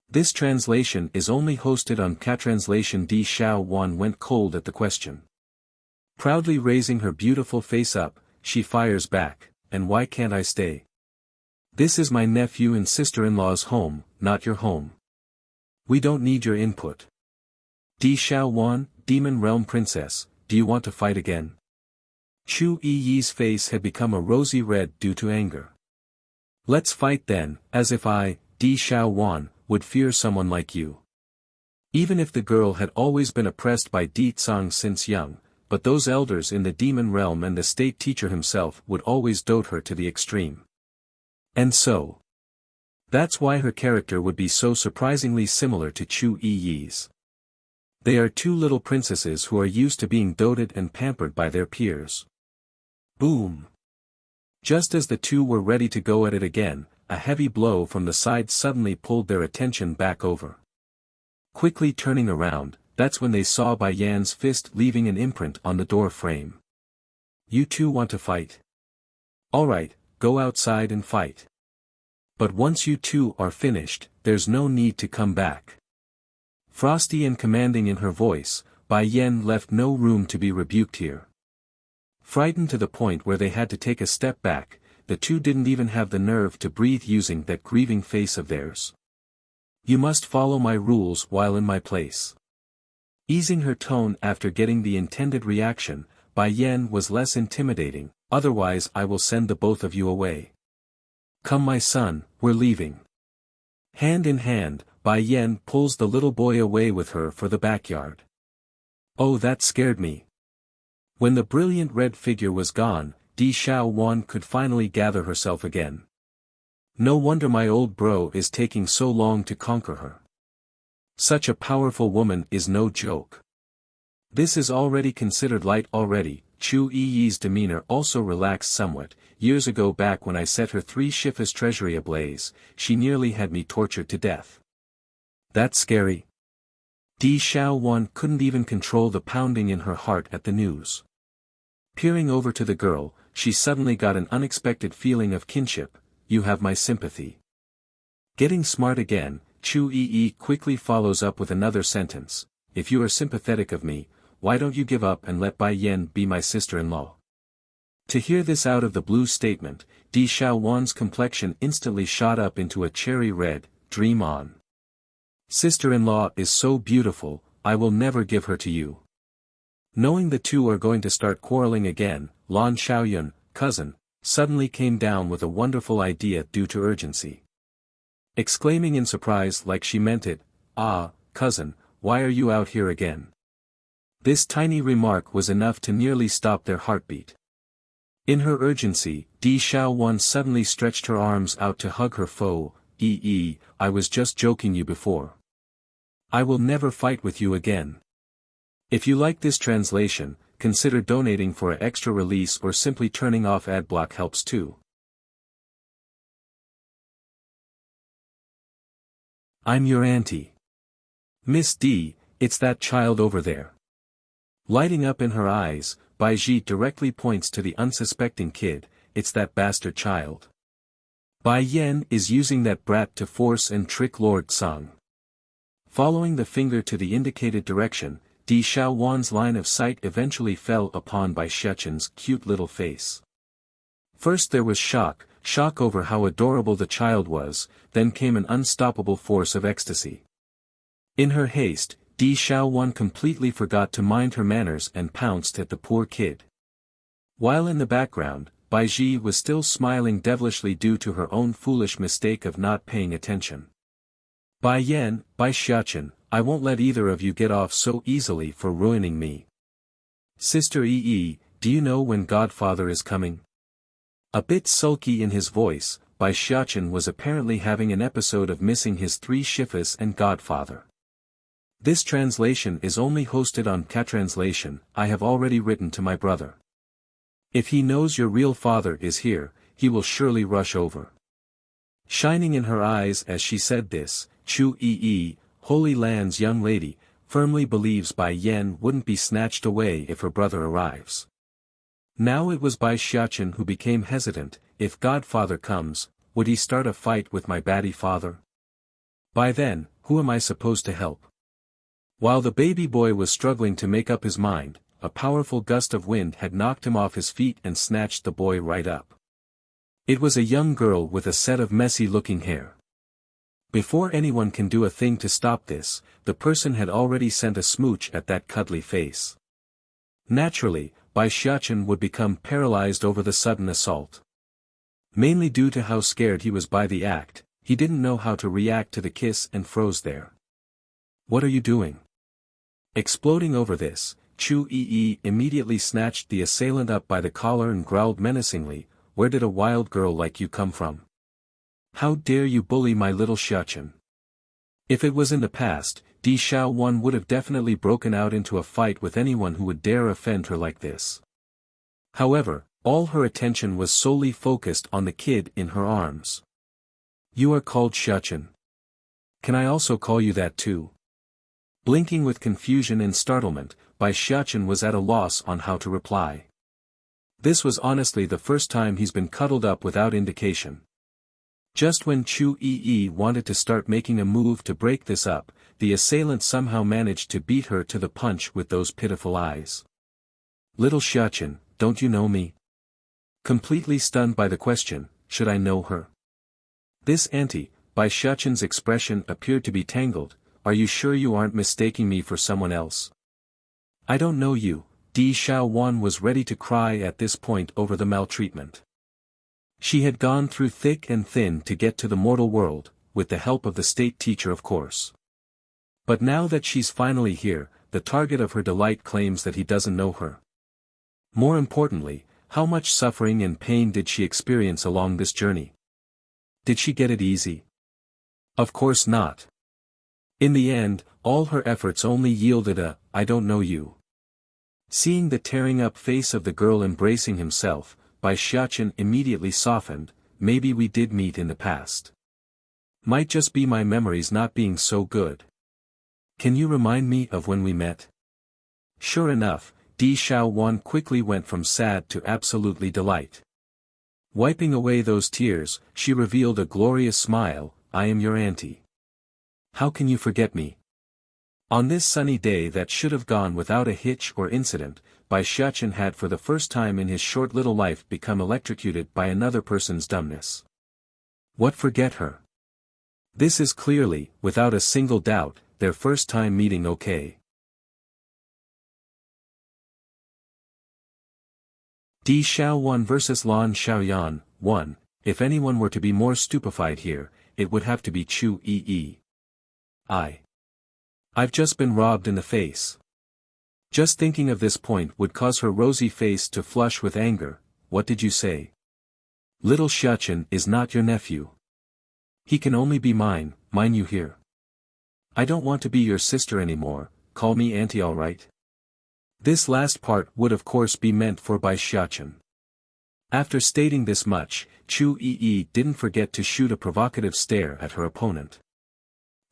This translation is only hosted on Catranslation. Di Xiao Wan went cold at the question. Proudly raising her beautiful face up, she fires back, and why can't I stay? This is my nephew and sister-in-law's home, not your home. We don't need your input. Di Xiao Wan, Demon Realm Princess, do you want to fight again? Chu Yi's face had become a rosy red due to anger. Let's fight then, as if I, Di Xiao Wan, would fear someone like you. Even if the girl had always been oppressed by Di Tsang since young, but those elders in the demon realm and the state teacher himself would always dote her to the extreme. And so, that's why her character would be so surprisingly similar to Chu Yi's. They are two little princesses who are used to being doted and pampered by their peers. Boom! Just as the two were ready to go at it again, a heavy blow from the side suddenly pulled their attention back over. Quickly turning around, that's when they saw Bai Yan's fist leaving an imprint on the door frame. You two want to fight? Alright, go outside and fight. But once you two are finished, there's no need to come back. Frosty and commanding in her voice, Bai Yen left no room to be rebuked here. Frightened to the point where they had to take a step back, the two didn't even have the nerve to breathe using that grieving face of theirs. You must follow my rules while in my place. Easing her tone after getting the intended reaction, Bai Yen was less intimidating, otherwise I will send the both of you away. Come my son, we're leaving. Hand in hand, Bai Yen pulls the little boy away with her for the backyard. Oh, that scared me. When the brilliant red figure was gone, Di Xiaowan could finally gather herself again. No wonder my old bro is taking so long to conquer her. Such a powerful woman is no joke. This is already considered light already. Chu Yi's demeanor also relaxed somewhat. Years ago back when I set her 3 Shifa's treasury ablaze, she nearly had me tortured to death. That's scary. Di Xiaowan couldn't even control the pounding in her heart at the news. Peering over to the girl, she suddenly got an unexpected feeling of kinship. You have my sympathy. Getting smart again, Chu Yi quickly follows up with another sentence. If you are sympathetic of me, why don't you give up and let Bai Yen be my sister-in-law? To hear this out of the blue statement, Di Xiaowan's complexion instantly shot up into a cherry red. Dream on. Sister-in-law is so beautiful, I will never give her to you. Knowing the two are going to start quarreling again, Lan Xiaoyun, cousin, suddenly came down with a wonderful idea due to urgency. Exclaiming in surprise like she meant it, "Ah, cousin, why are you out here again?" This tiny remark was enough to nearly stop their heartbeat. In her urgency, Di Xiaowan suddenly stretched her arms out to hug her foe. I was just joking you before. I will never fight with you again. If you like this translation, consider donating for an extra release or simply turning off adblock helps too. I'm your auntie. Miss D, it's that child over there. Lighting up in her eyes, Bai Ji directly points to the unsuspecting kid. It's that bastard child. Bai Yen is using that brat to force and trick Lord Sung. Following the finger to the indicated direction, Di Xiaowan's line of sight eventually fell upon Bai Xiaoqin's cute little face. First there was shock over how adorable the child was, then came an unstoppable force of ecstasy. In her haste, Di Xiaowan completely forgot to mind her manners and pounced at the poor kid. While in the background, Bai Ji was still smiling devilishly due to her own foolish mistake of not paying attention. Bai Yen, Bai Xiaoqin, I won't let either of you get off so easily for ruining me. Sister Yi, do you know when Godfather is coming? A bit sulky in his voice, Bai Xiaoqin was apparently having an episode of missing his 3 Shifas and Godfather. This translation is only hosted on Catranslation. I have already written to my brother. If he knows your real father is here, he will surely rush over. Shining in her eyes as she said this, Chu Yi, Holy Land's young lady, firmly believes Bai Yen wouldn't be snatched away if her brother arrives. Now it was Bai Xiaoqin who became hesitant. If Godfather comes, would he start a fight with my baddie father? By then, who am I supposed to help? While the baby boy was struggling to make up his mind, a powerful gust of wind had knocked him off his feet and snatched the boy right up. It was a young girl with a set of messy-looking hair. Before anyone can do a thing to stop this, the person had already sent a smooch at that cuddly face. Naturally, Bai Xiaoqin would become paralyzed over the sudden assault. Mainly due to how scared he was by the act, he didn't know how to react to the kiss and froze there. What are you doing? Exploding over this, Chu Yi immediately snatched the assailant up by the collar and growled menacingly, where did a wild girl like you come from? How dare you bully my little Xiaoqin? If it was in the past, Di Xiaowan would have definitely broken out into a fight with anyone who would dare offend her like this. However, all her attention was solely focused on the kid in her arms. You are called Xiaoqin. Can I also call you that too? Blinking with confusion and startlement, Bai Xiaoqin was at a loss on how to reply. This was honestly the first time he's been cuddled up without indication. Just when Chu Yi wanted to start making a move to break this up, the assailant somehow managed to beat her to the punch with those pitiful eyes. Little Xiachen, don't you know me? Completely stunned by the question, should I know her? This auntie, Bai Xiachen's expression appeared to be tangled, are you sure you aren't mistaking me for someone else? I don't know you. Di Xiaowan was ready to cry at this point over the maltreatment. She had gone through thick and thin to get to the mortal world, with the help of the state teacher of course. But now that she's finally here, the target of her delight claims that he doesn't know her. More importantly, how much suffering and pain did she experience along this journey? Did she get it easy? Of course not. In the end, all her efforts only yielded a, I don't know you. Seeing the tearing up face of the girl embracing himself, Bai Xiachen immediately softened, maybe we did meet in the past. Might just be my memories not being so good. Can you remind me of when we met? Sure enough, Di Xiaowan quickly went from sad to absolutely delight. Wiping away those tears, she revealed a glorious smile, I am your auntie. How can you forget me? On this sunny day that should have gone without a hitch or incident, Bai Xiachen had for the first time in his short little life become electrocuted by another person's dumbness. What forget her? This is clearly, without a single doubt, their first time meeting okay. Di Xiaowan vs Lan Xiaoyan, 1. If anyone were to be more stupefied here, it would have to be Chu Yi. I've just been robbed in the face. Just thinking of this point would cause her rosy face to flush with anger. What did you say? Little Xiachen is not your nephew. He can only be mine, you hear? I don't want to be your sister anymore, call me auntie alright? This last part would of course be meant for Bai Xiachen. After stating this much, Chu Yi didn't forget to shoot a provocative stare at her opponent.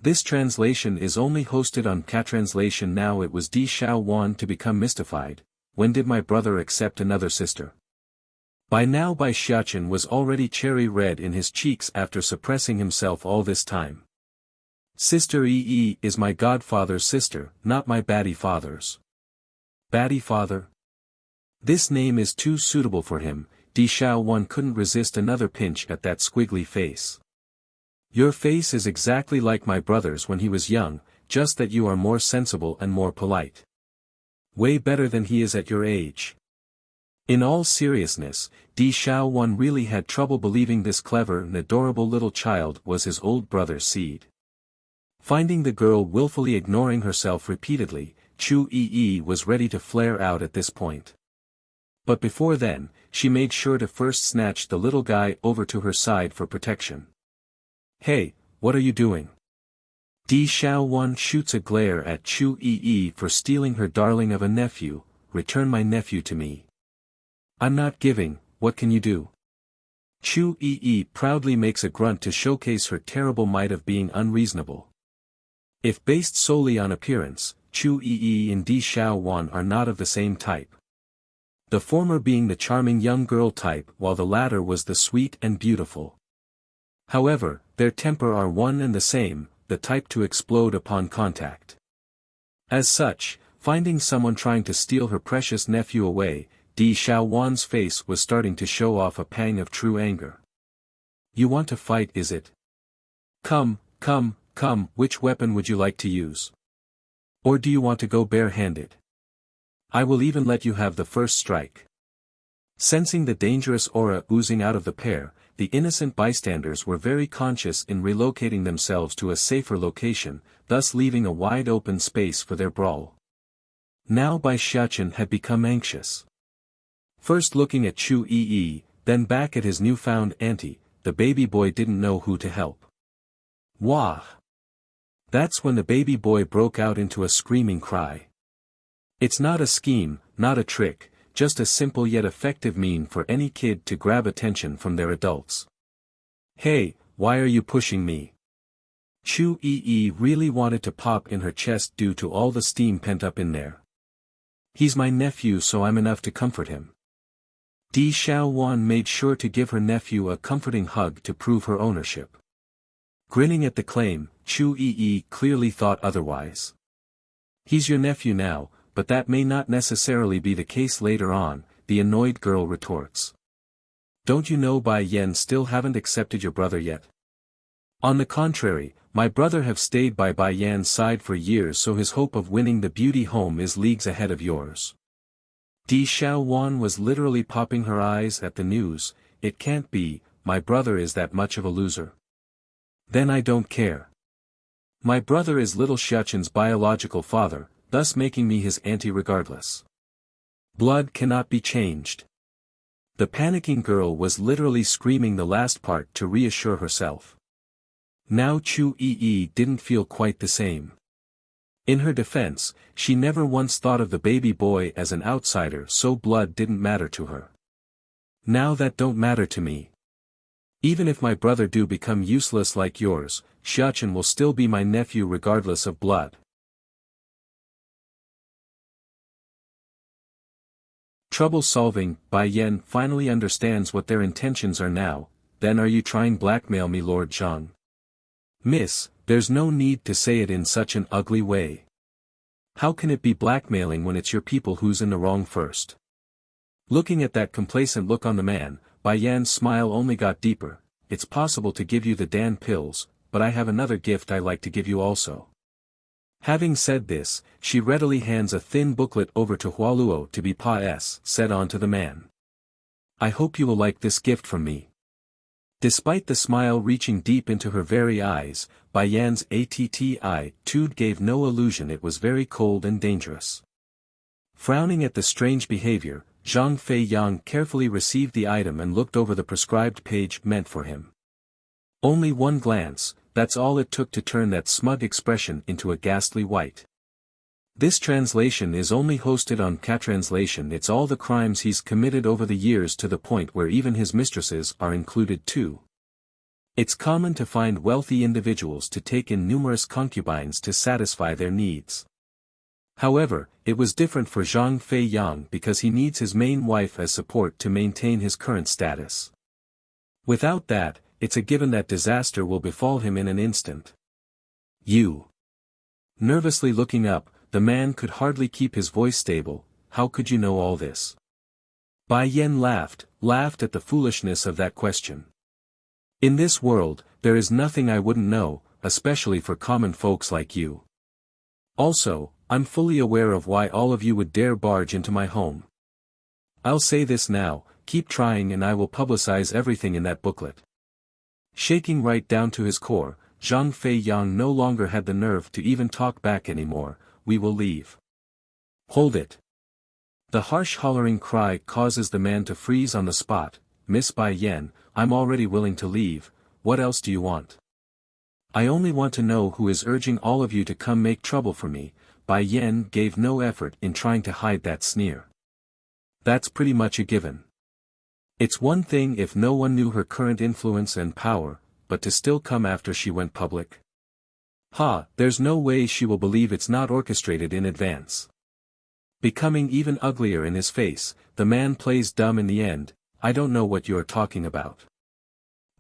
This translation is only hosted on Catranslation. Now it was Di Xiaowan to become mystified. When did my brother accept another sister? By now Bai Xiachen was already cherry red in his cheeks after suppressing himself all this time. Sister Yi is my godfather's sister, not my baddie father's. Baddie father? This name is too suitable for him. Di Xiaowan couldn't resist another pinch at that squiggly face. Your face is exactly like my brother's when he was young, just that you are more sensible and more polite. Way better than he is at your age. In all seriousness, Di Xiaowan really had trouble believing this clever and adorable little child was his old brother's seed. Finding the girl willfully ignoring herself repeatedly, Chu Yi was ready to flare out at this point. But before then, she made sure to first snatch the little guy over to her side for protection. Hey, what are you doing? Di Xiaowan shoots a glare at Chu Yi for stealing her darling of a nephew. Return my nephew to me. I'm not giving, what can you do? Chu Yi proudly makes a grunt to showcase her terrible might of being unreasonable. If based solely on appearance, Chu Yi and Di Xiaowan are not of the same type. The former being the charming young girl type while the latter was the sweet and beautiful. However, their temper are one and the same, the type to explode upon contact. As such, finding someone trying to steal her precious nephew away, Di Xiaowan's face was starting to show off a pang of true anger. You want to fight, is it? Come, which weapon would you like to use? Or do you want to go bare-handed? I will even let you have the first strike. Sensing the dangerous aura oozing out of the pair, the innocent bystanders were very conscious in relocating themselves to a safer location, thus leaving a wide open space for their brawl. Now Bai Xiachen had become anxious. First looking at Chu Yi, then back at his newfound auntie, the baby boy didn't know who to help. Wah! That's when the baby boy broke out into a screaming cry. It's not a scheme, not a trick, just a simple yet effective means for any kid to grab attention from their adults. Hey, why are you pushing me? Chu Yi really wanted to pop in her chest due to all the steam pent up in there. He's my nephew, so I'm enough to comfort him. Di Xiaowan made sure to give her nephew a comforting hug to prove her ownership. Grinning at the claim, Chu Yi clearly thought otherwise. He's your nephew now, but that may not necessarily be the case later on, the annoyed girl retorts. Don't you know Bai Yan still haven't accepted your brother yet? On the contrary, my brother have stayed by Bai Yan's side for years, so his hope of winning the beauty home is leagues ahead of yours. Di Xiaowan was literally popping her eyes at the news. It can't be, my brother is that much of a loser. Then I don't care. My brother is little Xiaoqin's biological father, thus making me his auntie regardless. Blood cannot be changed. The panicking girl was literally screaming the last part to reassure herself. Now Chu Yi didn't feel quite the same. In her defense, she never once thought of the baby boy as an outsider, so blood didn't matter to her. Now that don't matter to me. Even if my brother do become useless like yours, Xiaoqin will still be my nephew regardless of blood. Trouble solving. Bai Yan finally understands what their intentions are now. Then are you trying blackmail me, Lord Zhang? Miss, there's no need to say it in such an ugly way. How can it be blackmailing when it's your people who's in the wrong first? Looking at that complacent look on the man, Bai Yan's smile only got deeper. It's possible to give you the Dan pills, but I have another gift I like to give you also. Having said this, she readily hands a thin booklet over to Hualuo to be said on to the man. I hope you will like this gift from me. Despite the smile reaching deep into her very eyes, Bai Yan's attitude gave no illusion it was very cold and dangerous. Frowning at the strange behavior, Zhang Feiyang carefully received the item and looked over the prescribed page meant for him. Only one glance, that's all it took to turn that smug expression into a ghastly white. This translation is only hosted on Catranslation. It's all the crimes he's committed over the years, to the point where even his mistresses are included too. It's common to find wealthy individuals to take in numerous concubines to satisfy their needs. However, it was different for Zhang Feiyang because he needs his main wife as support to maintain his current status. Without that, it's a given that disaster will befall him in an instant. You. Nervously looking up, the man could hardly keep his voice stable. How could you know all this? Bai Yan laughed at the foolishness of that question. In this world, there is nothing I wouldn't know, especially for common folks like you. Also, I'm fully aware of why all of you would dare barge into my home. I'll say this now, keep trying and I will publicize everything in that booklet. Shaking right down to his core, Zhang Feiyang no longer had the nerve to even talk back anymore. We will leave. Hold it. The harsh hollering cry causes the man to freeze on the spot. Miss Bai Yan, I'm already willing to leave. What else do you want? I only want to know who is urging all of you to come make trouble for me. Bai Yan gave no effort in trying to hide that sneer. That's pretty much a given. It's one thing if no one knew her current influence and power, but to still come after she went public? There's no way she will believe it's not orchestrated in advance. Becoming even uglier in his face, the man plays dumb in the end. I don't know what you're talking about.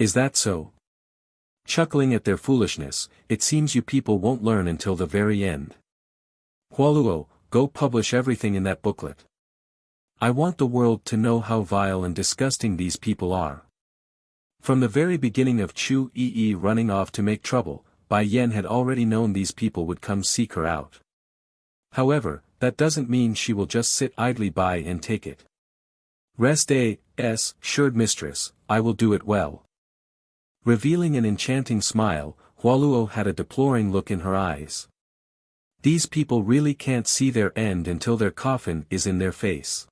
Is that so? Chuckling at their foolishness, it seems you people won't learn until the very end. Hualuo, go publish everything in that booklet. I want the world to know how vile and disgusting these people are. From the very beginning of Chu Yi running off to make trouble, Bai Yan had already known these people would come seek her out. However, that doesn't mean she will just sit idly by and take it. Rest assured mistress, I will do it well. Revealing an enchanting smile, Hualuo had a deploring look in her eyes. These people really can't see their end until their coffin is in their face.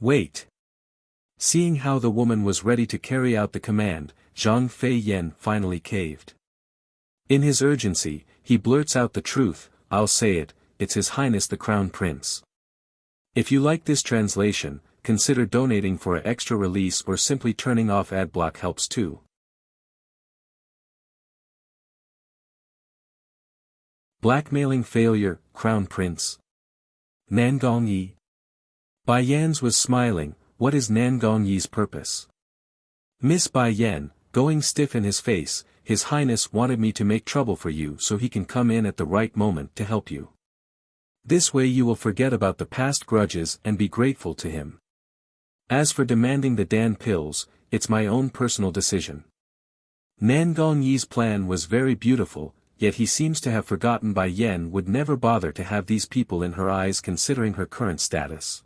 Wait. Seeing how the woman was ready to carry out the command, Zhang Feiyang finally caved. In his urgency, he blurts out the truth. I'll say it, it's His Highness the Crown Prince. If you like this translation, consider donating for an extra release or simply turning off adblock helps too. Blackmailing failure, Crown Prince. Nangong Yi. Bai Yan's was smiling, what is Nangong Yi's purpose? Miss Bai Yen, going stiff in his face, His Highness wanted me to make trouble for you so he can come in at the right moment to help you. This way you will forget about the past grudges and be grateful to him. As for demanding the Dan pills, it's my own personal decision. Nangong Yi's plan was very beautiful, yet he seems to have forgotten Bai Yen would never bother to have these people in her eyes considering her current status.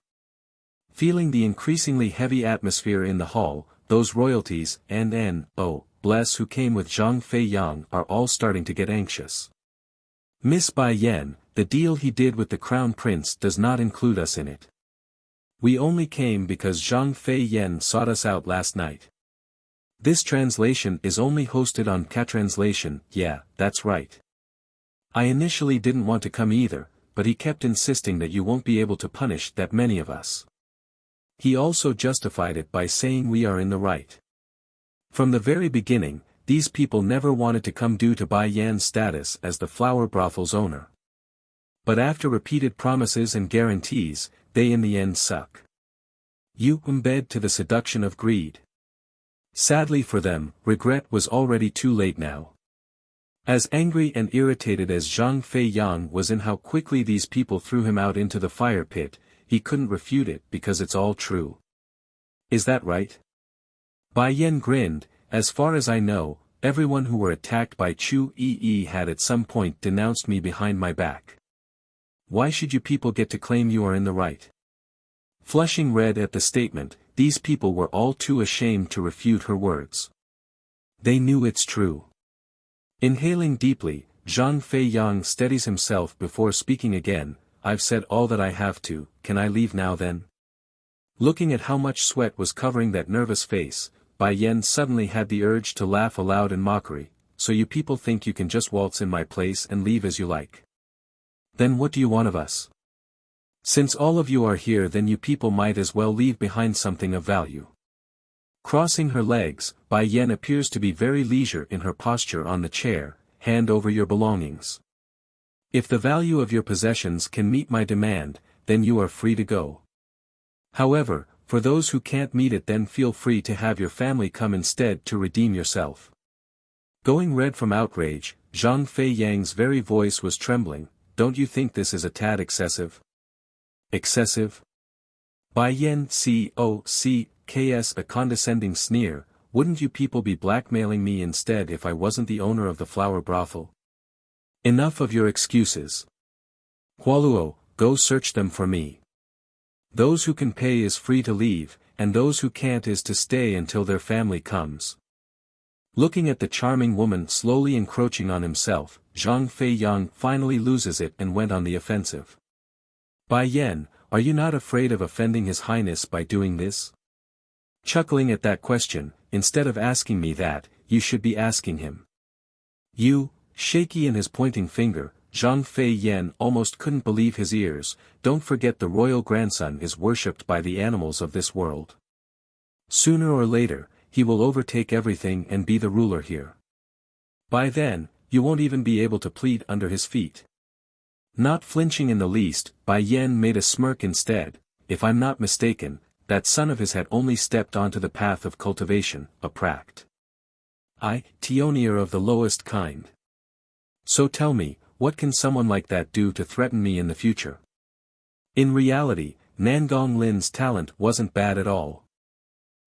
Feeling the increasingly heavy atmosphere in the hall, those royalties and Bless who came with Zhang Fei Yang are all starting to get anxious. Miss Bai Yen, the deal he did with the Crown Prince does not include us in it. We only came because Zhang Fei Yen sought us out last night. This translation is only hosted on Catranslation, yeah, that's right. I initially didn't want to come either, but he kept insisting that you won't be able to punish that many of us. He also justified it by saying we are in the right. From the very beginning, these people never wanted to come due to Bai Yan's status as the flower brothel's owner. But after repeated promises and guarantees, they in the end suck. You embed to the seduction of greed. Sadly for them, regret was already too late now. As angry and irritated as Zhang Fei Yang was in how quickly these people threw him out into the fire pit, he couldn't refute it because it's all true. Is that right? Bai Yen grinned. As far as I know, everyone who were attacked by Chu Yi had at some point denounced me behind my back. Why should you people get to claim you are in the right? Flushing red at the statement, these people were all too ashamed to refute her words. They knew it's true. Inhaling deeply, Zhang Fei Yang steadies himself before speaking again. I've said all that I have to, can I leave now then? Looking at how much sweat was covering that nervous face, Bai Yen suddenly had the urge to laugh aloud in mockery. So you people think you can just waltz in my place and leave as you like? Then what do you want of us? Since all of you are here, then you people might as well leave behind something of value. Crossing her legs, Bai Yen appears to be very leisure in her posture on the chair. Hand over your belongings. If the value of your possessions can meet my demand, then you are free to go. However, for those who can't meet it, then feel free to have your family come instead to redeem yourself. Going red from outrage, Zhang Fei Yang's very voice was trembling. Don't you think this is a tad excessive? Excessive? Bai Yen COCKS a condescending sneer. Wouldn't you people be blackmailing me instead if I wasn't the owner of the flower brothel? Enough of your excuses. Hualuo, go search them for me. Those who can pay is free to leave, and those who can't is to stay until their family comes. Looking at the charming woman slowly encroaching on himself, Zhang Fei Yang finally loses it and went on the offensive. Bai Yen, are you not afraid of offending His Highness by doing this? Chuckling at that question, instead of asking me that, you should be asking him. You, shaky in his pointing finger, Zhang Fei Yen almost couldn't believe his ears. Don't forget the royal grandson is worshipped by the animals of this world. Sooner or later, he will overtake everything and be the ruler here. By then, you won't even be able to plead under his feet. Not flinching in the least, Bai Yen made a smirk instead. If I'm not mistaken, that son of his had only stepped onto the path of cultivation, a pract. Tionier of the lowest kind. So tell me, what can someone like that do to threaten me in the future? In reality, Nangong Lin's talent wasn't bad at all.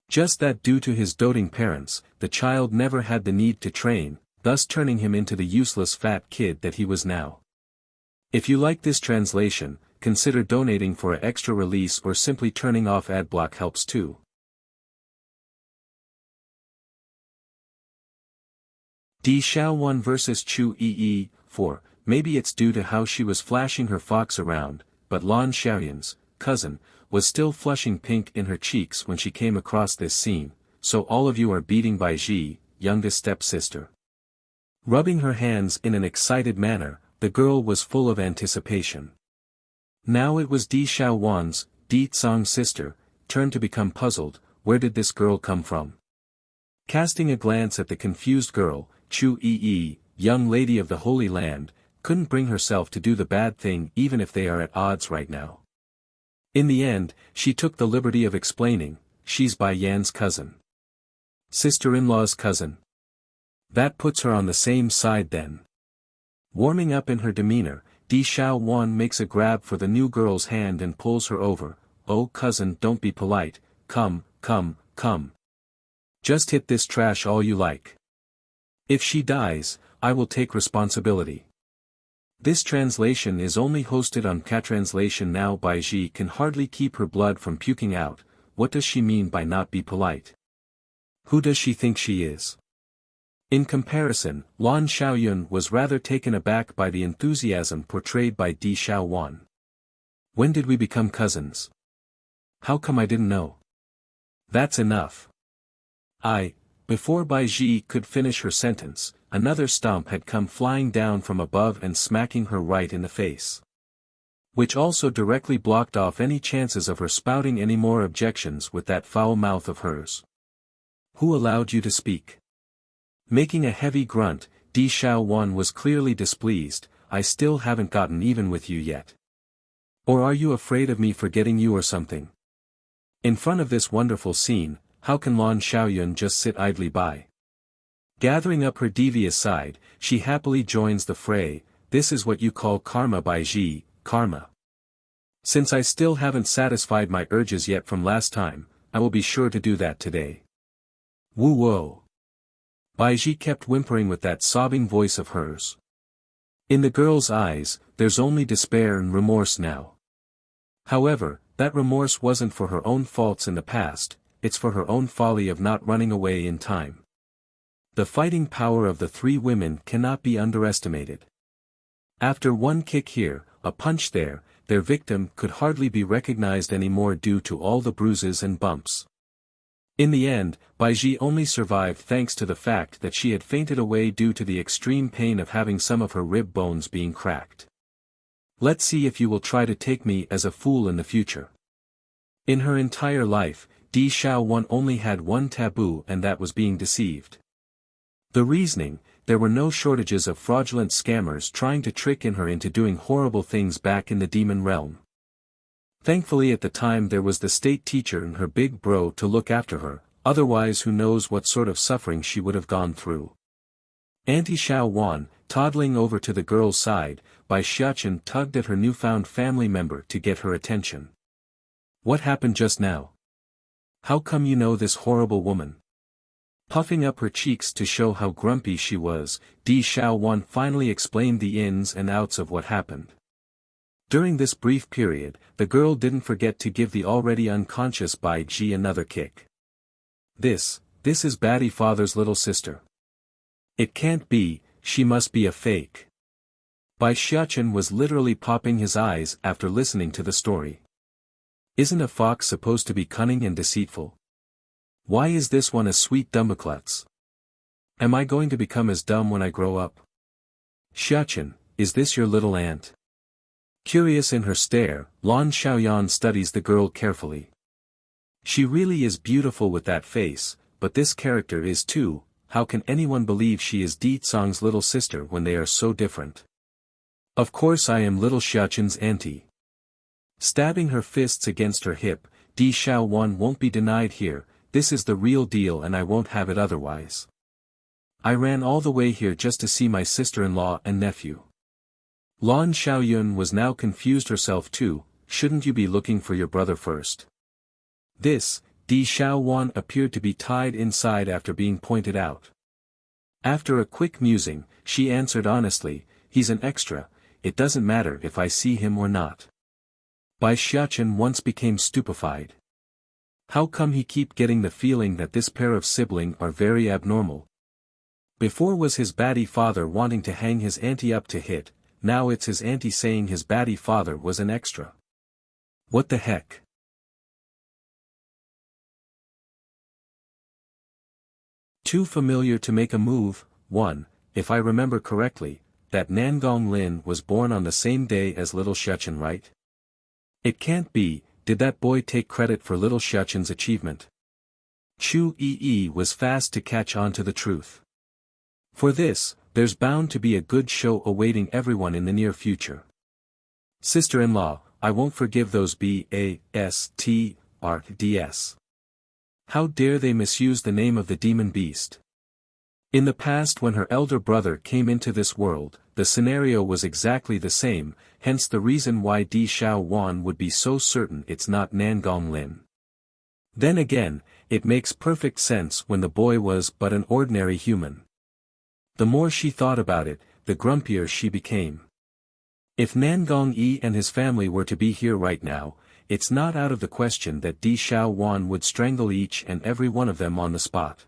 Just that due to his doting parents, the child never had the need to train, thus turning him into the useless fat kid that he was now. If you like this translation, consider donating for an extra release or simply turning off adblock helps too. Di Xiaowan vs Chu Yi, 4. Maybe it's due to how she was flashing her fox around, but Lan Xiaoyan's cousin was still flushing pink in her cheeks when she came across this scene. So all of you are beating Bai Ji, youngest stepsister. Rubbing her hands in an excited manner, the girl was full of anticipation. Now it was Di Xiaowan's, Di Tsang's sister, turn to become puzzled. Where did this girl come from? Casting a glance at the confused girl, Chu Yi, young lady of the Holy Land, couldn't bring herself to do the bad thing even if they are at odds right now. In the end, she took the liberty of explaining, she's Bai Yan's cousin. Sister-in-law's cousin. That puts her on the same side then. Warming up in her demeanor, Di Xiaowan makes a grab for the new girl's hand and pulls her over. Oh cousin, don't be polite, come, come, come. Just hit this trash all you like. If she dies, I will take responsibility. This translation is only hosted on Catranslation now. Bai Ji can hardly keep her blood from puking out. What does she mean by not be polite? Who does she think she is? In comparison, Lan Xiaoyun was rather taken aback by the enthusiasm portrayed by Di Xiaowan. When did we become cousins? How come I didn't know? That's enough. Before Bai Ji could finish her sentence, another stomp had come flying down from above and smacking her right in the face. Which also directly blocked off any chances of her spouting any more objections with that foul mouth of hers. Who allowed you to speak? Making a heavy grunt, Di Xiaowan was clearly displeased. I still haven't gotten even with you yet. Or are you afraid of me forgetting you or something? In front of this wonderful scene, how can Lan Xiaoyun just sit idly by? Gathering up her devious side, she happily joins the fray. This is what you call karma, Bai Ji, karma. Since I still haven't satisfied my urges yet from last time, I will be sure to do that today. Woo-whoa. Bai Ji kept whimpering with that sobbing voice of hers. In the girl's eyes, there's only despair and remorse now. However, that remorse wasn't for her own faults in the past, it's for her own folly of not running away in time. The fighting power of the three women cannot be underestimated. After one kick here, a punch there, their victim could hardly be recognized anymore due to all the bruises and bumps. In the end, Bai Ji only survived thanks to the fact that she had fainted away due to the extreme pain of having some of her rib bones being cracked. Let's see if you will try to take me as a fool in the future. In her entire life, Di Xiaowan only had one taboo, and that was being deceived. The reasoning, there were no shortages of fraudulent scammers trying to trick her into doing horrible things back in the demon realm. Thankfully at the time there was the state teacher and her big bro to look after her, otherwise who knows what sort of suffering she would have gone through. Auntie Xiaowan, toddling over to the girl's side, Bai Xiachen tugged at her newfound family member to get her attention. What happened just now? How come you know this horrible woman? Puffing up her cheeks to show how grumpy she was, Di Xiaowan finally explained the ins and outs of what happened. During this brief period, the girl didn't forget to give the already unconscious Bai Ji another kick. This is Baddie Father's little sister. It can't be, she must be a fake. Bai Xiachen was literally popping his eyes after listening to the story. Isn't a fox supposed to be cunning and deceitful? Why is this one a sweet dumbaklutz? Am I going to become as dumb when I grow up? Xiachen, is this your little aunt? Curious in her stare, Lan Xiaoyan studies the girl carefully. She really is beautiful with that face, but this character is too. How can anyone believe she is Di Tsong's little sister when they are so different? Of course I am little Xiachen's auntie. Stabbing her fists against her hip, Di Xiaowan won't be denied here. This is the real deal and I won't have it otherwise. I ran all the way here just to see my sister-in-law and nephew. Lan Xiaoyun was now confused herself too. Shouldn't you be looking for your brother first? This, Di Xiaowan appeared to be tied inside after being pointed out. After a quick musing, she answered honestly, he's an extra, it doesn't matter if I see him or not. Bai Xiachen once became stupefied. How come he keep getting the feeling that this pair of siblings are very abnormal? Before was his baddie father wanting to hang his auntie up to hit, now it's his auntie saying his baddie father was an extra. What the heck? Too familiar to make a move. 1. If I remember correctly, that Nangong Lin was born on the same day as little Xiachen, right? It can't be. Did that boy take credit for little Xiachen's achievement? Chu Yi was fast to catch on to the truth. For this, there's bound to be a good show awaiting everyone in the near future. Sister-in-law, I won't forgive those bastards. How dare they misuse the name of the demon beast? In the past when her elder brother came into this world, the scenario was exactly the same, hence the reason why Di Xiao Wan would be so certain it's not Nangong Lin. Then again, it makes perfect sense when the boy was but an ordinary human. The more she thought about it, the grumpier she became. If Nangong Yi and his family were to be here right now, it's not out of the question that Di Xiao Wan would strangle each and every one of them on the spot.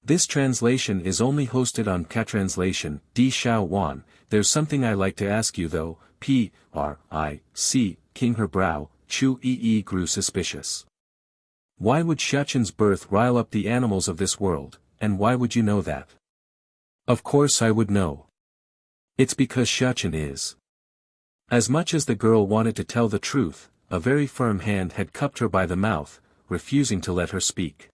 This translation is only hosted on Catranslation, Di Xiao Wan. There's something I like to ask you though. P.R.I.C. King her brow, Chu Yi grew suspicious. Why would Xiaoqin's birth rile up the animals of this world, and why would you know that? Of course I would know. It's because Xiaoqin is. As much as the girl wanted to tell the truth, a very firm hand had cupped her by the mouth, refusing to let her speak.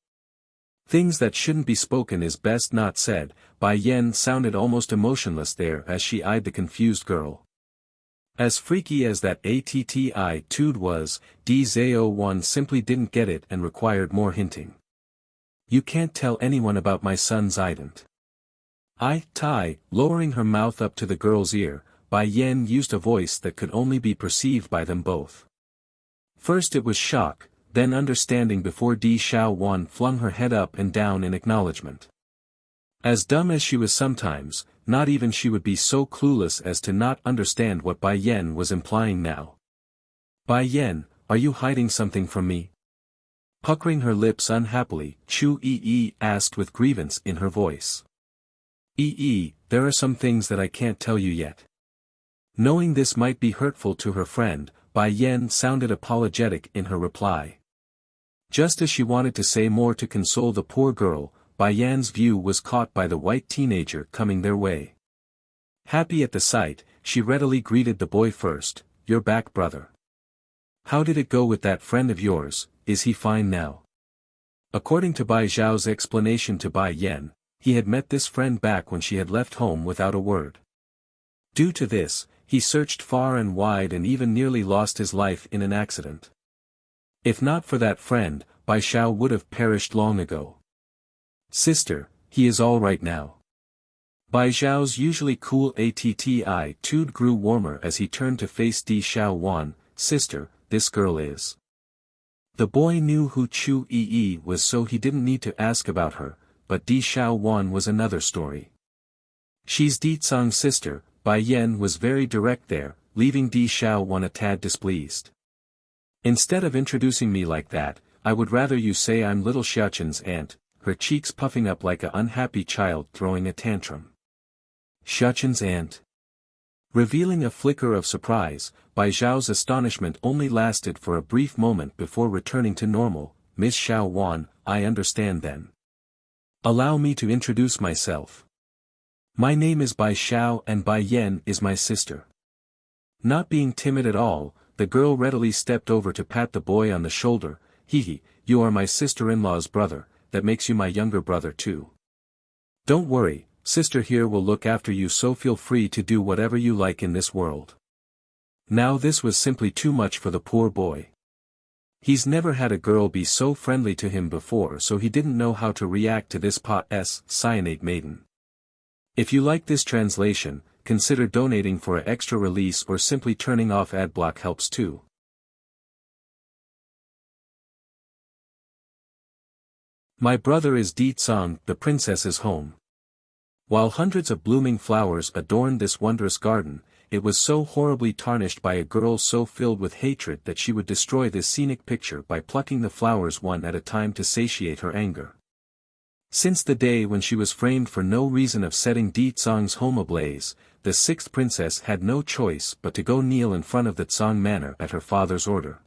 Things that shouldn't be spoken is best not said. Bai Yen sounded almost emotionless there as she eyed the confused girl. As freaky as that attitude was, Di Zao Wan simply didn't get it and required more hinting. You can't tell anyone about my son's ident. Lowering her mouth up to the girl's ear, Bai Yen used a voice that could only be perceived by them both. First it was shock, then understanding before Di Xiao Wan flung her head up and down in acknowledgement. As dumb as she was sometimes, not even she would be so clueless as to not understand what Bai Yen was implying now. Bai Yen, are you hiding something from me? Puckering her lips unhappily, Chu Yi asked with grievance in her voice. There are some things that I can't tell you yet. Knowing this might be hurtful to her friend, Bai Yen sounded apologetic in her reply. Just as she wanted to say more to console the poor girl, Bai Yan's view was caught by the white teenager coming their way. Happy at the sight, she readily greeted the boy first. You're back, brother. How did it go with that friend of yours? Is he fine now? According to Bai Zhao's explanation to Bai Yen, he had met this friend back when she had left home without a word. Due to this, he searched far and wide and even nearly lost his life in an accident. If not for that friend, Bai Xiao would have perished long ago. Sister, he is all right now. Bai Zhao's usually cool attitude grew warmer as he turned to face Di Xiao Wan. Sister, this girl is. The boy knew who Chu Yi was, so he didn't need to ask about her, but Di Xiao Wan was another story. She's Di Tsang's sister. Bai Yen was very direct there, leaving Di Xiao Wan a tad displeased. Instead of introducing me like that, I would rather you say I'm little Xiaoqin's aunt, her cheeks puffing up like an unhappy child throwing a tantrum. Xiaoqin's aunt? Revealing a flicker of surprise, Bai Zhao's astonishment only lasted for a brief moment before returning to normal. Miss Xiao Wan, I understand then. Allow me to introduce myself. My name is Bai Xiao and Bai Yen is my sister. Not being timid at all, the girl readily stepped over to pat the boy on the shoulder. You are my sister-in-law's brother, that makes you my younger brother too. Don't worry, sister here will look after you, so feel free to do whatever you like in this world. Now this was simply too much for the poor boy. He's never had a girl be so friendly to him before, so he didn't know how to react to this cyanate maiden. If you like this translation, consider donating for an extra release or simply turning off adblock helps too. My brother is Di Tsang, the princess's home. While hundreds of blooming flowers adorned this wondrous garden, it was so horribly tarnished by a girl so filled with hatred that she would destroy this scenic picture by plucking the flowers one at a time to satiate her anger. Since the day when she was framed for no reason of setting Di Tsang's home ablaze, the sixth princess had no choice but to go kneel in front of the Tsang manor at her father's order.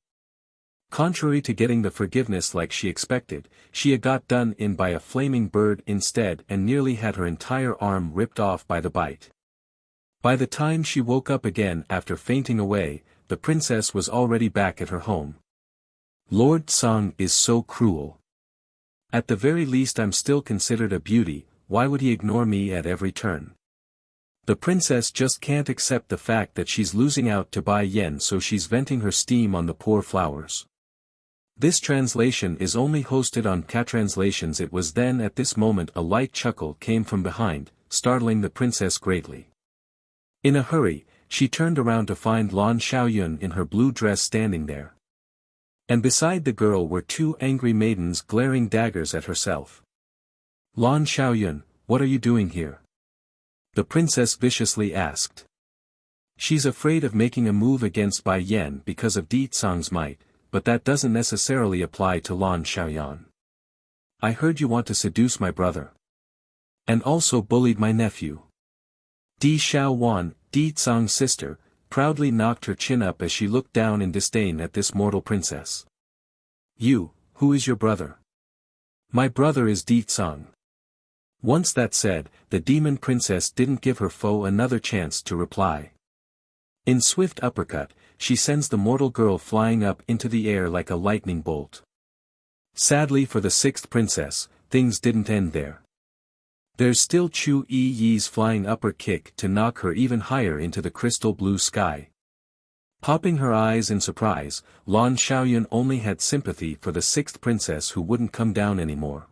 Contrary to getting the forgiveness like she expected, she had got done in by a flaming bird instead and nearly had her entire arm ripped off by the bite. By the time she woke up again after fainting away, the princess was already back at her home. Lord Tsang is so cruel. At the very least I'm still considered a beauty, why would he ignore me at every turn? The princess just can't accept the fact that she's losing out to Bai Yen, so she's venting her steam on the poor flowers. This translation is only hosted on K-Translations. It was then at this moment a light chuckle came from behind, startling the princess greatly. In a hurry, she turned around to find Lan Xiaoyun in her blue dress standing there. And beside the girl were two angry maidens glaring daggers at herself. Lan Xiaoyun, what are you doing here? The princess viciously asked. She's afraid of making a move against Bai Yen because of Di Tsang's might, but that doesn't necessarily apply to Lan Xiaoyan. I heard you want to seduce my brother. And also bullied my nephew. Di Xiaowan, Di Tsang's sister, proudly knocked her chin up as she looked down in disdain at this mortal princess. You, who is your brother? My brother is Di Tsang. Once that said, the demon princess didn't give her foe another chance to reply. In swift uppercut, she sends the mortal girl flying up into the air like a lightning bolt. Sadly for the sixth princess, things didn't end there. There's still Chu Yi's flying upper kick to knock her even higher into the crystal blue sky. Popping her eyes in surprise, Lan Xiaoyun only had sympathy for the sixth princess who wouldn't come down anymore.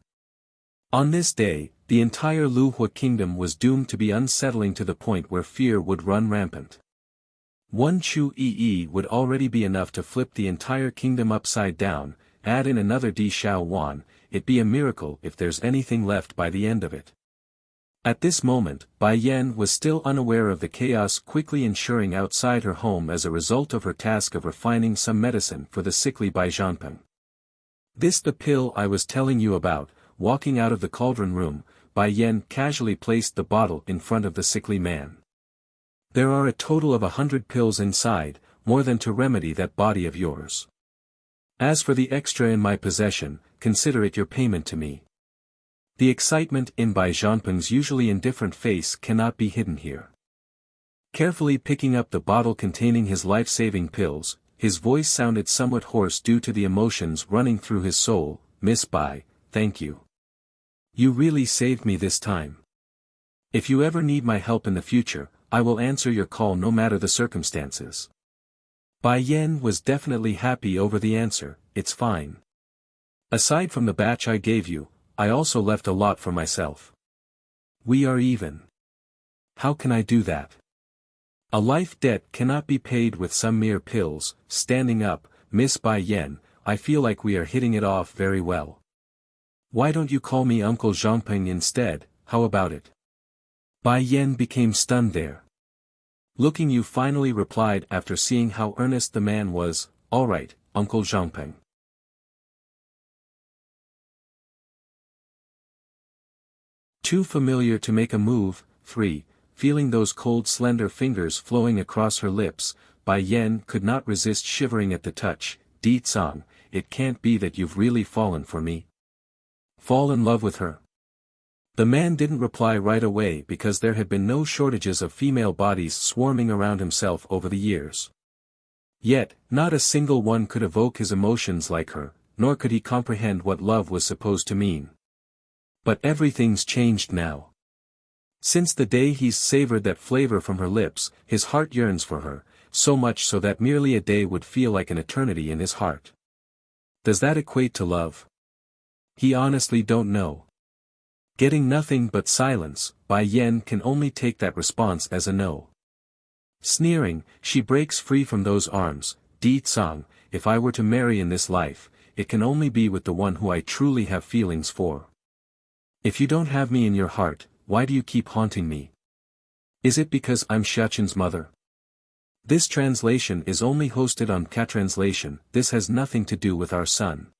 On this day, the entire Luhua kingdom was doomed to be unsettling to the point where fear would run rampant. One Chu Yi would already be enough to flip the entire kingdom upside down, add in another Di Xiaowan, it'd be a miracle if there's anything left by the end of it. At this moment, Bai Yen was still unaware of the chaos quickly ensuing outside her home as a result of her task of refining some medicine for the sickly Bai Zhanpeng. This the pill I was telling you about. Walking out of the cauldron room, Bai Yen casually placed the bottle in front of the sickly man. There are a total of 100 pills inside, more than to remedy that body of yours. As for the extra in my possession, consider it your payment to me. The excitement in Bai Zhanpeng's usually indifferent face cannot be hidden here. Carefully picking up the bottle containing his life-saving pills, his voice sounded somewhat hoarse due to the emotions running through his soul. Miss Bai, thank you. You really saved me this time. If you ever need my help in the future, I will answer your call no matter the circumstances. Bai Yen was definitely happy over the answer. It's fine. Aside from the batch I gave you, I also left a lot for myself. We are even. How can I do that? A life debt cannot be paid with some mere pills. Standing up, Miss Bai Yen, I feel like we are hitting it off very well. Why don't you call me Uncle Zhanpeng instead? How about it? Bai Yen became stunned there. Looking you finally replied after seeing how earnest the man was, all right, Uncle Zhanpeng. Too familiar to make a move. 3. Feeling those cold slender fingers flowing across her lips, Bai Yen could not resist shivering at the touch. Di Tsang, it can't be that you've really fallen for me. Fall in love with her? The man didn't reply right away because there had been no shortages of female bodies swarming around himself over the years. Yet, not a single one could evoke his emotions like her, nor could he comprehend what love was supposed to mean. But everything's changed now. Since the day he's savored that flavor from her lips, his heart yearns for her, so much so that merely a day would feel like an eternity in his heart. Does that equate to love? He honestly don't know. Getting nothing but silence, Bai Yen can only take that response as a no. Sneering, she breaks free from those arms. Di Tsang, if I were to marry in this life, it can only be with the one who I truly have feelings for. If you don't have me in your heart, why do you keep haunting me? Is it because I'm Xiaqin's mother? This translation is only hosted on K-Translation. This has nothing to do with our son.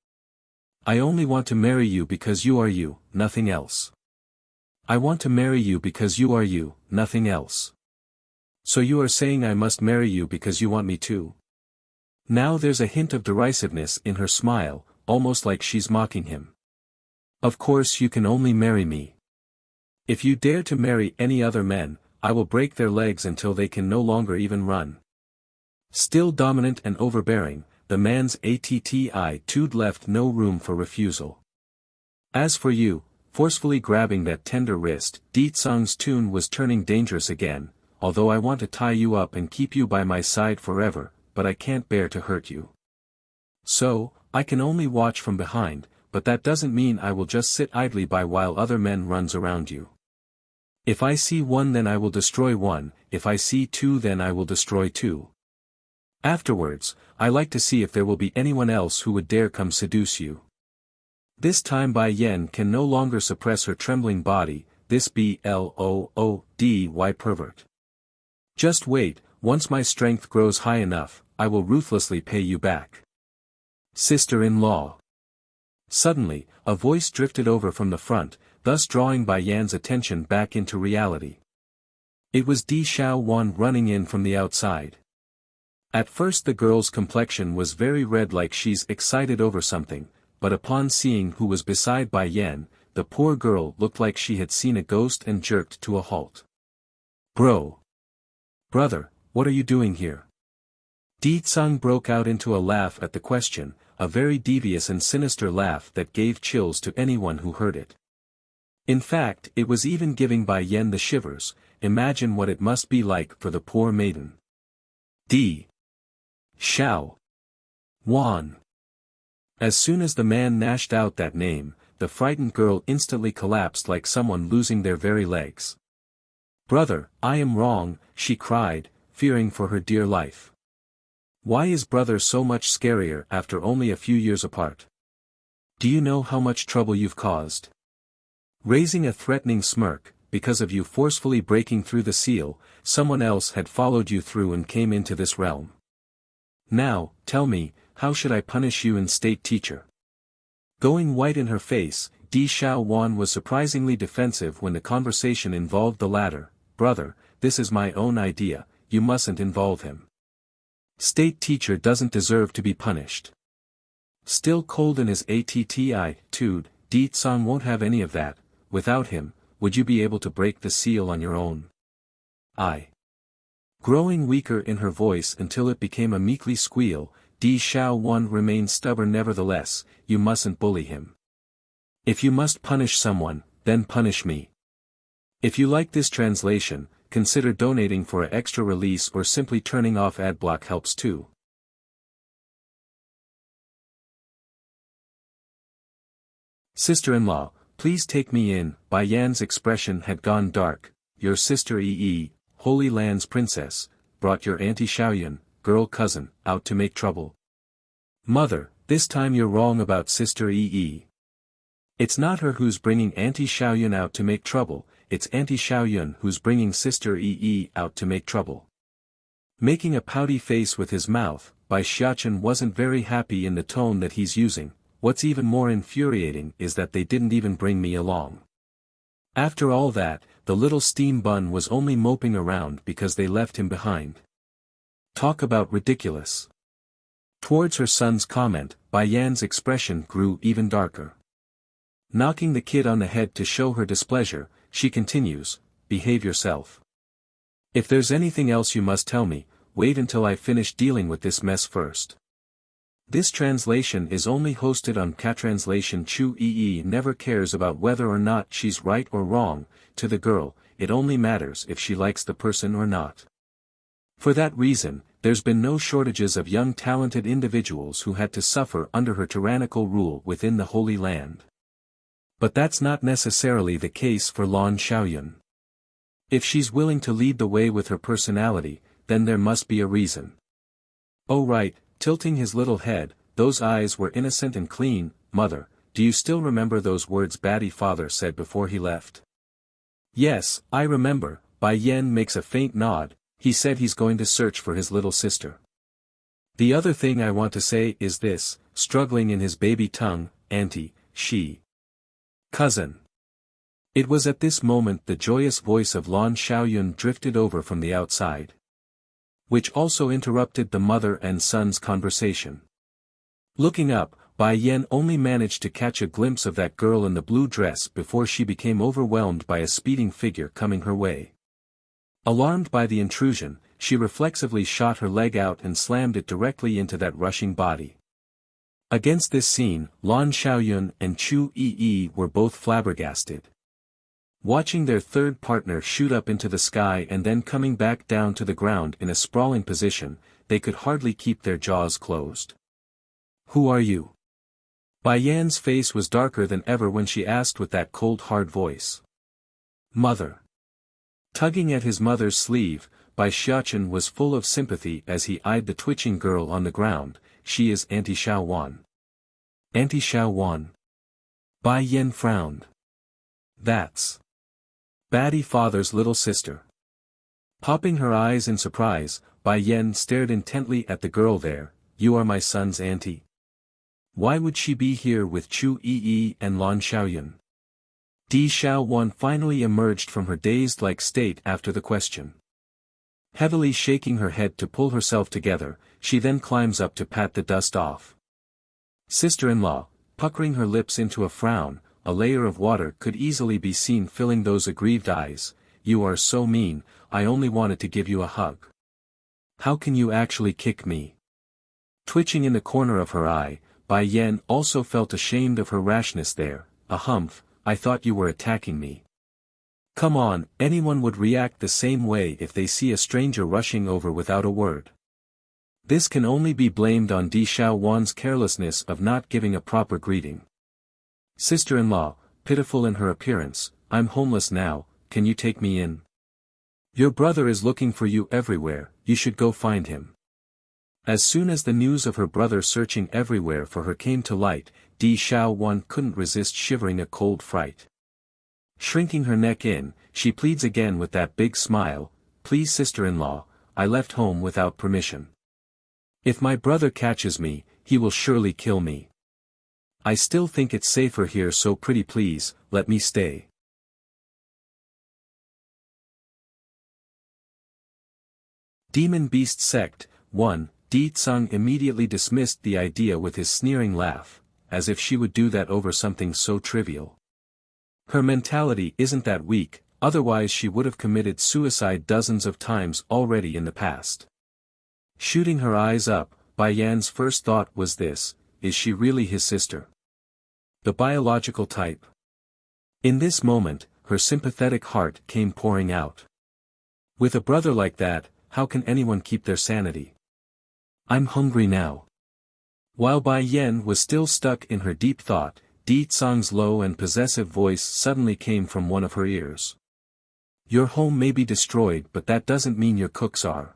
I only want to marry you because you are you, nothing else. I want to marry you because you are you, nothing else. So you are saying I must marry you because you want me to? Now there's a hint of derisiveness in her smile, almost like she's mocking him. Of course you can only marry me. If you dare to marry any other men, I will break their legs until they can no longer even run. Still dominant and overbearing, the man's attitude left no room for refusal. As for you, forcefully grabbing that tender wrist. Di Tsung's tune was turning dangerous again. Although I want to tie you up and keep you by my side forever, but I can't bear to hurt you. So, I can only watch from behind, but that doesn't mean I will just sit idly by while other men runs around you. If I see one then I will destroy one, if I see two then I will destroy two. Afterwards, I like to see if there will be anyone else who would dare come seduce you. This time Bai Yan can no longer suppress her trembling body, this bloody pervert. Just wait, once my strength grows high enough, I will ruthlessly pay you back. Sister-in-law. Suddenly, a voice drifted over from the front, thus drawing Bai Yan's attention back into reality. It was Di Xiaowan running in from the outside. At first the girl's complexion was very red like she's excited over something, but upon seeing who was beside Bai Yan, the poor girl looked like she had seen a ghost and jerked to a halt. Bro! Brother, what are you doing here? Di Tsung broke out into a laugh at the question, a very devious and sinister laugh that gave chills to anyone who heard it. In fact, it was even giving Bai Yan the shivers. Imagine what it must be like for the poor maiden. Di Xiaowan. As soon as the man gnashed out that name, the frightened girl instantly collapsed like someone losing their very legs. Brother, I am wrong, she cried, fearing for her dear life. Why is brother so much scarier after only a few years apart? Do you know how much trouble you've caused? Raising a threatening smirk, because of you forcefully breaking through the seal, someone else had followed you through and came into this realm. Now, tell me, how should I punish you and state teacher? Going white in her face, Di Xiaowan was surprisingly defensive when the conversation involved the latter. Brother, this is my own idea, you mustn't involve him. State teacher doesn't deserve to be punished. Still cold in his attitude, Di Tsung won't have any of that. Without him, would you be able to break the seal on your own? Growing weaker in her voice until it became a meekly squeal, Di Xiaowan remained stubborn nevertheless. You mustn't bully him. If you must punish someone, then punish me. If you like this translation, consider donating for an extra release or simply turning off adblock helps too. Sister-in-law, please take me in. Bai Yan's expression had gone dark. Your sister Yi, Holy Land's princess, brought your auntie Xiaoyun, girl cousin, out to make trouble. Mother, this time you're wrong about sister Yi. It's not her who's bringing auntie Xiaoyun out to make trouble, it's auntie Xiaoyun who's bringing sister Yi out to make trouble. Making a pouty face with his mouth, Bai Xiaochen wasn't very happy in the tone that he's using. What's even more infuriating is that they didn't even bring me along. After all that, the little steam bun was only moping around because they left him behind. Talk about ridiculous. Towards her son's comment, Bai Yan's expression grew even darker. Knocking the kid on the head to show her displeasure, she continues, behave yourself. If there's anything else you must tell me, wait until I finish dealing with this mess first. This translation is only hosted on Katranslation. Chu Yi never cares about whether or not she's right or wrong. To the girl, it only matters if she likes the person or not. For that reason, there's been no shortages of young talented individuals who had to suffer under her tyrannical rule within the Holy Land. But that's not necessarily the case for Lan Xiaoyun. If she's willing to lead the way with her personality, then there must be a reason. Oh right. Tilting his little head, those eyes were innocent and clean. Mother, do you still remember those words Batty father said before he left? Yes, I remember. Bai Yan makes a faint nod. He said he's going to search for his little sister. The other thing I want to say is this, struggling in his baby tongue, auntie, she. Cousin. It was at this moment the joyous voice of Lan Xiaoyun drifted over from the outside, which also interrupted the mother and son's conversation. Looking up, Bai Yan only managed to catch a glimpse of that girl in the blue dress before she became overwhelmed by a speeding figure coming her way. Alarmed by the intrusion, she reflexively shot her leg out and slammed it directly into that rushing body. Against this scene, Lan Xiaoyun and Chu Yi were both flabbergasted. Watching their third partner shoot up into the sky and then coming back down to the ground in a sprawling position, they could hardly keep their jaws closed. "Who are you?" Bai Yan's face was darker than ever when she asked with that cold hard voice. "Mother." Tugging at his mother's sleeve, Bai Xiaochen was full of sympathy as he eyed the twitching girl on the ground. "She is Auntie Xiao Wan." "Auntie Xiao Wan?" Bai Yan frowned. "That's Batty father's little sister." Popping her eyes in surprise, Bai Yan stared intently at the girl there. "You are my son's auntie? Why would she be here with Chu Yi and Lan Xiaoyun?" Di Xiao Wan finally emerged from her dazed-like state after the question. Heavily shaking her head to pull herself together, she then climbs up to pat the dust off. Sister-in-law, puckering her lips into a frown, a layer of water could easily be seen filling those aggrieved eyes. "You are so mean, I only wanted to give you a hug. How can you actually kick me?" Twitching in the corner of her eye, Bai Yan also felt ashamed of her rashness there. "A humph, I thought you were attacking me." Come on, anyone would react the same way if they see a stranger rushing over without a word. This can only be blamed on Di Xiao Wan's carelessness of not giving a proper greeting. "Sister-in-law, pitiful in her appearance, I'm homeless now, can you take me in? Your brother is looking for you everywhere, you should go find him." As soon as the news of her brother searching everywhere for her came to light, Di Xiao Wan couldn't resist shivering a cold fright. Shrinking her neck in, she pleads again with that big smile, "Please sister-in-law, I left home without permission. If my brother catches me, he will surely kill me. I still think it's safer here, so pretty please, let me stay." Demon Beast Sect 1. Di Tsang immediately dismissed the idea with his sneering laugh, as if she would do that over something so trivial. Her mentality isn't that weak, otherwise she would have committed suicide dozens of times already in the past. Shooting her eyes up, Bai Yan's first thought was this: is she really his sister? The biological type? In this moment, her sympathetic heart came pouring out. With a brother like that, how can anyone keep their sanity? "I'm hungry now." While Bai Yan was still stuck in her deep thought, Di Tsang's low and possessive voice suddenly came from one of her ears. "Your home may be destroyed, but that doesn't mean your cooks are.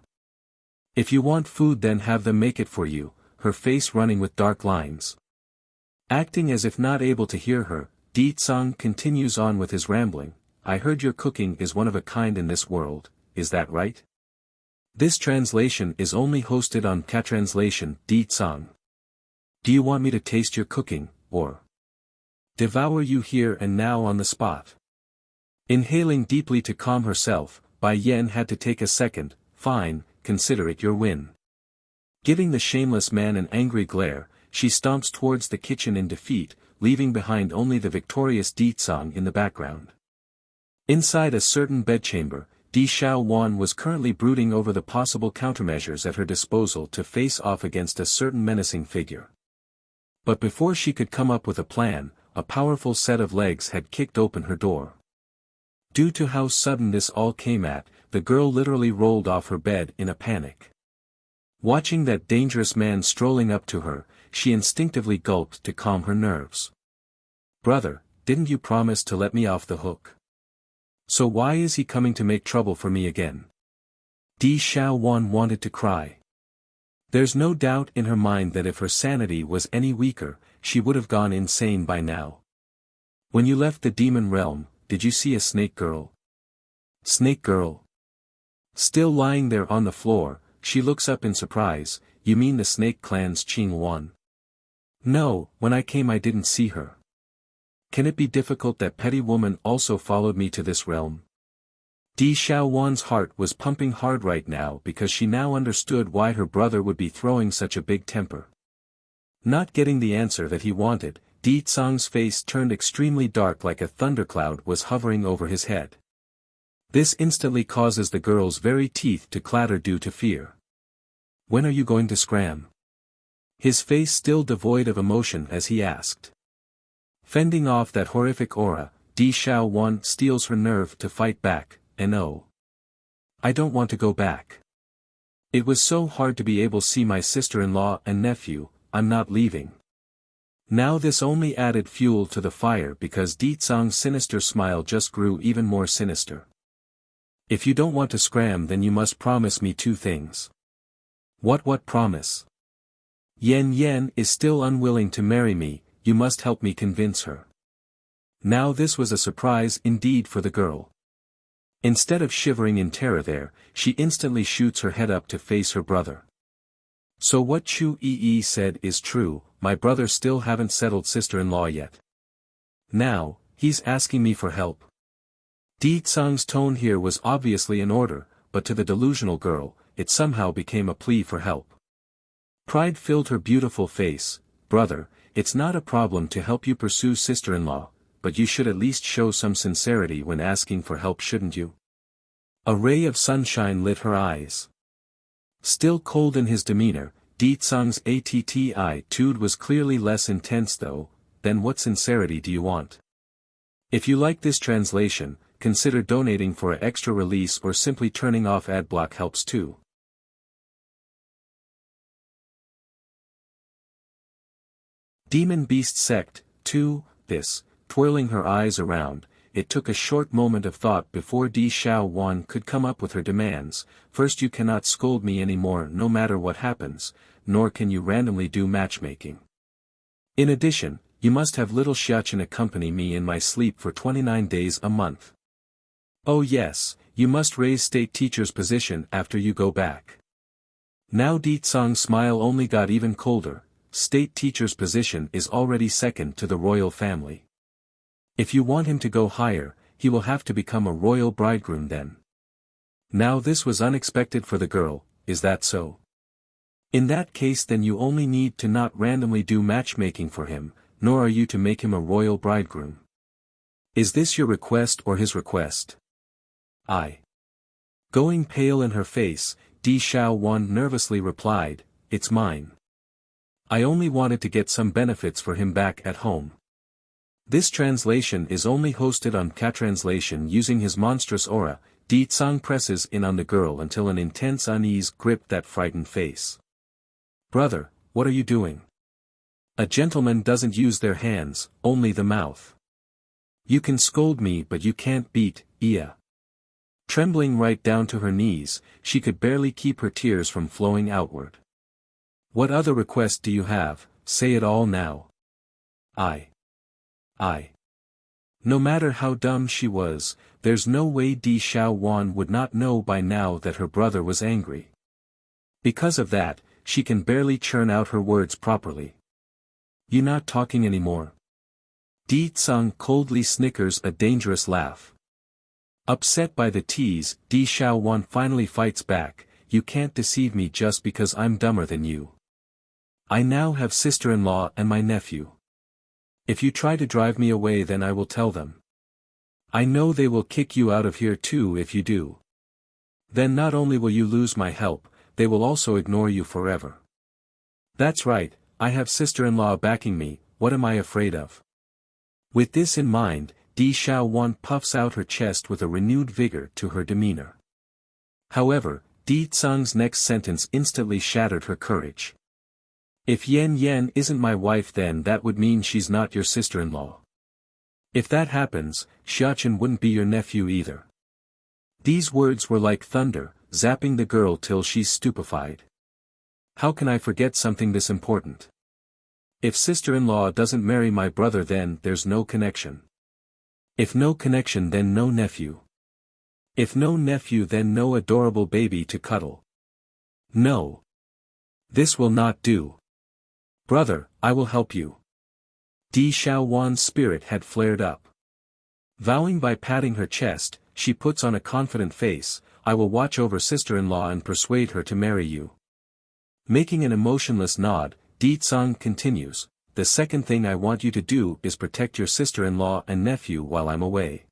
If you want food, then have them make it for you," her face running with dark lines. Acting as if not able to hear her, Di Tsang continues on with his rambling. "I heard your cooking is one of a kind in this world, is that right? This translation is only hosted on Katranslation, Di Tsang. Do you want me to taste your cooking, or devour you here and now on the spot?" Inhaling deeply to calm herself, Bai Yan had to take a second. "Fine, consider it your win." Giving the shameless man an angry glare, she stomps towards the kitchen in defeat, leaving behind only the victorious Di Tsang in the background. Inside a certain bedchamber, Di Xiao Wan was currently brooding over the possible countermeasures at her disposal to face off against a certain menacing figure. But before she could come up with a plan, a powerful set of legs had kicked open her door. Due to how sudden this all came at, the girl literally rolled off her bed in a panic. Watching that dangerous man strolling up to her, she instinctively gulped to calm her nerves. "Brother, didn't you promise to let me off the hook? So why is he coming to make trouble for me again?" Di Xiao Wan wanted to cry. There's no doubt in her mind that if her sanity was any weaker, she would have gone insane by now. "When you left the demon realm, did you see a snake girl?" "Snake girl?" Still lying there on the floor, she looks up in surprise. "You mean the Snake Clan's Qing Wan?" "No, when I came I didn't see her. Can it be difficult that petty woman also followed me to this realm?" Di Xiao Wan's heart was pumping hard right now because she now understood why her brother would be throwing such a big temper. Not getting the answer that he wanted, Di Tsang's face turned extremely dark, like a thundercloud was hovering over his head. This instantly causes the girl's very teeth to clatter due to fear. "When are you going to scram?" His face still devoid of emotion as he asked. Fending off that horrific aura, Di Xiaowan steels her nerve to fight back, and oh. I don't want to go back. It was so hard to be able to see my sister-in-law and nephew, I'm not leaving. Now this only added fuel to the fire because Di Tsang's sinister smile just grew even more sinister. If you don't want to scram then you must promise me two things. What promise? Yan Yan is still unwilling to marry me, you must help me convince her. Now this was a surprise indeed for the girl. Instead of shivering in terror there, she instantly shoots her head up to face her brother. So what Chu Yi said is true, my brother still haven't settled sister-in-law yet. Now, he's asking me for help. Di Tsang's tone here was obviously an order, but to the delusional girl, it somehow became a plea for help. Pride filled her beautiful face. Brother, it's not a problem to help you pursue sister-in-law, but you should at least show some sincerity when asking for help, shouldn't you? A ray of sunshine lit her eyes. Still cold in his demeanor, Di Tsang's attitude was clearly less intense though. Then what sincerity do you want? If you like this translation, consider donating for an extra release or simply turning off adblock helps too. Demon Beast Sect, 2, this, twirling her eyes around, it took a short moment of thought before Di Xiaowan could come up with her demands. First, you cannot scold me anymore no matter what happens, nor can you randomly do matchmaking. In addition, you must have little Xiachen accompany me in my sleep for 29 days a month. Oh yes, you must raise state teacher's position after you go back. Now Di Tsang's smile only got even colder. State teacher's position is already second to the royal family. If you want him to go higher, he will have to become a royal bridegroom then. Now this was unexpected for the girl, is that so? In that case then you only need to not randomly do matchmaking for him, nor are you to make him a royal bridegroom. Is this your request or his request? Going pale in her face, Di Xiaowan nervously replied, it's mine. I only wanted to get some benefits for him back at home. This translation is only hosted on K-Translation using his monstrous aura. Di Tsang presses in on the girl until an intense unease gripped that frightened face. Brother, what are you doing? A gentleman doesn't use their hands, only the mouth. You can scold me but you can't beat, Iya. Trembling right down to her knees, she could barely keep her tears from flowing outward. What other request do you have? Say it all now. No matter how dumb she was, there's no way Di Xiaowan would not know by now that her brother was angry. Because of that, she can barely churn out her words properly. You not talking anymore? Di Tsang coldly snickers a dangerous laugh. Upset by the tease, Di Xiaowan finally fights back, you can't deceive me just because I'm dumber than you. I now have sister-in-law and my nephew. If you try to drive me away then I will tell them. I know they will kick you out of here too if you do. Then not only will you lose my help, they will also ignore you forever. That's right, I have sister-in-law backing me, what am I afraid of? With this in mind, Di Xiaowan puffs out her chest with a renewed vigor to her demeanor. However, Di Tsang's next sentence instantly shattered her courage. If Yan Yan isn't my wife then that would mean she's not your sister-in-law. If that happens, Xiachen wouldn't be your nephew either. These words were like thunder, zapping the girl till she's stupefied. How can I forget something this important? If sister-in-law doesn't marry my brother then there's no connection. If no connection then no nephew. If no nephew then no adorable baby to cuddle. No. This will not do. Brother, I will help you. Di Xiaowan's spirit had flared up. Vowing by patting her chest, she puts on a confident face, I will watch over sister-in-law and persuade her to marry you. Making an emotionless nod, Di Tsang continues, the second thing I want you to do is protect your sister-in-law and nephew while I'm away.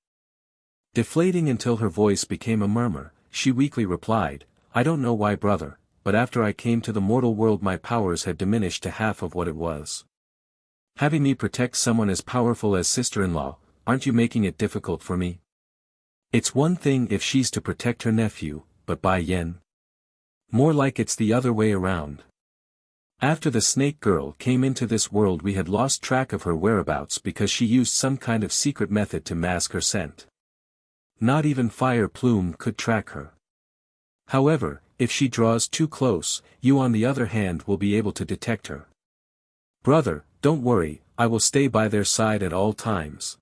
Deflating until her voice became a murmur, she weakly replied, I don't know why brother, but after I came to the mortal world my powers had diminished to half of what it was. Having me protect someone as powerful as sister-in-law, aren't you making it difficult for me? It's one thing if she's to protect her nephew, but Bai Yen? More like it's the other way around. After the snake girl came into this world we had lost track of her whereabouts because she used some kind of secret method to mask her scent. Not even Fire Plume could track her. However, if she draws too close, you on the other hand will be able to detect her. Brother, don't worry, I will stay by their side at all times.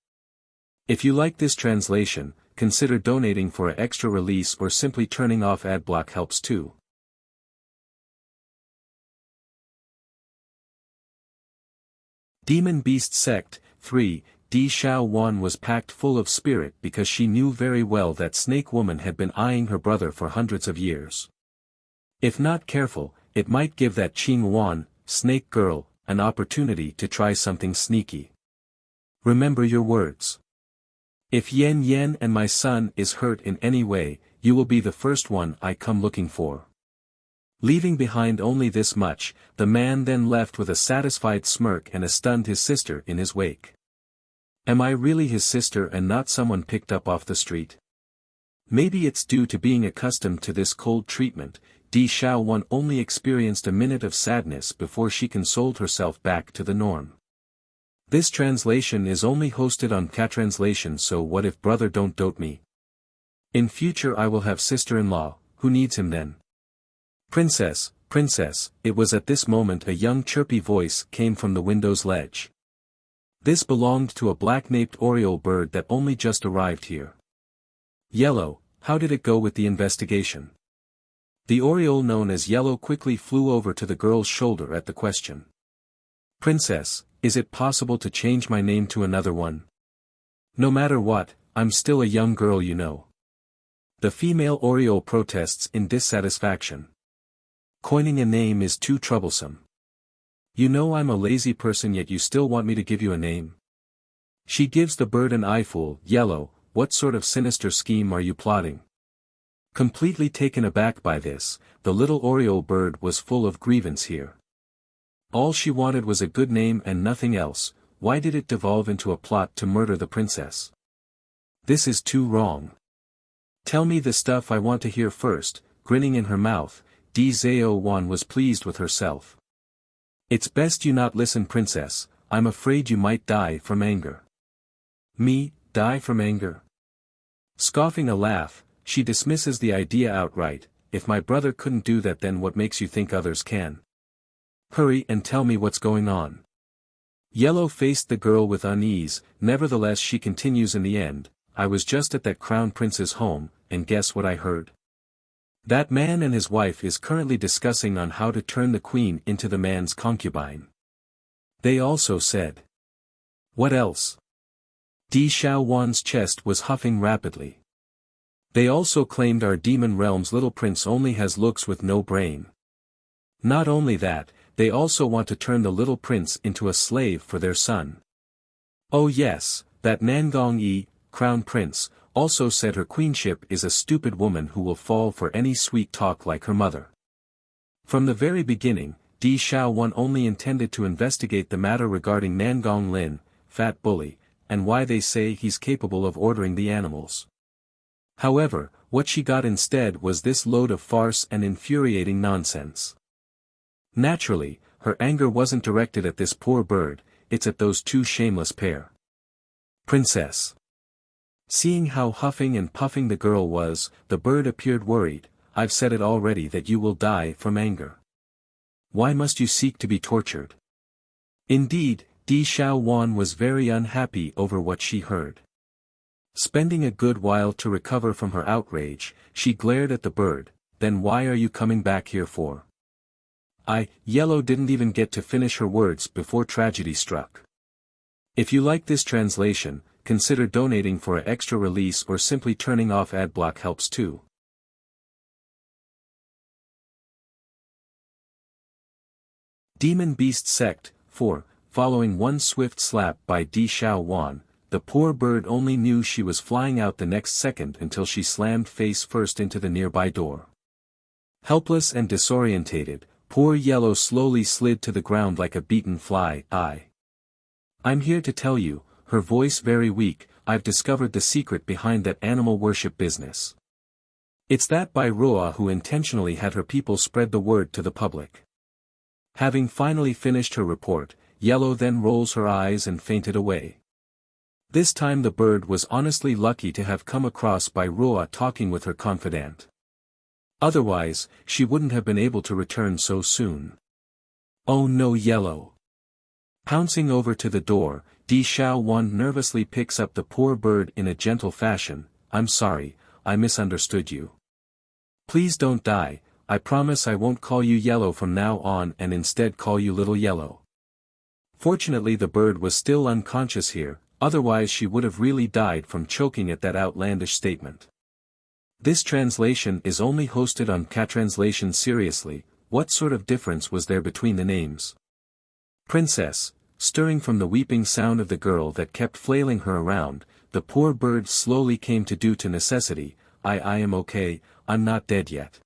If you like this translation, consider donating for an extra release or simply turning off adblock helps too. Demon Beast Sect 3. Di Xiao Wan was packed full of spirit because she knew very well that Snake Woman had been eyeing her brother for hundreds of years. If not careful, it might give that Qing Wan, Snake Girl, an opportunity to try something sneaky. Remember your words. If Yen Yen and my son is hurt in any way, you will be the first one I come looking for. Leaving behind only this much, the man then left with a satisfied smirk and stunned his sister in his wake. Am I really his sister and not someone picked up off the street? Maybe it's due to being accustomed to this cold treatment. Di Xiaowan only experienced a minute of sadness before she consoled herself back to the norm. This translation is only hosted on K-Translation, so what if brother don't dote me? In future I will have sister-in-law, who needs him then? Princess, princess, it was at this moment a young chirpy voice came from the window's ledge. This belonged to a black-naped oriole bird that only just arrived here. Yellow, how did it go with the investigation? The oriole known as Yellow quickly flew over to the girl's shoulder at the question. Princess, is it possible to change my name to another one? No matter what, I'm still a young girl, you know. The female oriole protests in dissatisfaction. Coining a name is too troublesome. You know I'm a lazy person yet you still want me to give you a name? She gives the bird an eyeful. Yellow, what sort of sinister scheme are you plotting? Completely taken aback by this, the little oriole bird was full of grievance here. All she wanted was a good name and nothing else. Why did it devolve into a plot to murder the princess? This is too wrong. Tell me the stuff I want to hear first. Grinning in her mouth, Di Zhao Wan was pleased with herself. It's best you not listen, princess, I'm afraid you might die from anger. Me, die from anger? Scoffing a laugh, she dismisses the idea outright. If my brother couldn't do that, then what makes you think others can? Hurry and tell me what's going on. Yellow faced the girl with unease, nevertheless she continues in the end. I was just at that crown prince's home, and guess what I heard? That man and his wife is currently discussing on how to turn the queen into the man's concubine. They also said. What else? Di Xiaowan's chest was huffing rapidly. They also claimed our demon realm's little prince only has looks with no brain. Not only that, they also want to turn the little prince into a slave for their son. Oh yes, that Nangong Yi, crown prince, also said her queenship is a stupid woman who will fall for any sweet talk like her mother. From the very beginning, Di Xiaowan only intended to investigate the matter regarding Nangong Lin, fat bully, and why they say he's capable of ordering the animals. However, what she got instead was this load of farce and infuriating nonsense. Naturally, her anger wasn't directed at this poor bird, it's at those two shameless pair. Princess. Seeing how huffing and puffing the girl was, the bird appeared worried. I've said it already that you will die from anger. Why must you seek to be tortured? Indeed, Di Xiaowan was very unhappy over what she heard. Spending a good while to recover from her outrage, she glared at the bird. Then why are you coming back here for? Yellow didn't even get to finish her words before tragedy struck. If you like this translation, consider donating for an extra release or simply turning off adblock helps too. Demon Beast Sect 4. Following one swift slap by Di Xiaowan, the poor bird only knew she was flying out the next second until she slammed face first into the nearby door. Helpless and disorientated, poor Yellow slowly slid to the ground like a beaten fly. I'm here to tell you, her voice very weak, I've discovered the secret behind that animal worship business. It's that Roa who intentionally had her people spread the word to the public. Having finally finished her report, Yellow then rolls her eyes and fainted away. This time the bird was honestly lucky to have come across Roa talking with her confidant. Otherwise, she wouldn't have been able to return so soon. Oh no, Yellow! Pouncing over to the door, Di Xiaowan nervously picks up the poor bird in a gentle fashion. I'm sorry, I misunderstood you. Please don't die, I promise I won't call you Yellow from now on and instead call you Little Yellow. Fortunately the bird was still unconscious here, otherwise she would have really died from choking at that outlandish statement. This translation is only hosted on Catranslation. Seriously, what sort of difference was there between the names? Princess, stirring from the weeping sound of the girl that kept flailing her around, the poor bird slowly came to due to necessity. I am okay, I'm not dead yet.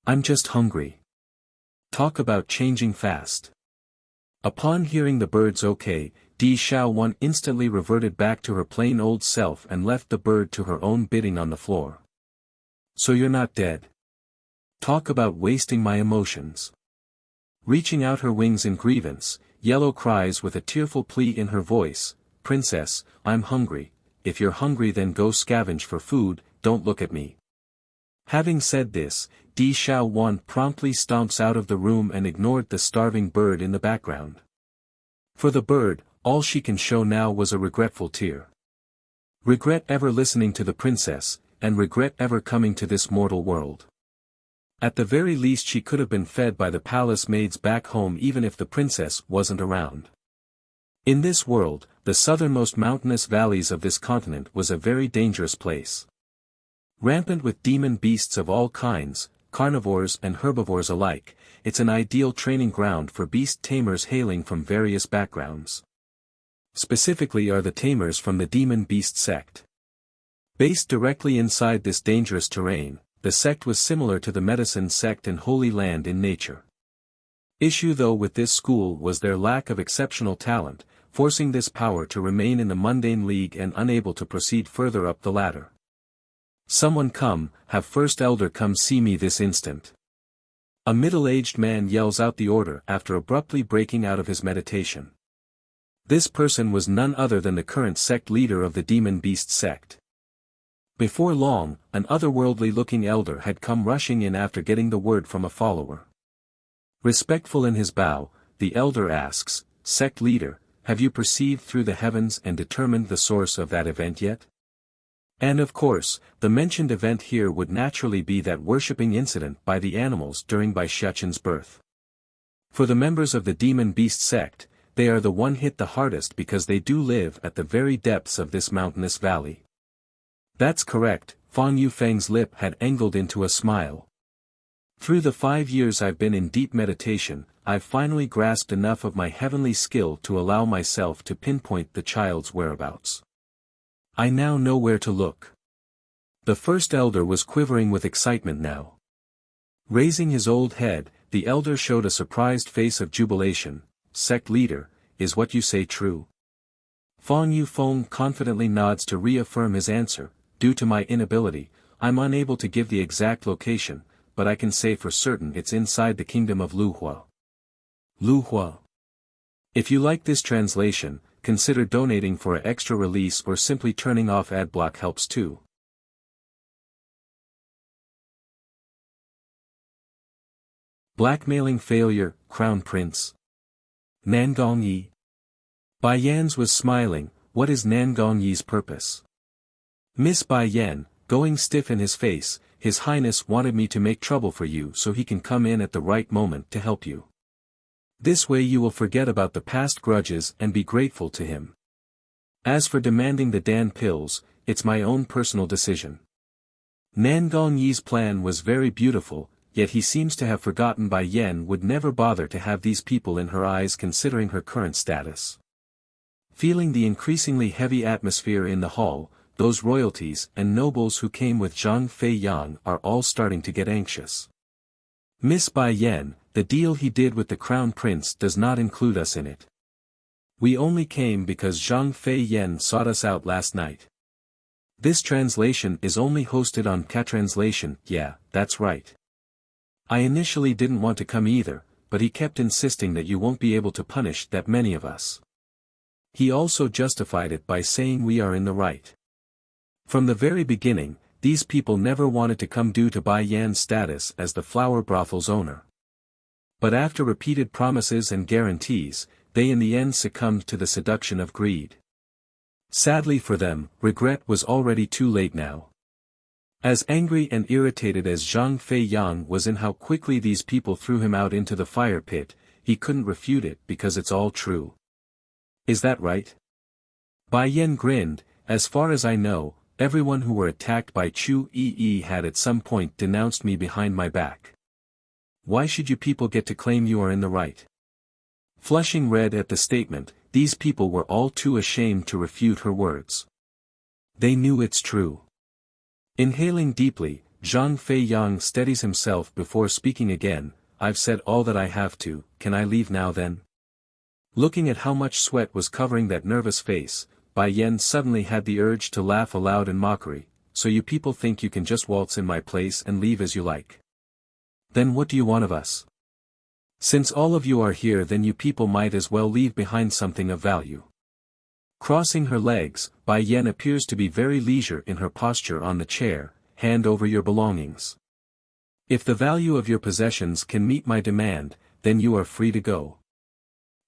I'm just hungry. Talk about changing fast. Upon hearing the bird's okay, Di Xiaowan instantly reverted back to her plain old self and left the bird to her own bidding on the floor. So you're not dead? Talk about wasting my emotions. Reaching out her wings in grievance, Yellow cries with a tearful plea in her voice, Princess, I'm hungry, if you're hungry then go scavenge for food, don't look at me. Having said this, Di Xiaowan promptly stomps out of the room and ignored the starving bird in the background. For the bird, all she can show now was a regretful tear. Regret ever listening to the princess, and regret ever coming to this mortal world. At the very least she could have been fed by the palace maids back home even if the princess wasn't around. In this world, the southernmost mountainous valleys of this continent was a very dangerous place. Rampant with demon beasts of all kinds, carnivores and herbivores alike, it's an ideal training ground for beast tamers hailing from various backgrounds. Specifically are the tamers from the demon beast sect. Based directly inside this dangerous terrain, the sect was similar to the medicine sect and Holy Land in nature. Issue though with this school was their lack of exceptional talent, forcing this power to remain in the mundane league and unable to proceed further up the ladder. Someone come, have First Elder come see me this instant. A middle-aged man yells out the order after abruptly breaking out of his meditation. This person was none other than the current sect leader of the Demon Beast sect. Before long, an otherworldly-looking elder had come rushing in after getting the word from a follower. Respectful in his bow, the elder asks, Sect leader, have you perceived through the heavens and determined the source of that event yet? And of course, the mentioned event here would naturally be that worshipping incident by the animals during Bai Xiaoqin's birth. For the members of the Demon Beast sect, they are the one hit the hardest because they do live at the very depths of this mountainous valley. That's correct, Fang Yufeng's lip had angled into a smile. Through the 5 years I've been in deep meditation, I've finally grasped enough of my heavenly skill to allow myself to pinpoint the child's whereabouts. I now know where to look. The first elder was quivering with excitement now. Raising his old head, the elder showed a surprised face of jubilation. Sect leader, is what you say true? Fang Yufeng confidently nods to reaffirm his answer. Due to my inability, I'm unable to give the exact location, but I can say for certain it's inside the kingdom of Luhua. Luhua. If you like this translation, consider donating for an extra release or simply turning off adblock helps too. Blackmailing failure, Crown Prince. Nangong Yi. Bai Yan's was smiling. What is Nangong Yi's purpose? Miss Bai Yan, going stiff in his face, His Highness wanted me to make trouble for you so he can come in at the right moment to help you. This way you will forget about the past grudges and be grateful to him. As for demanding the Dan pills, it's my own personal decision. Nangong Yi's plan was very beautiful, yet he seems to have forgotten Bai Yan would never bother to have these people in her eyes considering her current status. Feeling the increasingly heavy atmosphere in the hall, those royalties and nobles who came with Zhang Fei Yang are all starting to get anxious. Miss Bai Yan, the deal he did with the crown prince does not include us in it. We only came because Zhang Fei Yan sought us out last night. This translation is only hosted on Catranslation. Yeah, that's right. I initially didn't want to come either, but he kept insisting that you won't be able to punish that many of us. He also justified it by saying we are in the right. From the very beginning, these people never wanted to come due to Bai Yan's status as the flower brothel's owner. But after repeated promises and guarantees, they in the end succumbed to the seduction of greed. Sadly for them, regret was already too late now. As angry and irritated as Zhang Fei Yang was in how quickly these people threw him out into the fire pit, he couldn't refute it because it's all true. Is that right? Bai Yan grinned. As far as I know, everyone who were attacked by Chu Yi had at some point denounced me behind my back. Why should you people get to claim you are in the right? Flushing red at the statement, these people were all too ashamed to refute her words. They knew it's true. Inhaling deeply, Zhang Fei Yang steadies himself before speaking again. I've said all that I have to, can I leave now then? Looking at how much sweat was covering that nervous face, Bai Yan suddenly had the urge to laugh aloud in mockery. So you people think you can just waltz in my place and leave as you like? Then what do you want of us? Since all of you are here, then you people might as well leave behind something of value. Crossing her legs, Bai Yan appears to be very leisure in her posture on the chair. Hand over your belongings. If the value of your possessions can meet my demand, then you are free to go.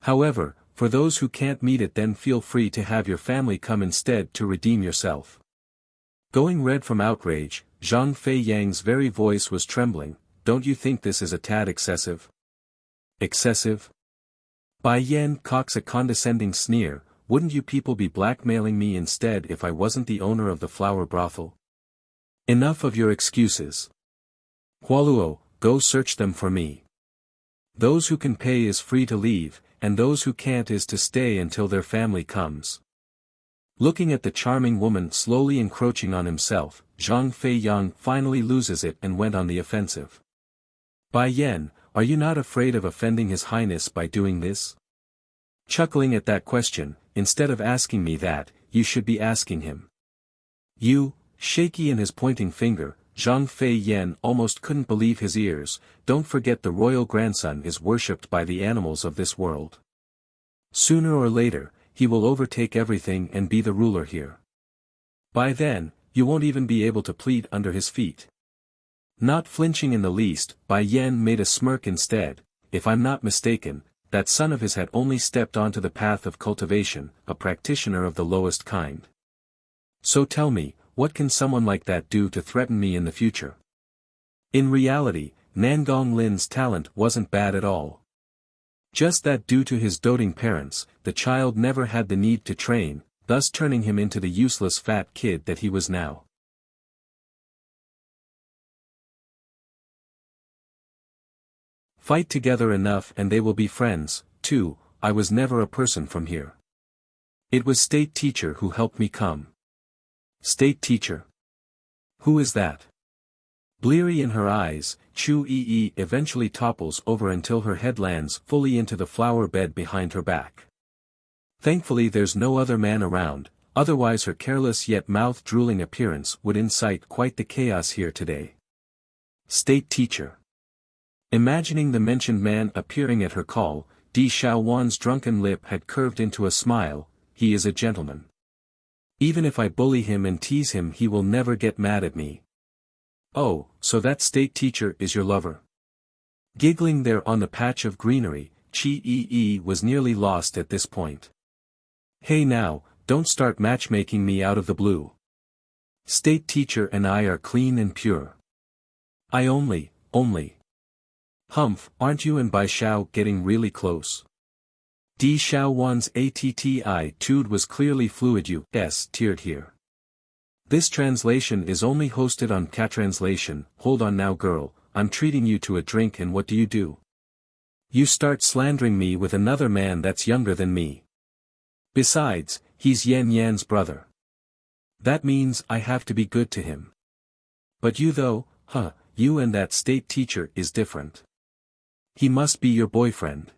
However, for those who can't meet it, then feel free to have your family come instead to redeem yourself. Going red from outrage, Zhang Fei Yang's very voice was trembling. Don't you think this is a tad excessive? Excessive? Bai Yan cocks a condescending sneer. Wouldn't you people be blackmailing me instead if I wasn't the owner of the flower brothel? Enough of your excuses. Hualuo, go search them for me. Those who can pay is free to leave, and those who can't is to stay until their family comes. Looking at the charming woman slowly encroaching on himself, Zhang Fei Yang finally loses it and went on the offensive. Bai Yan, are you not afraid of offending His Highness by doing this? Chuckling at that question, instead of asking me that, you should be asking him. You, shaky in his pointing finger, Zhang Fei Yan almost couldn't believe his ears. Don't forget the royal grandson is worshipped by the animals of this world. Sooner or later, he will overtake everything and be the ruler here. By then, you won't even be able to plead under his feet. Not flinching in the least, Bai Yan made a smirk instead. If I'm not mistaken, that son of his had only stepped onto the path of cultivation, a practitioner of the lowest kind. So tell me, what can someone like that do to threaten me in the future? In reality, Nangong Lin's talent wasn't bad at all. Just that due to his doting parents, the child never had the need to train, thus turning him into the useless fat kid that he was now. Fight together enough and they will be friends, too. I was never a person from here. It was state teacher who helped me come. State teacher? Who is that? Bleary in her eyes, Chu Yi eventually topples over until her head lands fully into the flower bed behind her back. Thankfully there's no other man around, otherwise her careless yet mouth-drooling appearance would incite quite the chaos here today. State teacher. Imagining the mentioned man appearing at her call, Di Xiaowan's drunken lip had curved into a smile. He is a gentleman. Even if I bully him and tease him, he will never get mad at me. Oh, so that state teacher is your lover? Giggling there on the patch of greenery, Chi Yi was nearly lost at this point. Hey now, don't start matchmaking me out of the blue. State teacher and I are clean and pure. I only. Humph, aren't you and Bai Xiao getting really close? Di Xiaowan's attitude was clearly fluid. U.S. tiered here. This translation is only hosted on Catranslation. Hold on now girl, I'm treating you to a drink and what do? You start slandering me with another man that's younger than me. Besides, he's Yan Yan's brother. That means I have to be good to him. But you though, you and that state teacher is different. He must be your boyfriend.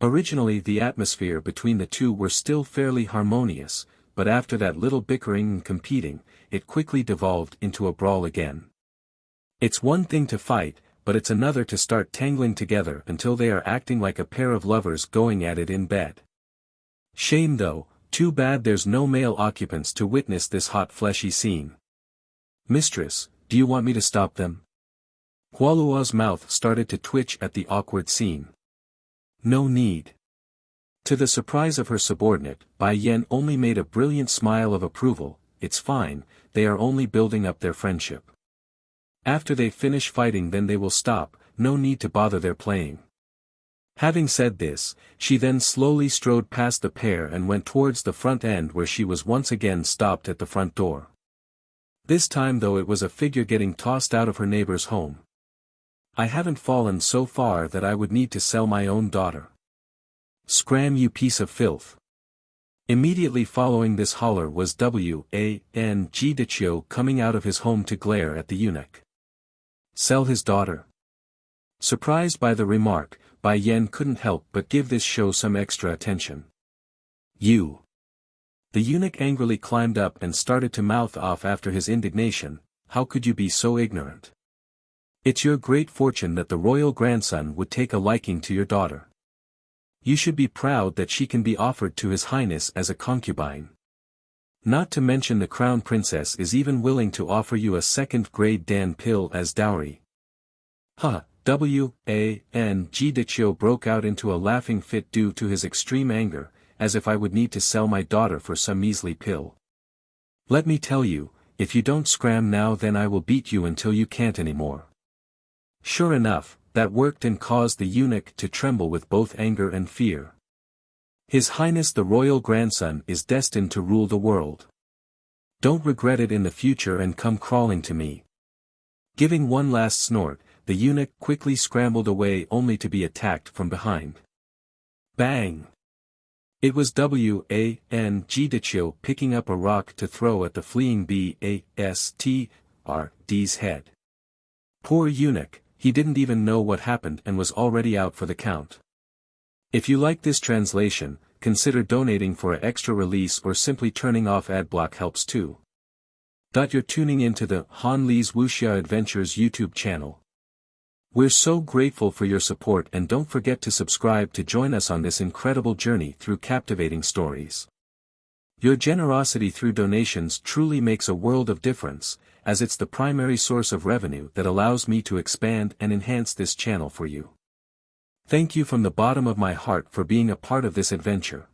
Originally the atmosphere between the two were still fairly harmonious, but after that little bickering and competing, it quickly devolved into a brawl again. It's one thing to fight, but it's another to start tangling together until they are acting like a pair of lovers going at it in bed. Shame though, too bad there's no male occupants to witness this hot fleshy scene. Mistress, do you want me to stop them? Hualuo's mouth started to twitch at the awkward scene. No need. To the surprise of her subordinate, Bai Yan only made a brilliant smile of approval. It's fine, they are only building up their friendship. After they finish fighting then they will stop, no need to bother their playing. Having said this, she then slowly strode past the pair and went towards the front end where she was once again stopped at the front door. This time though it was a figure getting tossed out of her neighbor's home. I haven't fallen so far that I would need to sell my own daughter. Scram, you piece of filth. Immediately following this holler was Wang Jidichio coming out of his home to glare at the eunuch. Sell his daughter? Surprised by the remark, Bai Yan couldn't help but give this show some extra attention. You. The eunuch angrily climbed up and started to mouth off after his indignation. How could you be so ignorant? It's your great fortune that the royal grandson would take a liking to your daughter. You should be proud that she can be offered to His Highness as a concubine. Not to mention the crown princess is even willing to offer you a second-grade Dan pill as dowry. Wang Jidichio broke out into a laughing fit due to his extreme anger, as if I would need to sell my daughter for some measly pill. Let me tell you, if you don't scram now then I will beat you until you can't anymore. Sure enough, that worked and caused the eunuch to tremble with both anger and fear. His Highness the royal grandson is destined to rule the world. Don't regret it in the future and come crawling to me. Giving one last snort, the eunuch quickly scrambled away only to be attacked from behind. Bang! It was Wang Jidichio picking up a rock to throw at the fleeing Bastrd's head. Poor eunuch, he didn't even know what happened and was already out for the count. If you like this translation, consider donating for an extra release or simply turning off adblock helps too. You're tuning into the Han Lee's Wuxia Adventures YouTube channel. We're so grateful for your support and don't forget to subscribe to join us on this incredible journey through captivating stories. Your generosity through donations truly makes a world of difference, as it's the primary source of revenue that allows me to expand and enhance this channel for you. Thank you from the bottom of my heart for being a part of this adventure.